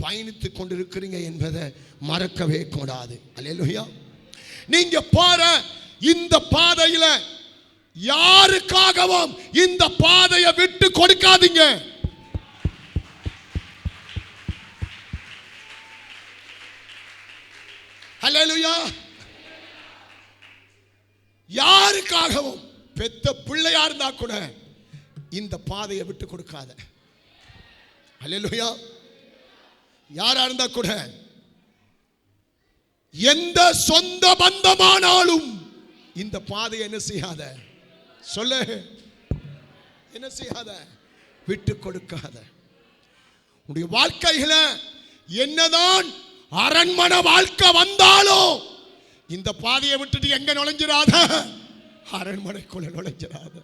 S1: பயணித்துக் கொண்டிருக்கிறீங்க என்பதை மறக்கவே கூடாது. அல்லேலூயா. நீங்க போற இந்த பாதையில யாருக்காகவும் இந்த பாதையை விட்டு கொடுக்காதீங்க. அல்லேலூயா. யாருக்காகவும், பெத்த பிள்ளையா இருந்தா கூட இந்த பாதையை விட்டு கொடுக்காத. அல்லேலூயா. யாரா இருந்தா கூட, எந்த சொந்த பந்தமானாலும் இந்த பாதையை என்ன செய்யாத, சொல்லு, என்ன செய்யாத, விட்டு கொடுக்காத. உன்னுடைய வாழ்க்கையில என்னதான் அரண்மனை வாழ்க்கை வந்தாலும் இந்த பாதையை விட்டுட்டு எங்க நுழைஞ்சிராத, அரண்மனைக்குள்ள நுழைஞ்சிராத.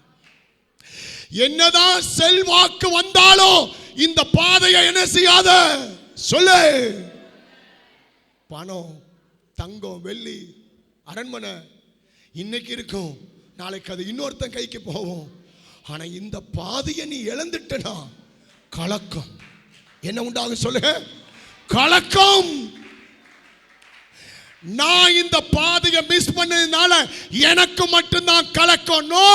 S1: என்னதான் செல்வாக்கு வந்தாலும் இந்த பாதையை என்ன செய்யாத, சொல்லு. பணம், தங்கம், வெள்ளி, அரண்மனை இன்னைக்கு இருக்கும், நாளைக்கு அது இன்னொருத்தன் கைக்கு போவோம். ஆனா இந்த பாதையை நீ இழந்துட்டனா கலக்கம் என்ன உண்டாகும்? சொல்லுங்க, கலக்கம். நான் இந்த பாதையை மிஸ் பண்ணதுனால எனக்கு மட்டும்தான் கலக்கம். நோ,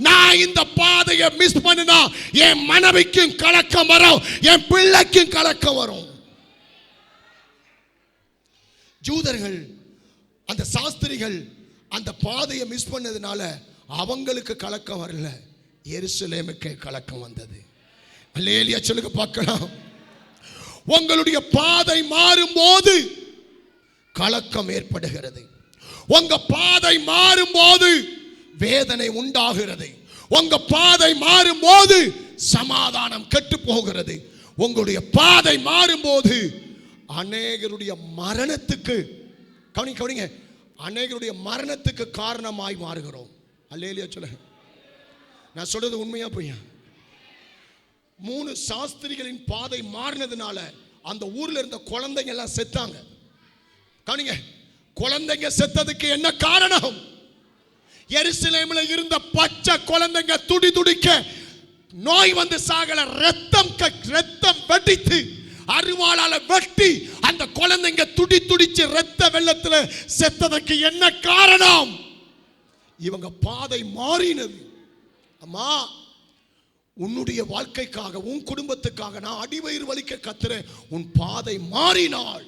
S1: நான் இந்த பாதையை மிஸ் பண்ணினா என் மனைவிக்கும் கலக்கம் வரும், என் பிள்ளைக்கும் கலக்கம் வரும். ஜூதர்கள், அந்த சாஸ்திரிகள் அந்த பாதையை மிஸ் பண்ணதுனால அவங்களுக்கு கலக்கம் வரல, எருசலேமுக்கு கலக்கம் வந்தது. அல்லேலூயா சொல்லுங்க பார்க்கலாம். உங்களுடைய பாதை மாறும்போது கலக்கம் ஏற்படுகிறது. உங்க பாதை மாறும்போது வேதனை உண்டாகிறது. உங்க பாதை மாறும்போது சமாதானம் கெட்டு போகிறது. உங்களுடைய பாதை மாறும்போது அநேகருடைய மரணத்துக்கு, கவனிங்க, அநேகருடைய மரணத்துக்கு காரணமாய் மாறுகிறோம். அல்லேலூயா சொல்லுங்க. நான் சொல்றது உண்மையா பொய்யா? 3 சாஸ்திரிகளின் பாதை மாறினதுனால அந்த ஊர்ல இருந்த குழந்தைங்க எல்லாம் செத்தாங்க. கவனிங்க, குழந்தைங்க செத்ததுக்கு என்ன காரணம்? எருசலேமில் இருந்த பச்சை குழந்தைங்க துடி துடிக்க, நோய் வந்து சாகல, ரத்தம் வெட்டித்து அருவாளால வெட்டி அந்த குழந்தைங்க துடி துடிச்சு ரத்த வெள்ளத்துல செத்ததுக்கு என்ன காரணம்? இவங்க பாதை மாறினது. அம்மா, உன்னுடைய வாழ்க்கைக்காக, உன் குடும்பத்துக்காக நான் அடிவயிறு வலிக்க கத்துறேன். உன் பாதை மாறினால்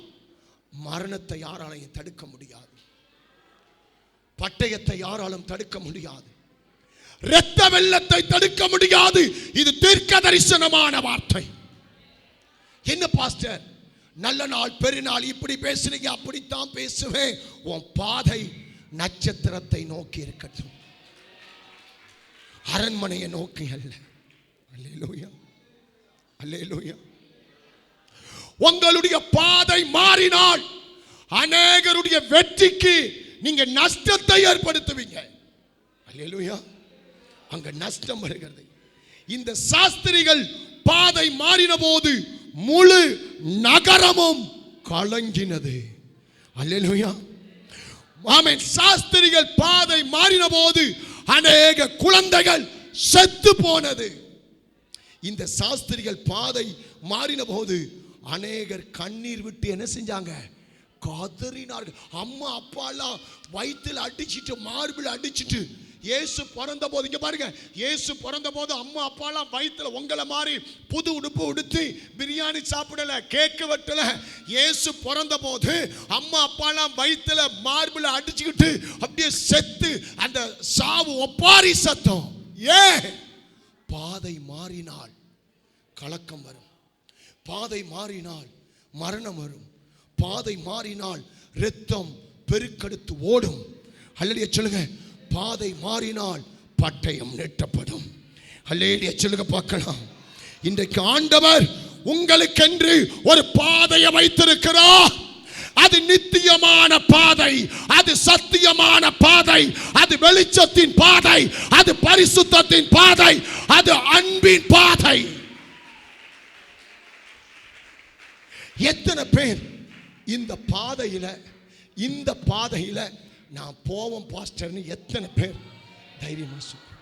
S1: மரணத்தை யாராலையும் தடுக்க முடியாது, பட்டயத்தை யாராலும் தடுக்க முடியாது, இரத்த வெள்ளத்தை தடுக்க முடியாது. இது தீர்க்க தரிசனமான வார்த்தை. என்ன பாஸ்டர், நல்ல நாள் பெருநாள் இப்படி பேசுறீங்க? அப்படித்தான் பேசுவேன். உன் பாதை நட்சத்திரத்தை நோக்கி இருக்கட்டும், அரண்மனையை நோக்கி அல்ல. அல்லேலூயா, அல்லேலூயா. உங்களுடைய பாதை மாறினால் அநேகருடைய வெற்றிக்கு நீங்க நஷ்டத்தை ஏற்படுத்துவீங்க. அல்லேலூயா. அங்க நஷ்டம் வருகிறது. இந்த சாஸ்திரிகள் பாதை மாறின போது முழு நகரமும் கலங்கினது. அல்லேலூயா. ஆமென். சாஸ்திரிகள் பாதை மாறின போது அநேக குழந்தைகள் செத்து போனது. இந்த சாஸ்திரிகள் பாதை மாறின போது அநேகர் கண்ணீர் விட்டு என்ன செஞ்சாங்க? கதறினார்கள். அம்மா அப்பா எல்லாம் வயிற்றில் அடிச்சிட்டு, மார்பில் அடிச்சிட்டு இயேசு பிறந்த போது இங்க பாருங்க, இயேசு பிறந்த போது அம்மா அப்பாலாம் வயிற்றுல உங்களை மாதிரி புது உடுப்பு உடுத்தி பிரியாணி சாப்பிடல, கேக்கு வெட்டல. இயேசு பிறந்த போது அம்மா அப்பாலாம் வயிற்றுல மார்பிள அடிச்சுக்கிட்டு அப்படியே செத்து அந்த சாவு ஒப்பாரி சத்தம். ஏன்? பாதை மாறினால் கலக்கம் வரும், பாதை மாறினால் மரணம் வரும், பாதை மாறினால் இரத்தம் பெருக்கெடுத்து ஓடும். அல்லேலூயா சொல்லுங்க. பாதை மாறினால் பட்டயம் நெட்டப்படும். அல்லேலூயா சொல்லுங்க பார்க்கலாம். இன்றைக்கு ஆண்டவர் உங்களுக்கென்று ஒரு பாதையை வைத்திருக்கிறார். அது நித்தியமான பாதை, அது சத்தியமான பாதை, அது வெளிச்சத்தின் பாதை, அது பரிசுத்தத்தின் பாதை, அது அன்பின் பாதை. எத்தனை பேர் இந்த பாதையில நான் போவோம் பாஸ்டர்னு எத்தனை பேர் தைரியமா சொல்லுங்க.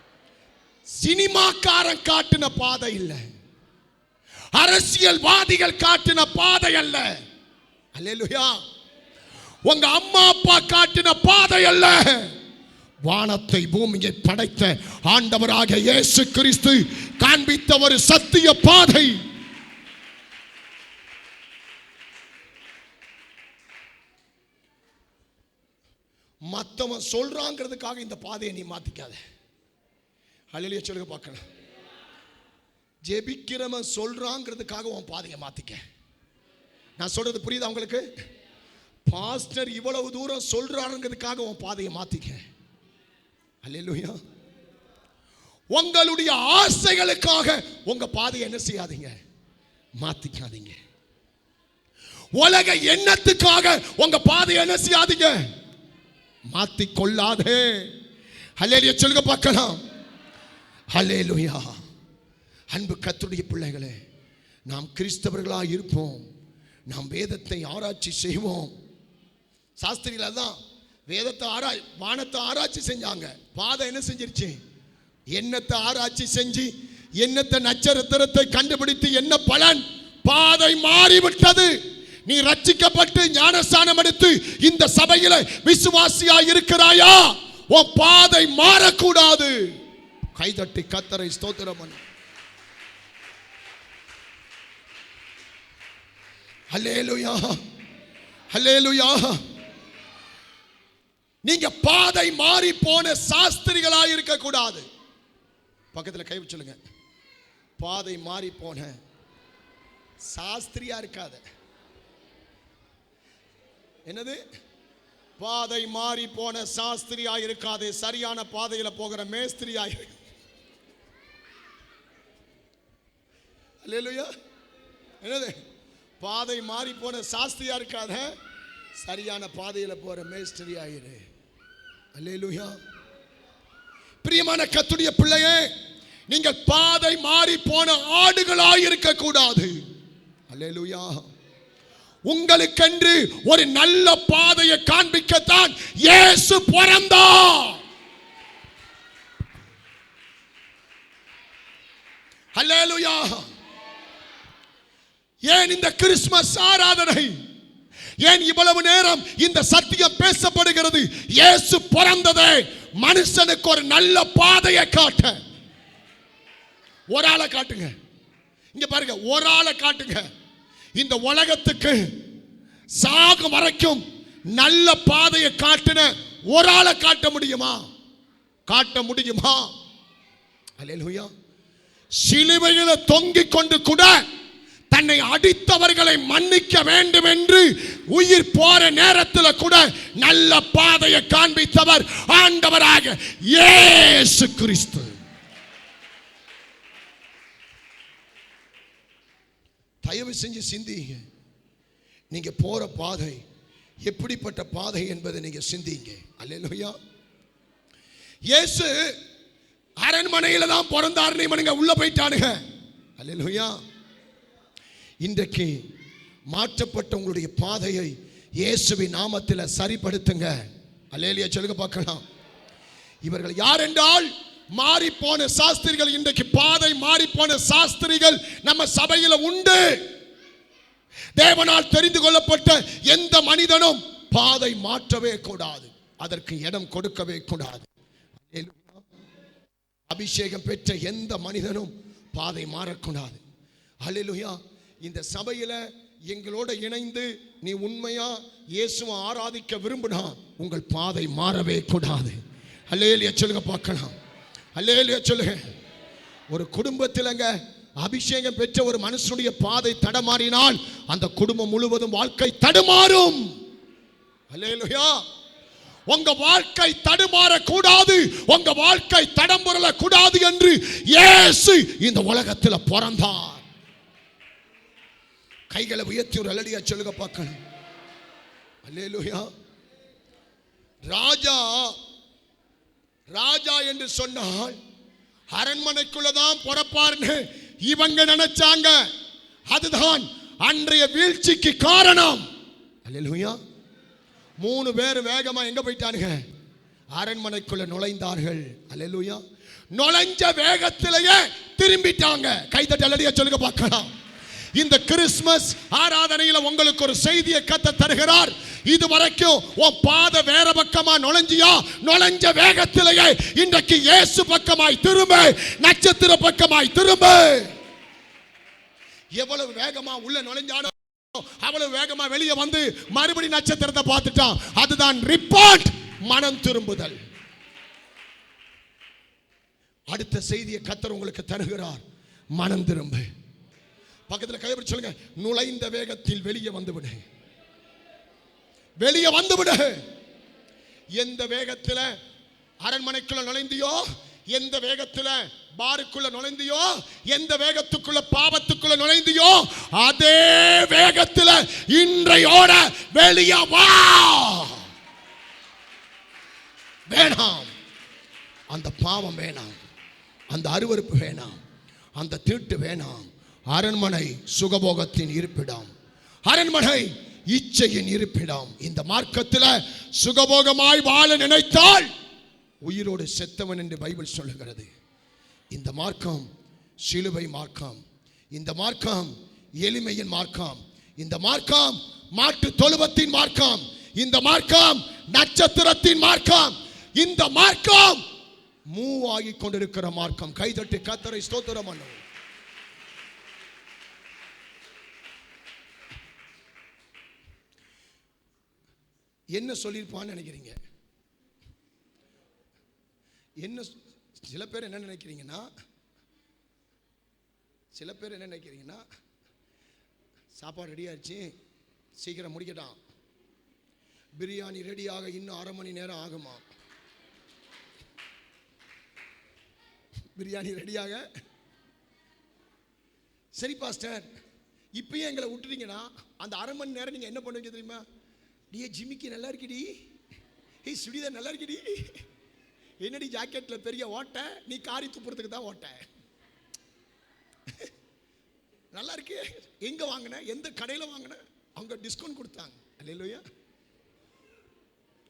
S1: சினிமாக்காரன் காட்டின பாதை இல்ல, அரசியல்வாதிகள் காட்டின பாதை அல்ல. அல்லேலூயா. உங்க அம்மா அப்பா காட்டின பாதை அல்ல, வானத்தை பூமியை படைத்த ஆண்டவராக இயேசு கிறிஸ்து காண்பித்த ஒரு சத்திய பாதை. மற்றவன் சொல்றாங்கிறதுக்காக இந்த பாதையை நீ மாத்திக்காத. அல்லேலூயா சொல்லுங்க பார்க்கலாம். ஜெபிக்கிறவன் சொல்றாங்கிறதுக்காக உன் பாதையை மாத்திக்க. நான் சொல்றது புரியுதா உங்களுக்கு? பாஸ்டர் இவ்வளவு தூரம் சொல்றாருங்கிறதுக்காக உன் பாதையை மாத்திக்க. அல்லேலூயா. உங்களுடைய ஆசைகளுக்காக உங்க பாதையை என்ன செய்யாதீங்க, மாத்திக்காதீங்க. உலக எண்ணத்துக்காக உங்க பாதையை என்ன செய்யாதீங்க, மாத்திக் கொள்ளாதே. அல்லேலூயா சொல்லுங்க பார்க்கலாம். அல்லேலூயா. அன்பு கர்த்தருடைய பிள்ளைகளே, நாம் கிறிஸ்தவர்களாக இருப்போம், நாம் வேதத்தை ஆராய்ச்சி செய்வோம். சாஸ்திரிகள் தான் வேதத்தை வானத்தை ஆராய்ச்சி செஞ்சாங்க. பாதை என்ன செஞ்சிருச்சு, எண்ணத்தை ஆராய்ச்சி செஞ்சு எண்ணத்தை நட்சத்திரத்தை கண்டுபிடித்து என்ன பலன், பாதை மாறிவிட்டது. நீ ரட்சிக்கப்பட்டு ஞானஸ்நானம் எடுத்து இந்த சபையில விசுவாசியா இருக்கிறாயா, உன் பாதை மாறக்கூடாது. கைதட்டி கர்த்தரை ஸ்தோத்திரம் பண்ணு. அல்லேலூயா, அல்லேலூயா. நீங்க பாதை மாறி போன சாஸ்திரிகளா இருக்க கூடாது. பக்கத்துல கை வச்சுங்க. பாதை மாறி போன சாஸ்திரியா இருக்காத. என்னது? பாதை மாறி போன சாஸ்திரியா இருக்காது, சரியான பாதையில போகிற மேஸ்திரியா இருக்கு. அல்லேலூயா. என்னது? பாதை மாறி போன சாஸ்திரியா இருக்காத, சரியான பாதையில போற மேஸ்திரியா இரு. அல்லேலூயா. பிரியமான கர்த்தருடைய பிள்ளையே, நீங்கள் பாதை மாறி போன ஆடுகளாய் இருக்க கூடாது. அல்லேலூயா. உங்களுக்கென்று ஒரு நல்ல பாதையை காண்பிக்கத்தான் இயேசு பிறந்தார். அல்லேலூயா. ஏன் இந்த கிறிஸ்துமஸ் ஆராதனை, ஏன் இவ்வளவு நேரம் இந்த சத்தியம் பேசப்படுகிறது? இயேசு பிறந்ததே மனுஷனுக்கு ஒரு நல்ல பாதையை காட்ட. ஒரு ஆளை காட்டுங்க. இங்க பாருங்க, ஒரு ஆளை காட்டுங்க. இந்த உலகத்துக்கு சாகும் வரைக்கும் நல்ல பாதையை காட்டின ஒரு ஆளை காட்ட முடியுமா? காட்ட முடியுமா? அல்லேலூயா. சிலுவையில தொங்கிக் கொண்டு கூட தன்னை அடித்தவர்களை மன்னிக்க வேண்டும் என்று உயிர் போற நேரத்தில் கூட நல்ல பாதையை காண்பித்தவர் ஆண்டவராக இயேசு கிறிஸ்து. தயவு செஞ்சு சிந்திங்க. நீங்க போற பாதை எப்படிப்பட்ட பாதை என்பதை நீங்க சிந்திங்க. அல்லேலூயா. இயேசு அரண்மனையில தான் பிறந்தார், நீங்க உள்ள போயிட்டானுங்க. அல்லேலூயா. இன்றைக்கு மாற்றப்பட்ட உங்களுடைய பாதையை இயேசுவின் நாமத்தில் சரிப்படுத்துங்க. அல்லேலூயா சொல்லுங்க பார்க்கலாம். இவர்கள் யார் என்றால் மாறி போன சாஸ்திரிகள். இன்றைக்கு பாதை மாறி போன சாஸ்திரிகள் நம்ம சபையில் உண்டு. தேவனால் தெரிந்து கொள்ளப்பட்ட எந்த மனிதனும் பாதை மாற்றவே கூடாது, அதற்கு இடம் கொடுக்கவே கூடாது. அல்லேலூயா. அபிஷேகம் பெற்ற எந்த மனிதனும் பாதை மாறக்கூடாது. அல்லேலூயா. இந்த சபையில எங்களோட இணைந்து நீ உண்மையா இயேசுவை ஆராதிக்க விரும்பினா உங்கள் பாதை மாறவே கூடாது. அல்லேலூயா சொல்லுங்க பார்க்கலாம். அல்லேலூயா சொல்லுங்க. ஒரு குடும்பத்திலங்க அபிஷேகம் பெற்ற ஒரு மனுஷனுடைய பாதை தடமாறினால் அந்த குடும்பம் முழுவதும் வாழ்க்கை தடுமாறும். அல்லேலூயா. உங்க வாழ்க்கை தடுமாற கூடாது, உங்க வாழ்க்கை தடம்புரள கூடாது என்று இயேசு இந்த உலகத்தில் பிறந்தார். கைகளை உயர்த்தி ஒரு அல்லேலூயா சொல்லுங்க பார்க்கணும். அல்லேலூயா. ராஜா ராஜா என்று சொன்னால் அரண்மனைக்குள்ளதான் பிறப்பார்னு இவங்க நினைச்சாங்க. அதுதான் அன்றைய வீழ்ச்சிக்கு காரணம். அல்லேலூயா. 3 பேர் வேகமா எங்க போயிட்டானுங்க? அரண்மனைக்குள்ள நுழைந்தார்கள். அல்லேலூயா. நுழைஞ்ச வேகத்திலேயே திரும்பிட்டாங்க. கைதட்டி அல்லேலூயா சொல்லுங்க பார்க்கலாம். இந்த கிறிஸ்மஸ் ஆராதனையில உங்களுக்கு ஒரு செய்தியை கத்த தருகிறார். இதுவரைக்கும் உன் பாத வேற பக்கமா நுழைஞ்சியா? நுழைஞ்ச வேகத்திலேயே இன்றைக்கு இயேசு பக்கமாய் திரும்ப, நட்சத்திர பக்கமாய் திரும்ப. எவ்வளவு வேகமா உள்ள நுழைஞ்சானோ அவ்வளவு வேகமா வெளியே வந்து மறுபடி நட்சத்திரத்தை பார்த்துட்டான். அதுதான் ரிப்போர்ட், மனம் திரும்புதல். அடுத்த செய்தியை கர்த்தர் உங்களுக்கு தருகிறார். மனம் திரும்ப. பக்கத்தில் கைப்பிடி சொல்லுங்க. நுழைந்த வேகத்தில் வெளியே வந்து விடு. வெளியே வந்து விடு. எந்த வேகத்தில் அரண்மனைக்குள்ள நுழைந்தியோ, எந்த வேகத்தில் பாருக்குள்ள நுழைந்தியோ, எந்த வேகத்துக்குள்ள பாவத்துக்குள்ள நுழைந்தியோ, அதே வேகத்தில் இன்றையோட வெளியே வா. வேணாம் அந்த பாவம், வேணாம் அந்த அருவருப்பு, வேணாம் அந்த தீட்டு, வேணாம். அரண்மனை சுகபோகத்தின் இருப்பிடம், அரண்மனை இச்சையின் இருப்பிடம். இந்த மார்க்கத்தில் சுகபோகமாய் வாழ நினைத்தால் உயிரோடு செத்தவன் என்று பைபிள் சொல்லுகிறது. இந்த மார்க்கம் சிலுவை மார்க்கம். இந்த மார்க்கம் எளிமையின் மார்க்கம். இந்த மார்க்கம் மாட்டு தொழுவத்தின் மார்க்கம். இந்த மார்க்கம் நட்சத்திரத்தின் மார்க்கம். இந்த மார்க்கம் மூவ் ஆகி கொண்டிருக்கிற மார்க்கம். கைதட்டி கர்த்தரை ஸ்தோத்திரம் பண்ணுவோம். என்ன சொல்லியிருப்பான்னு நினைக்கிறீங்க? என்ன சில பேர் என்ன நினைக்கிறீங்கன்னா, சாப்பாடு ரெடி ஆயிடுச்சு, சீக்கிரம் முடிக்கட்டான், பிரியாணி ரெடியாக இன்னும் 1/2 மணி நேரம் ஆகுமா? பிரியாணி ரெடியாக சரி பாஸ்டர் இப்பயே எங்களை விட்டுட்டீங்கன்னா அந்த 1/2 மணி நேரம் நீங்க என்ன பண்ணுவீங்க தெரியுமா? டியே ஜிமிக்கி நல்லா இருக்குடி, ஏய் சுடிதார் நல்லா இருக்குடி, என்னடி ஜாக்கெட்ல பெரிய ஓட்டை, நீ காரி துப்புறதுக்கு தான் ஓட்டை, நல்லா இருக்கு, எங்க வாங்கின, எந்த கடையில் வாங்கின, அவங்க டிஸ்கவுண்ட் கொடுத்தாங்க. அல்லேலூயா.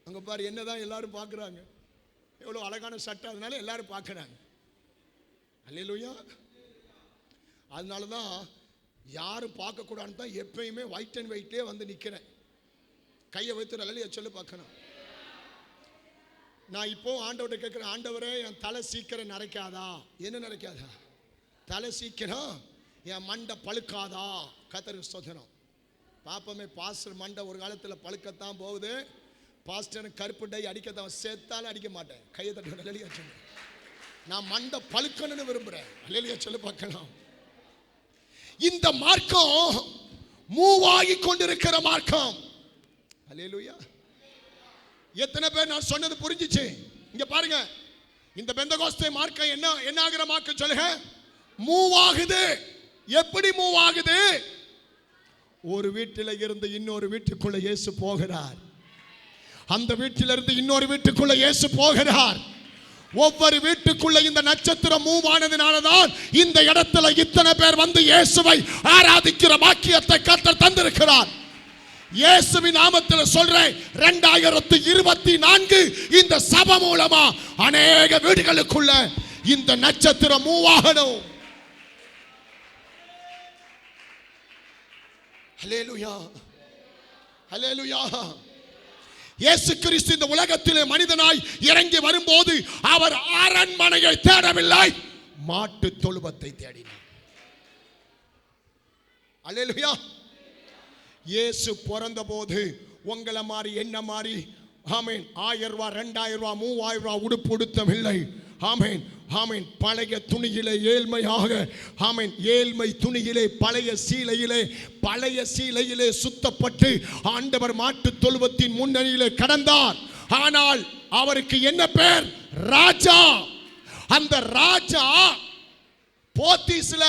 S1: அங்க பாரு என்னதான் எல்லாரும் பார்க்குறாங்க, எவ்வளோ அழகான சட்டை, அதனால எல்லாரும் பார்க்குறாங்க. அல்லேலூயா. அதனால தான் யாரும் பார்க்கக்கூடாதுன்னு தான் எப்பயுமே ஒயிட் அண்ட் ஒயிட்லேயே வந்து நிற்கிறேன். கையை வைத்து அல்லேலூயா சொல்லி பார்க்கணும். நான் இப்போ ஆண்டவர்கிட்ட கேட்குறேன், ஆண்டவரே என் தலை சீக்கிரம் நரைக்காதா? என்ன நரைக்காதா? தலை சீக்கிரம் என் மண்டை பழுக்காதா? கர்த்தருக்கு ஸ்தோத்திரம். பாப்பமே பாஸ்டர் மண்டை ஒரு காலத்தில் பழுக்கத்தான் போகுது. பாஸ்டர் கருப்பு டை அடிக்கத்தான், சேர்த்தாலும் அடிக்க மாட்டேன். கையை தட்டி அல்லேலூயா சொல்லு. நான் மண்டை பழுக்கணும்னு விரும்புகிறேன். அல்லேலூயா சொல்லி பார்க்கலாம். இந்த மார்க்கம் மூவ் ஆகி கொண்டிருக்கிற மார்க்கம். அல்லேலூயா. எத்தனை பேர் நான் சொன்னது புரிஞ்சிச்சு? இங்க பாருங்க, இந்த பெந்தகோஸ்தே மார்க்கம் என்ன ஆகிற மார்க்கம் சொல்லுங்க. மூவ் ஆகுது. எப்படி மூவ் ஆகுது? ஒரு வீட்டில் இருந்து இன்னொரு வீட்டுக்குள்ள இயேசு போகிறார். அந்த வீட்டிலிருந்து இன்னொரு வீட்டுக்குள்ள இயேசு போகிறார். ஒவ்வொரு வீட்டுக்குள்ள இந்த நட்சத்திரம் மூவ் ஆனதினால்தான் இந்த இடத்துல இத்தனை பேர் வந்து இயேசுவை ஆராதிக்கிற பாக்கியத்தை கர்த்தர் தந்திருக்கிறார். இயேசுவின் நாமத்தில் சொல்றேன், 2024 இந்த சபை மூலமா அநேக வீடுகளுக்குள்ள இந்த நட்சத்திரம் மூவ் ஆகணும். ஹல்லேலூயா, ஹல்லேலூயா. இயேசு கிறிஸ்து இந்த உலகத்திலே மனிதனாய் இறங்கி வரும்போது அவர் அரண்மனையை தேடவில்லை, மாட்டு தொழுவத்தை தேடினார். அல்லேலூயா. இயேசு பிறந்த போது உங்களை மாதிரி என்ன மாதிரி ஆமென் 1000 ரூபாய் 2000 ரூபாய் 3000 ரூபாய் உடுப்பு உடுத்தவில்லை. ஆமென் ஆமென். பழைய துணியிலே ஏழ்மையாக ஆமென் ஏழ்மை துணியிலே பழைய சீலையிலே சுத்தப்பட்டு ஆண்டவர் மாட்டு தொழுவத்தின் முன்னணியிலே கடந்தார். ஆனால் அவருக்கு என்ன பேர்? ராஜா. அந்த ராஜா போத்தீஸ்ல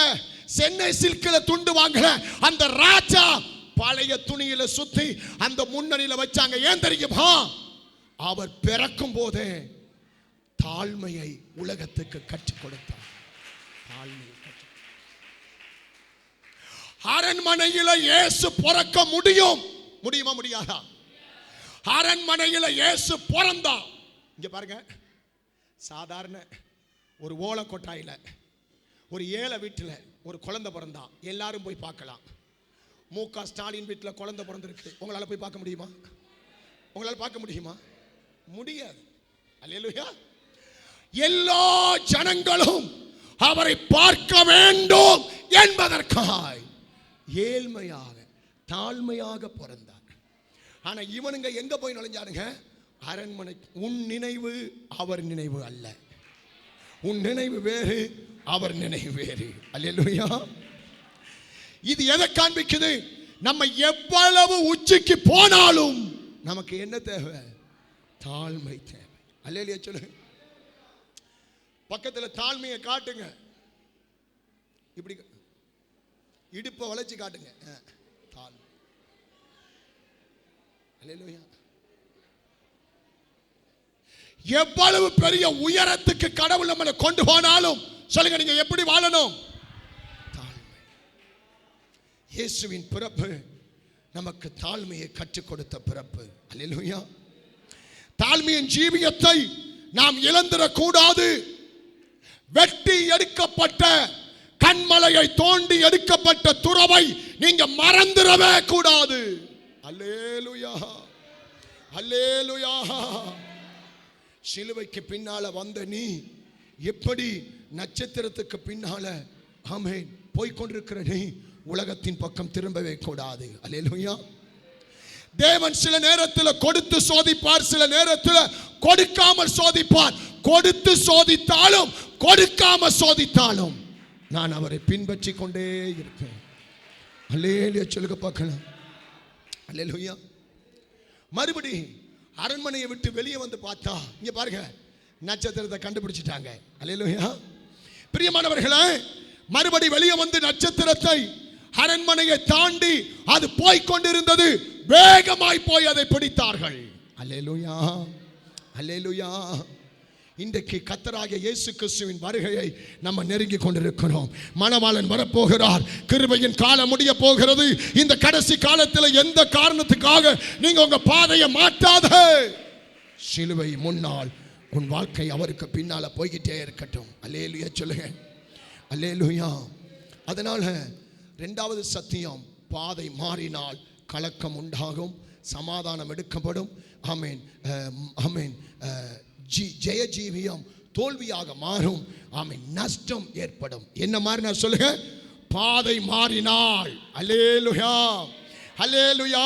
S1: சென்னை சில்க்ல துண்டு வாங்கல. அந்த ராஜா பழைய துணியில சுத்தி அந்த முன்னணியில வச்சாங்க. ஏன் தெரியுமா? அவர் பிறக்கும் போதே தாழ்மையை உலகத்துக்கு கற்றுக் கொடுத்தார். அரண்மனையில இயேசு பிறக்க முடியுமா முடியாதா? அரண்மனையில இயேசு பிறந்தான். இங்க பாருங்க, சாதாரண ஒரு ஓலை கொட்டாயில ஒரு ஏழை வீட்டில் ஒரு குழந்தை பிறந்தான். எல்லாரும் போய் பார்க்கலாம். மு.க. ஸ்டாலின் வீட்டில் குழந்தை பிறந்திருக்கு. உங்களால் போய் பார்க்க முடியுமா? உங்களால் பார்க்க முடியுமா? முடியாது. அல்லேலூயா. எல்லா ஜனங்களும் அவரை பார்க்க வேண்டும் என்பதற்காக ஏழ்மையாக தாழ்மையாக பிறந்தார். ஆனா இவனுங்க எங்க போய் நுழைஞ்சாருங்க? அரண்மனை. உன் நினைவு அவர் நினைவு அல்ல. உன் நினைவு வேறு, அவர் நினைவு வேறு. அல்லேலூயா. இது எதை காண்பிக்குது? நம்ம எவ்வளவு உச்சிக்கு போனாலும் நமக்கு என்ன தேவை? தாழ்மை தேவை. அல்லேலூயா சொல்லுங்க. பக்கத்துல தாழ்மையை காட்டுங்க. இப்படி இடுப்பை வளைச்சு காட்டுங்க. தாழ்மை. அல்லேலூயா. எவ்வளவு பெரிய உயரத்துக்கு கடவுள் நம்மளை கொண்டு போனாலும் சொல்லுங்க, நீங்க எப்படி வாழணும்? தாழ்மை. இயேசுவின் பிறப்பு நமக்கு தாழ்மையை கற்றுக் கொடுத்த பிறப்பு. அல்லேலூயா. தாழ்மையின் ஜீவியத்தை நாம் இழந்துடக்கூடாது. வெட்டி எடுக்கப்பட்ட கண்மலையை தோண்டி எடுக்கப்பட்ட துறவை நீங்க மறந்துடவே கூடாது. அல்லேலூயா. அல்லேலூயா. சிலுவைக்கு பின்னால வந்த நீ எப்படி நட்சத்திரத்துக்கு பின்னால ஆமென் போய்கொண்டிருக்கிற நீ உலகத்தின் பக்கம் திரும்பவே கூடாது. அல்லேலூயா. தேவன் சில நேரத்தில் கொடுத்து சோதிப்பார், சில நேரத்தில் கொடுக்காமல் சோதிப்பார். கொடுத்து சோதித்தாலும் கொடுக்காம சோதித்தாலும் நான் அவரை பின்பற்றி கொண்டே இருப்பேன். அல்லேலூயா சொல்லுங்க பார்க்கலாம். அல்லேலூயா. மறுபடி அரண்மனையை விட்டு வெளியே வந்து பார்த்தா இங்க பாருங்க, நட்சத்திரத்தை கண்டுபிடிச்சிட்டாங்க. அல்லேலூயா. பிரியமானவர்களே, மறுபடி வெளியே வந்து நட்சத்திரத்தை அரண்மனையை தாண்டி அது போய்கொண்டிருந்தது. வேகமாய் போய் அதை பிடித்தார்கள். அல்லேலூயா. அல்லேலூயா. இன்றைக்கு கர்த்தராகிய இயேசு கிறிஸ்துவின் வருகையை நம்ம நெருங்கி கொண்டிருக்கிறோம். மணவாளன் வரப்போகிறார். கிருபையின் காலம் முடிய போகிறது. இந்த கடைசி காலத்தில் எந்த காரணத்துக்காக நீங்க உங்க பாதையை மாற்றாத. சிலுவை முன்னால் உன் வாழ்க்கை அவருக்கு பின்னால போய்கிட்டே இருக்கட்டும். அல்லேலூயா சொல்லுங்க. அல்லேலூயா. அதனால இரண்டாவது சத்தியம், பாதை மாறினால் கலக்கம் உண்டாகும், சமாதானம் எடுக்கப்படும். ஆமென் ஆமென். ஜெய ஜீவியம் தோல்வியாக மாறும். ஆமென். நஷ்டம் ஏற்படும். என்ன மாதிரி நான் சொல்லுங்க? பாதை மாறினால். அல்லேலூயா. அல்லேலூயா.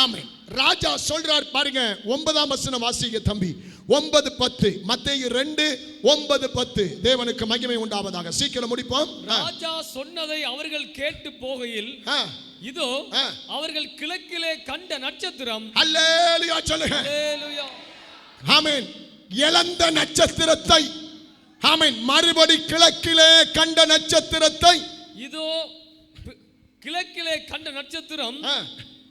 S1: ஆமென். ராஜா சொல்றார் பாருங்க, 9ஆம் வசனம் வாசிங்க தம்பி. 9:10 மத்தேயு 2:9-10. தேவனுக்கு மகிமை உண்டாவதாக. சீக்கிரம் முடிப்போம்.
S2: ராஜா சொன்னதை அவர்கள் கேட்டு போகையில் இதோ அவர்கள் கிழக்கிலே கண்ட நட்சத்திரம்.
S1: அல்லேலூயா சொல்லுங்க.
S2: அல்லேலூயா.
S1: ஆமென். இழந்த நட்சத்திரத்தை ஆமென் மறுபடி கிழக்கிலே கண்ட நட்சத்திரத்தை,
S2: இதோ கிழக்கிலே கண்ட நட்சத்திரம்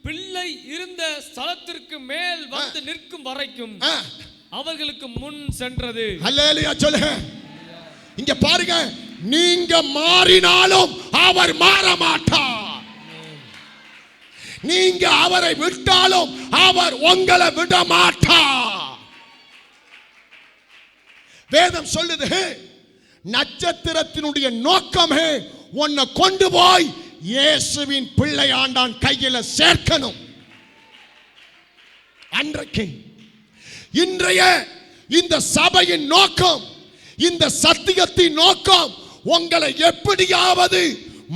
S2: பிள்ளை இருந்த ஸ்தலத்திற்கு மேல் வந்து நிற்கும் வரைக்கும் அவர்களுக்கு முன் சென்றது.
S1: அல்லேலூயா சொல்லுங்க. இங்க பாருங்க, நீங்க மாறினாலும் அவர் மாற மாட்டார். நீங்க அவரை விட்டாலும் அவர் உங்களை விட மாட்டார். வேதம் சொல்லுது, நட்சத்திரத்தினுடைய நோக்கமே உன்னை கொண்டு போய் இயேசுவின் பிள்ளை ஆண்டான் கையில சேர்க்கணும். அன்றைக்கு இன்றைய இந்த சபையின் நோக்கம், இந்த சத்தியத்தின் நோக்கம் உங்களை எப்படியாவது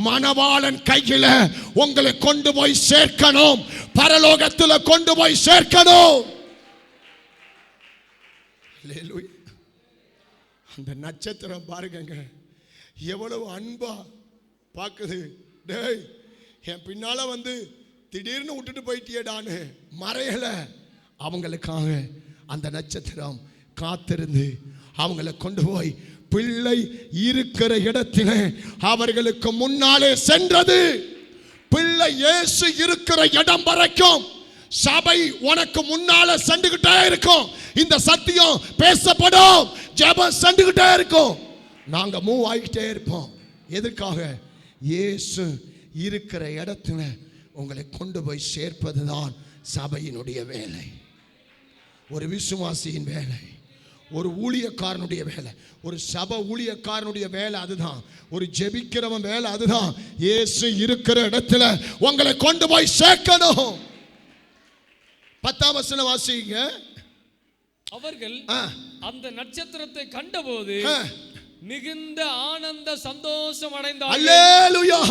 S1: மணவாளன் கையில உங்களை கொண்டு போய் சேர்க்கணும், பரலோகத்தில் கொண்டு போய் சேர்க்கணும். அந்த நட்சத்திரம் பாருங்க எவ்வளவு அன்பா பாக்குது. டேய், என் பின்னால வந்து திடீர்னு விட்டுட்டு போயிட்டியடான்னு மறையல. அவங்களுக்காக அந்த நட்சத்திரம் காத்திருந்து அவங்களை கொண்டு போய் பிள்ளை இருக்கிற இடத்துல அவர்களுக்கு முன்னாலே சென்றது. பிள்ளை இயேசு இருக்கிற இடம் வரைக்கும் சபை உனக்கு முன்னால சென்றுகிட்டே இருக்கும். இந்த சத்தியம் பேசப்படும், ஜெபம் சென்றுகிட்டே இருக்கும். நாங்க மூவ் ஆகிட்டே இருப்போம். எதுக்காக? இயேசு இருக்கிற இடத்துல உங்களை கொண்டு போய் சேர்ப்பதுதான் சபையினுடைய வேலை, ஒரு விசுவாசியின் வேலை, ஒரு ஊழியக்காரனுடைய வேலை, ஒரு சபை ஊழியக்காரனுடைய வேலை அதுதான், ஒரு ஜெபிக்கிறவன் வேலை அதுதான். இயேசு இருக்கிற இடத்துல உங்களை கொண்டு போய் சேர்க்கணும். 10ஆம் வசனம் வாசிங்க. அவர்கள் அந்த நட்சத்திரத்தை கண்டபோது மிகுந்த ஆனந்த சந்தோஷம் அடைந்தார்கள். அல்லேலூயா.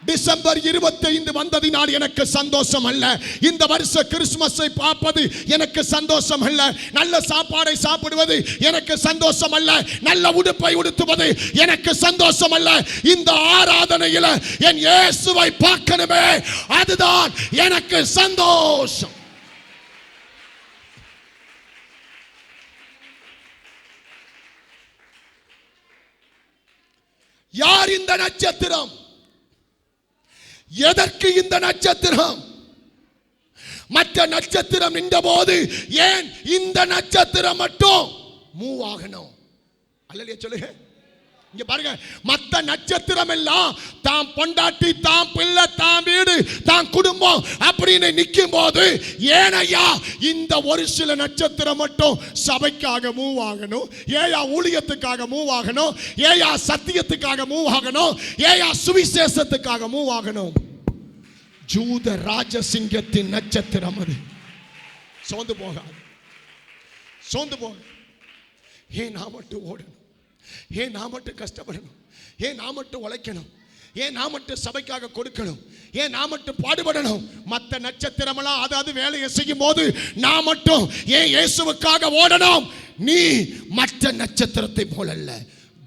S1: டிசம்பர் 25 வந்ததினால் எனக்கு சந்தோஷம் அல்ல. இந்த வருஷ கிறிஸ்துமஸை பார்ப்பது எனக்கு சந்தோஷம் அல்ல. நல்ல சாப்பாடை சாப்பிடுவது எனக்கு சந்தோஷம் அல்ல. நல்ல உடுப்பை உடுத்துவது எனக்கு சந்தோஷம் அல்ல. இந்த ஆராதனையில் என் இயேசுவை பார்க்கணுமே, அதுதான் எனக்கு சந்தோஷம். யார் இந்த நட்சத்திரம்? எதற்கு இந்த நட்சத்திரம்? மற்ற நட்சத்திரம் நின்ற போது ஏன் இந்த நட்சத்திரம் மட்டும் மூவ் ஆகணும்? அல்லேலூயா சொல்லுங்க. இங்க பாருங்க, மற்ற நட்சத்திரம் எல்லாம் தாம் பொண்டாட்டி, தாம் பிள்ளை, தாம் வீடு, தாம் குடும்பம் அப்படின்னு நிற்கும் போது ஏனையா இந்த ஒரு சில நட்சத்திரம் மட்டும் சபைக்காக மூவ் ஆகணும்? ஏயா ஊழியத்துக்காக மூவ் ஆகணும்? ஏயா சத்தியத்துக்காக மூவ் ஆகணும்? ஏயா சுவிசேஷத்துக்காக மூவ் ஆகணும்? ஜூத ராஜசிங்கத்தின் நட்சத்திரம் அது. சோர்ந்து போகாது, சோர்ந்து போக. ஏன் நான் மட்டும் ஓடணும்? ஏன் நான் மட்டும் கஷ்டப்படணும்? ஏன் நான் மட்டும் உழைக்கணும்? ஏன் நான் மட்டும் சபைக்காக கொடுக்கணும்? ஏன் நான் மட்டும் பாடுபடணும்? மற்ற நட்சத்திரமெல்லாம் அது வேலையை செய்யும் போது நான் மட்டும் ஏன் இயேசுவுக்காக ஓடணும்? நீ மற்ற நட்சத்திரத்தை போல அல்ல,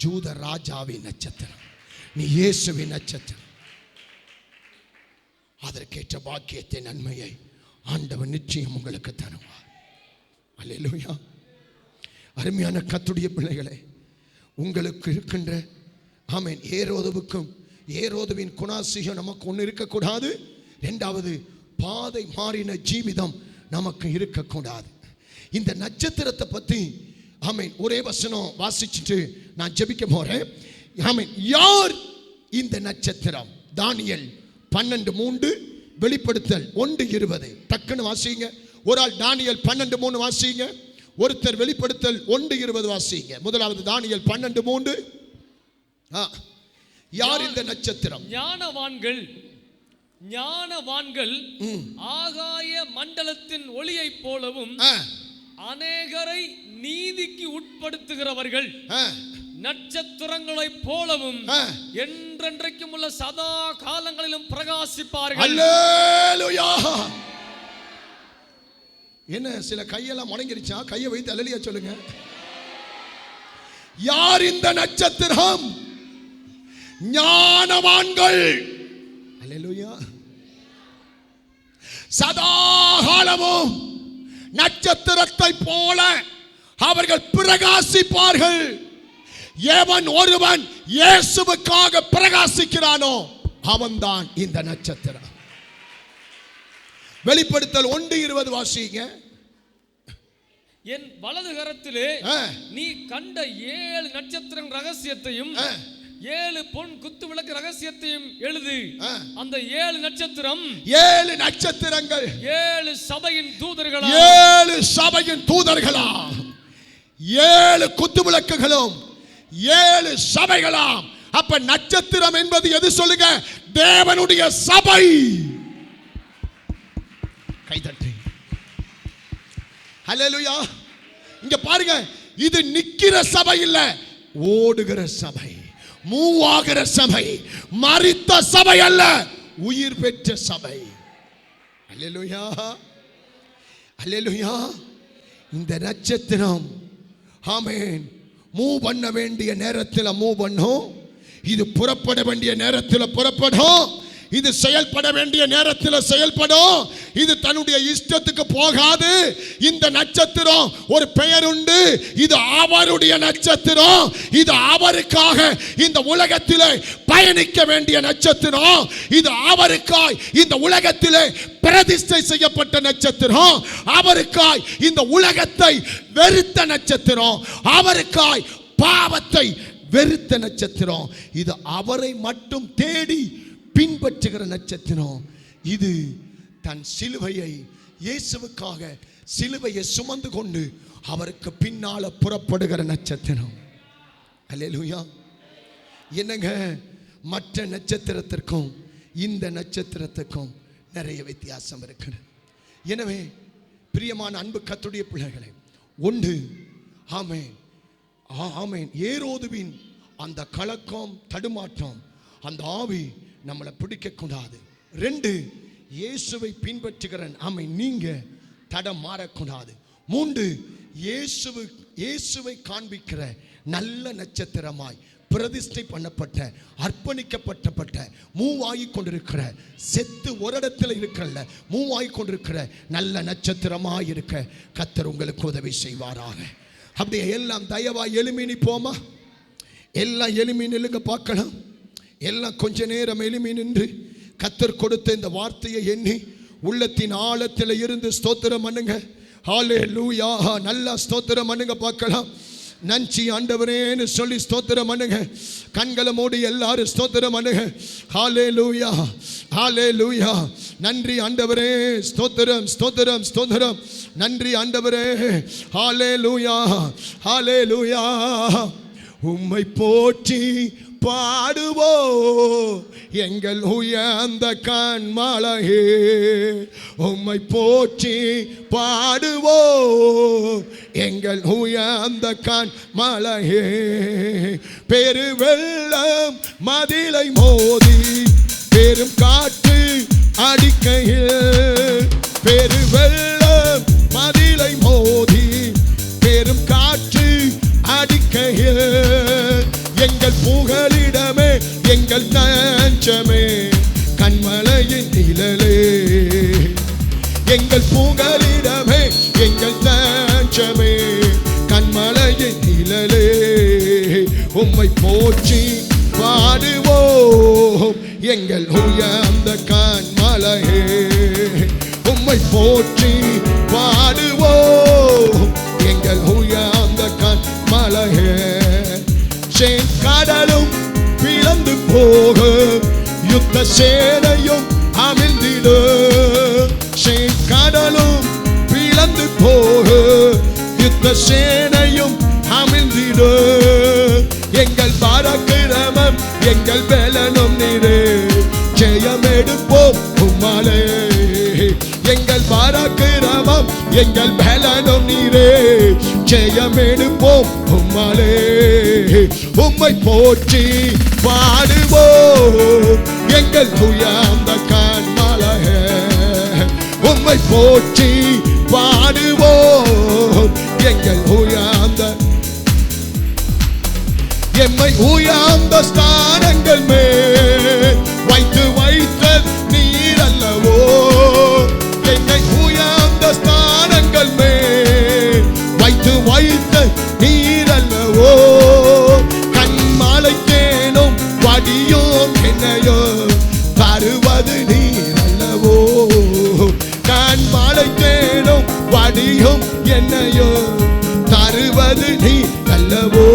S1: ஜூத ராஜாவின் நட்சத்திரம், நீ இயேசுவின் நட்சத்திரம். அதற்கேற்ற பாக்கியத்தை, நன்மையை ஆண்டவர் நிச்சயம் உங்களுக்கு தருவார். அல்லேலூயா. அருமையான கர்த்தருடைய பிள்ளைகளே, உங்களுக்கு இருக்கின்ற ஆமென் ஏரோதுவுக்கும் ஏரோதுவின் குணாசியம் நமக்கு ஒன்று இருக்கக்கூடாது. இரண்டாவது, பாதை மாறின ஜீவிதம் நமக்கு இருக்கக்கூடாது. இந்த நட்சத்திரத்தை பற்றி ஆமென் ஒரே வசனம் வாசிச்சுட்டு நான் ஜெபிக்க போறேன். ஆமென். யார் இந்த நட்சத்திரம்? தானியேல் 12:3, வெளிப்படுத்தல் 1:20. டக்குன்னு வாசிங்க. ஒரு ஆள் தானியேல் 12:3 வாசிங்க, ஒருத்தர் வெளிப்படுத்தல் 1:20 வாசிங்க. முதலாவது தானியேல் 12:3. யார் இந்த நட்சத்திரம்? ஞானவான்கள் ஆகாய மண்டலத்தின் ஒளியைப் போலவும் அநேகரை நீதிக்கு உட்படுத்துகிறவர்கள் நட்சத்திரங்களைப் போலவும் என்றென்றைக்கும் உள்ள சதா காலங்களிலும் பிரகாசிப்பார்கள். அல்லேலூயா. என்ன சில கையெல்லாம் முடங்கிருச்சா? கையை வைத்து அல்லேலூயா சொல்லுங்க. யார் இந்த நட்சத்திரம்? ஞானவான்கள். அல்லேலூயா. சதா காலமும் நட்சத்திரத்தை போல அவர்கள் பிரகாசிப்பார்கள். எவன் ஒருவன் இயேசுவுக்காக பிரகாசிக்கிறானோ அவன்தான் இந்த நட்சத்திரம். வெளிப்படுத்தல் 1:20 வாசிங்க. என் வலது கரத்திலே நீ கண்ட 7 நட்சத்திர ரகசியத்தையும் 7 பொன் குத்து விளக்கு ரகசியத்தையும் எழுது. அந்த 7 நட்சத்திரம் 7 நட்சத்திரங்கள் 7 சபையின் தூதர்களா, 7 சபையின் தூதர்களா, 7 குத்து விளக்குகளும் 7 சபைகளாம். அப்ப நட்சத்திரம் என்பது எது சொல்லுங்க? தேவனுடைய சபை. கைதட்டி ஹல்லேலூயா. இங்க பாருங்க, இது நிக்கிற சபை இல்ல, ஓடுகிற சபை, மூவ் ஆகிற சபை, மரித்த சபை அல்ல, உயிர் பெற்ற சபை. ஹல்லேலூயா, ஹல்லேலூயா. இந்த நட்சத்திரம் ஆமென் மூவ் பண்ண வேண்டிய நேரத்தில் மூவ் பண்ணும், இது புறப்பட வேண்டிய நேரத்தில் புறப்படும், இது செயல்பட வேண்டிய நேரத்தில் செயல்படும், இது தன்னுடைய இஷ்டத்துக்கு போகாது. இந்த நட்சத்திரம் ஒரு பெயர் உண்டு, இது அவருடைய நட்சத்திரம், இது அவருக்காக இந்த உலகத்திலே பயணிக்க வேண்டிய நட்சத்திரம், இது அவருக்காய் இந்த உலகத்திலே பிரதிஷ்டை செய்யப்பட்ட நட்சத்திரம், அவருக்காய் இந்த உலகத்தை வெறுத்த நட்சத்திரம், அவருக்காய் பாவத்தை வெறுத்த நட்சத்திரம், இது அவரை மட்டும் தேடி பின்பற்றுகிற நட்சத்திரம். இது தன் சிலுவையை இயேசுவுக்காக சிலுவையை சுமந்து கொண்டு அவருக்கு பின்னால புறப்படுகிற நட்சத்திரம். அல்லேலூயா. என்னங்க, மற்ற நட்சத்திரத்திற்கும் இந்த நட்சத்திரத்துக்கும் நிறைய வித்தியாசம் இருக்கு. எனவே பிரியமான அன்பு கர்த்தருடைய பிள்ளைகளே, ஒன்று ஆமென் ஆமென் ஏரோதுவின் அந்த கலக்கம் தடுமாற்றம், அந்த ஆவி நம்மளை பிடிக்க கூடாது. ரெண்டு, இயேசுவை பின்பற்றுகிற ஆமென் நீங்க தடம் மாறக்கூடாது. மூன்று, இயேசுவை காண்பிக்கிற நல்ல நட்சத்திரமாய் பிரதிஷ்டை பண்ணப்பட்ட அர்ப்பணிக்கப்பட்ட மூவாகி கொண்டிருக்கிற, செத்து ஒரு இடத்துல இருக்கிற மூவாகி கொண்டிருக்கிற நல்ல நட்சத்திரமாய் இருக்க கர்த்தர் உங்களுக்கு உதவி செய்வாராக. அப்படியே எல்லாம் தயவாய் எழுமி நிற்போமா? எல்லாம் எழுமி நில்லுங்க பார்க்கலாம். எல்லாம் கொஞ்ச நேரம் எழுமி நின்று கர்த்தர் கொடுத்த இந்த வார்த்தையை எண்ணி உள்ளத்தின் ஆழத்தில் இருந்து ஸ்தோத்திரம் பண்ணுங்க. ஹல்லேலூயா. நல்லா ஸ்தோத்திரம் பண்ணுங்க பார்க்கலாம். நன்றி ஆண்டவரேன்னு சொல்லி ஸ்தோத்திரம் பண்ணுங்க. கண்களை மூடி எல்லாரும் ஸ்தோத்திரம் பண்ணுங்க. ஹல்லேலூயா, ஹல்லேலூயா. நன்றி ஆண்டவரே, ஸ்தோத்திரம் ஸ்தோத்திரம் ஸ்தோத்திரம். நன்றி ஆண்டவரே, ஹல்லேலூயா, ஹல்லேலூயா. உம்மை போற்றி பாடுவோ எங்கள் உயர்ந்த கண்மலையே, உம்மை போற்றி பாடுவோ எங்கள் உயர்ந்த கண்மலையே. பெருவெள்ளம் மதிலை மோதி பெரும் காற்று அடிக்கையில், பெருவெள்ளம் மதிலை மோதி பெரும் காற்று அடிக்கையில், எங்கள் புகலிடமே எங்கள் நஞ்சமே கண்மலையின் நிழலே, எங்கள் புகலிடமே எங்கள் நஞ்சமே கண்மலையின் நிழலே. உம்மை போற்றி பாடுவோம் எங்கள் உயர்ந்த கண்மலையே, உம்மை போற்றி பாடுவோம் எங்கள் உயர்ந்த கண்மலையே. கடலும் பிளந்து போகும் யுத்த சேனையும் அமிழ்ந்திடும், கடலும் பிளந்து போகும் யுத்த சேனையும் அமிழ்ந்திடும். எங்கள் பராக்கிரமம் எங்கள் பலனும் நீரே, ஜெயம் எடுப்போம் உம்மாலே. எங்கள் பராக்கிரமம் எங்கள் பலனும் நீரே, ஜெயம் எடுப்போம் உம்மாலே. உம்மை போற்றி பாடுவோம் எங்கள் உயர்ந்த கண்மலையே, உம்மை போற்றி பாடுவோம் எங்கள் உயர்ந்த, எம்மை உயர்ந்த ஸ்தானங்கள் மேல் வைத்து வைத்த நீர் அல்லவோ, என்னை உயர்ந்த ஸ்தானங்கள் மேல் வைத்து வைத்த நீர் அல்லவோ. கண்மலை தேனும் வடியும் என்னையோ தருவது நீர் அல்லவோ, கண்மலை தேனும் வடியும் என்னையோ தருவது நீர் அல்லவோ.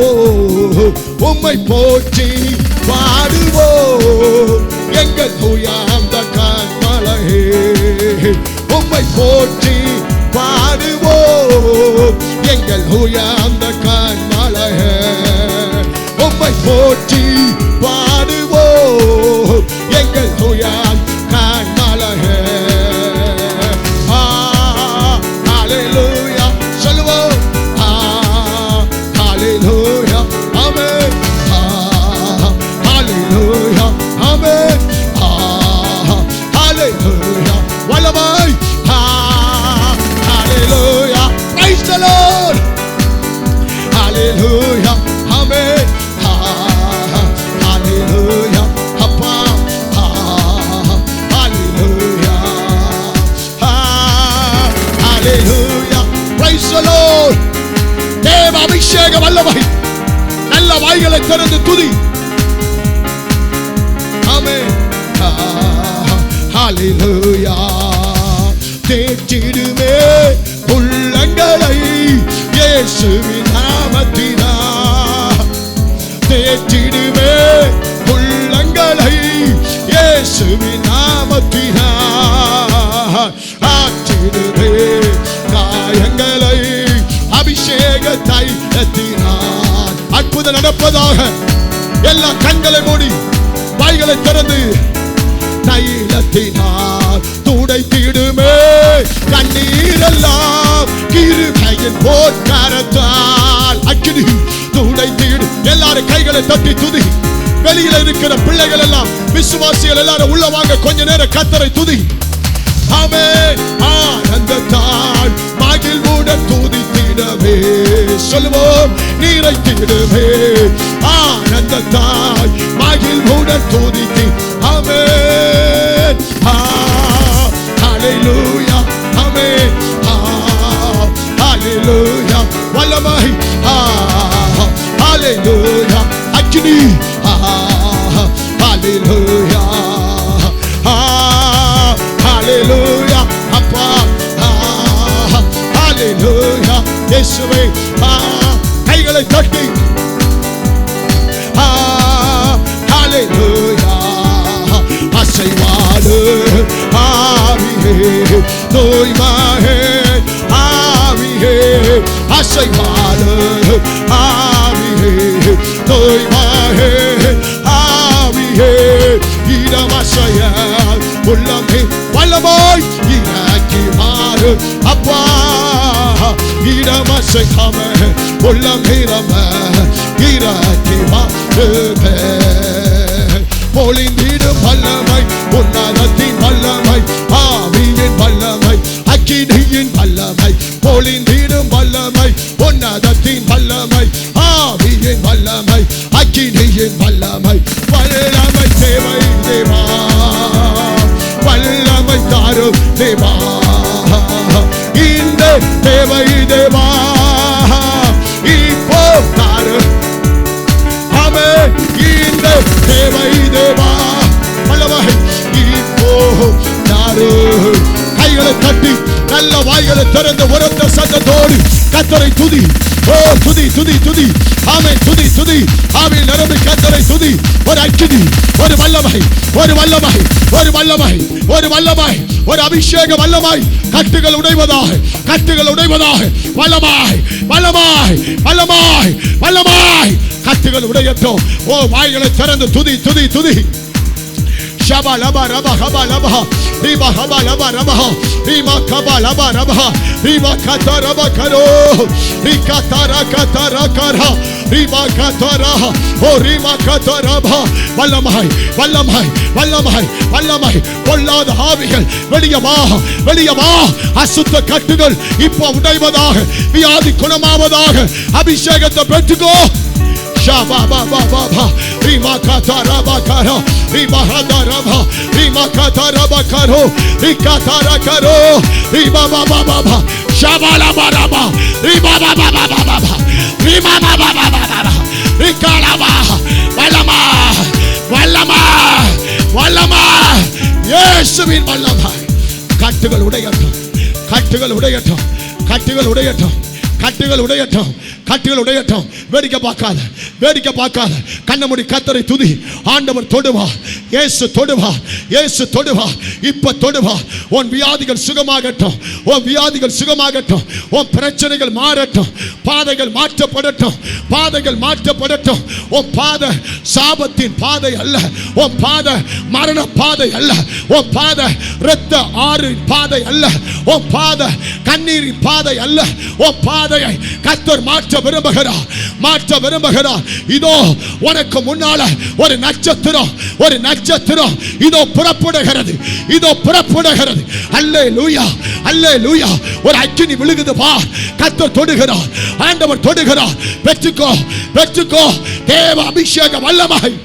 S1: உம்மை போற்றி பாடுவோம் எங்கள் உயர்ந்த கண்மலையே, உம்மை போற்றி பாடுவோம் எங்கள் உயர்ந்த கண்மலையே, உம்மை போற்றி பாடுவோம் எங்கள் உயர்ந்த கண்மலையே. ஹல்லேலூயா, ஹalleluya ஆமென் ஹalleluya அப்பா ஹalleluya ஹalleluya praise the Lord தேவ அபிஷேக வல்லமை நல்ல வாய்களை திறந்து துதி ஆமென் ஹalleluya தேற்றிடுமே உள்ளங்களை இயேசுவின் நாமத்தினால் தேற்றிடுமே உள்ளங்களை இயேசுவின் நாமத்தினால் ஆற்றிடுமே காயங்களை அபிஷேக தைலத்தினால் அற்புதம் நடப்பதாக எல்லா கண்களை மூடி வாய்களை திறந்து தைலத்தினால் துடைத்திடுமே கண்ணீரெல்லாம் கிருபையின் போர்க்கரத்தால் அக்கினி துடைத்திடு எல்லாரும் கைகளை தட்டி துதி வெளியில இருக்கிற பிள்ளைகள் எல்லாம் விசுவாசிகள் எல்லாரும் உள்ள வாங்க கொஞ்ச நேரம் கர்த்தரை துதி ஆமென் ஆனந்தத்தால் மகிழ்வுடன் துதித்திடவே சொல்லுவோம் நிறைத்திடவே ஆனந்தத்தால் மகிழ்வுடன் துதித்தி ஆமென் ஹalleluya ஆமென் ஹalleluya வல்லமை ஹalleluya அக்கினி ஹalleluya ஹalleluya அப்பா ஹalleluya இயேசுவே கைகளை தட்டி ஹalleluya அசைவாடு ஆவியே தூய்மையே ஆவியே அசைவாடு ஆவியே தூய்மையே ஆவியே இடமசைய உள்ளமே வல்லமாய் இறக்கி மாறு அப்பா இடமசைக்காம உள்ளமேரம இறக்கி மாறு பொழிந்திடும் வல்லமை உன்னதத்தின் வல்லமை ஆவியின் வல்லமை அக்கினியின் வல்லமை பொழிந்திடும் வல்லமை உன்னதத்தின் வல்லமை ஆவியின் வல்லமை அக்கினியின் வல்லமை வல்லமை தேவை தேவா வல்லமை தாரும் தேவா இந்த தேவை தேவா இப்போ தாரும் ஆமென் இந்த தேவை தேவா வல்லமை இப்போ தாரும் கைகளை தட்டி நல்ல வாய்களை திறந்து உரத்த சத்தத்தோடு கர்த்தரை துதி ஓ துதி துதி துதி ஆமென் துதி துதி ஆவியில் நிரம்பி கர்த்தரை துதி ஒரு அக்கினி ஒரு வல்லமை ஒரு வல்லமை ஒரு வல்லமை ஒரு வல்லமை ஒரு அபிஷேக வல்லமை கட்டுகள் உடைவதாக கட்டுகள் உடைவதாக வல்லமாய் வல்லமாய் வல்லமாய் வல்லமாய் கட்டுகள் உடையட்டும் ஓ வாய்களை திறந்து துதி துதி துதி Shaba laba raba haba laba riba haba laba raba riba kaba laba raba riba kata raba karo rikatara katara kara riba katara o riba kata raba vallamai vallamai vallamai vallamai பொல்லாத ஆவிகள் வெளியே வா அசுத்த கட்டுகள் இப்போ உடைவதாக வியாதி குணமாவதாக அபிஷேகத்தை பெற்றுக்கோ Shaba ba ba ba ba rima katara ba karo rima hadara ba rima katara ba karo rikatara karo rima ba ba ba ba shaba la ba la ba rima ba ba ba ba ba rima ba ba ba ba ba rikala ba vallama vallama vallama இயேசுவின் வல்லமை கட்டுகள் உடையட்டும் கட்டுகள் உடையட்டும் கட்டுகள் உடையட்டும் கட்டுகள் உடையட்டும் கட்டுகள் உடையட்டும் வேடிக்கை பார்க்காத கண்ணை மூடி கர்த்தரை துதி ஆண்டவர் தொடுவார் இயேசு தொடுவார் இயேசு தொடுவார் இப்ப தொடுவார் உன் வியாதிகள் சுகமாகட்டும் உன் வியாதிகள் சுகமாகட்டும் உன் பிரச்சனைகள் மாறட்டும் பாதைகள் மாற்றப்படட்டும் பாதைகள் மாற்றப்படட்டும் உன் பாதை சாபத்தின் பாதை அல்ல உன் பாதை மரண பாதை அல்ல உன் பாதை இரத்த ஆறின் பாதை அல்ல உன் பாதை கண்ணீரின் பாதை அல்ல உன் பாதையை கர்த்தர் மாற்ற விரும்புகிறார் இதோ உனக்கு முன்னால ஒரு நட்சத்திரம் நட்சத்திரம் இதோ புறப்படுகிறது, இதோ புறப்படுகிறது. அல்லேலூயா, அல்லேலூயா. ஒரு அக்கினி விழுகுது பார். கர்த்தர் தொடுகிறார், ஆண்டவர் தொடுகிறார். பெற்றுக்கோ, பெற்றுக்கோ. தேவ அபிஷேக வல்லமை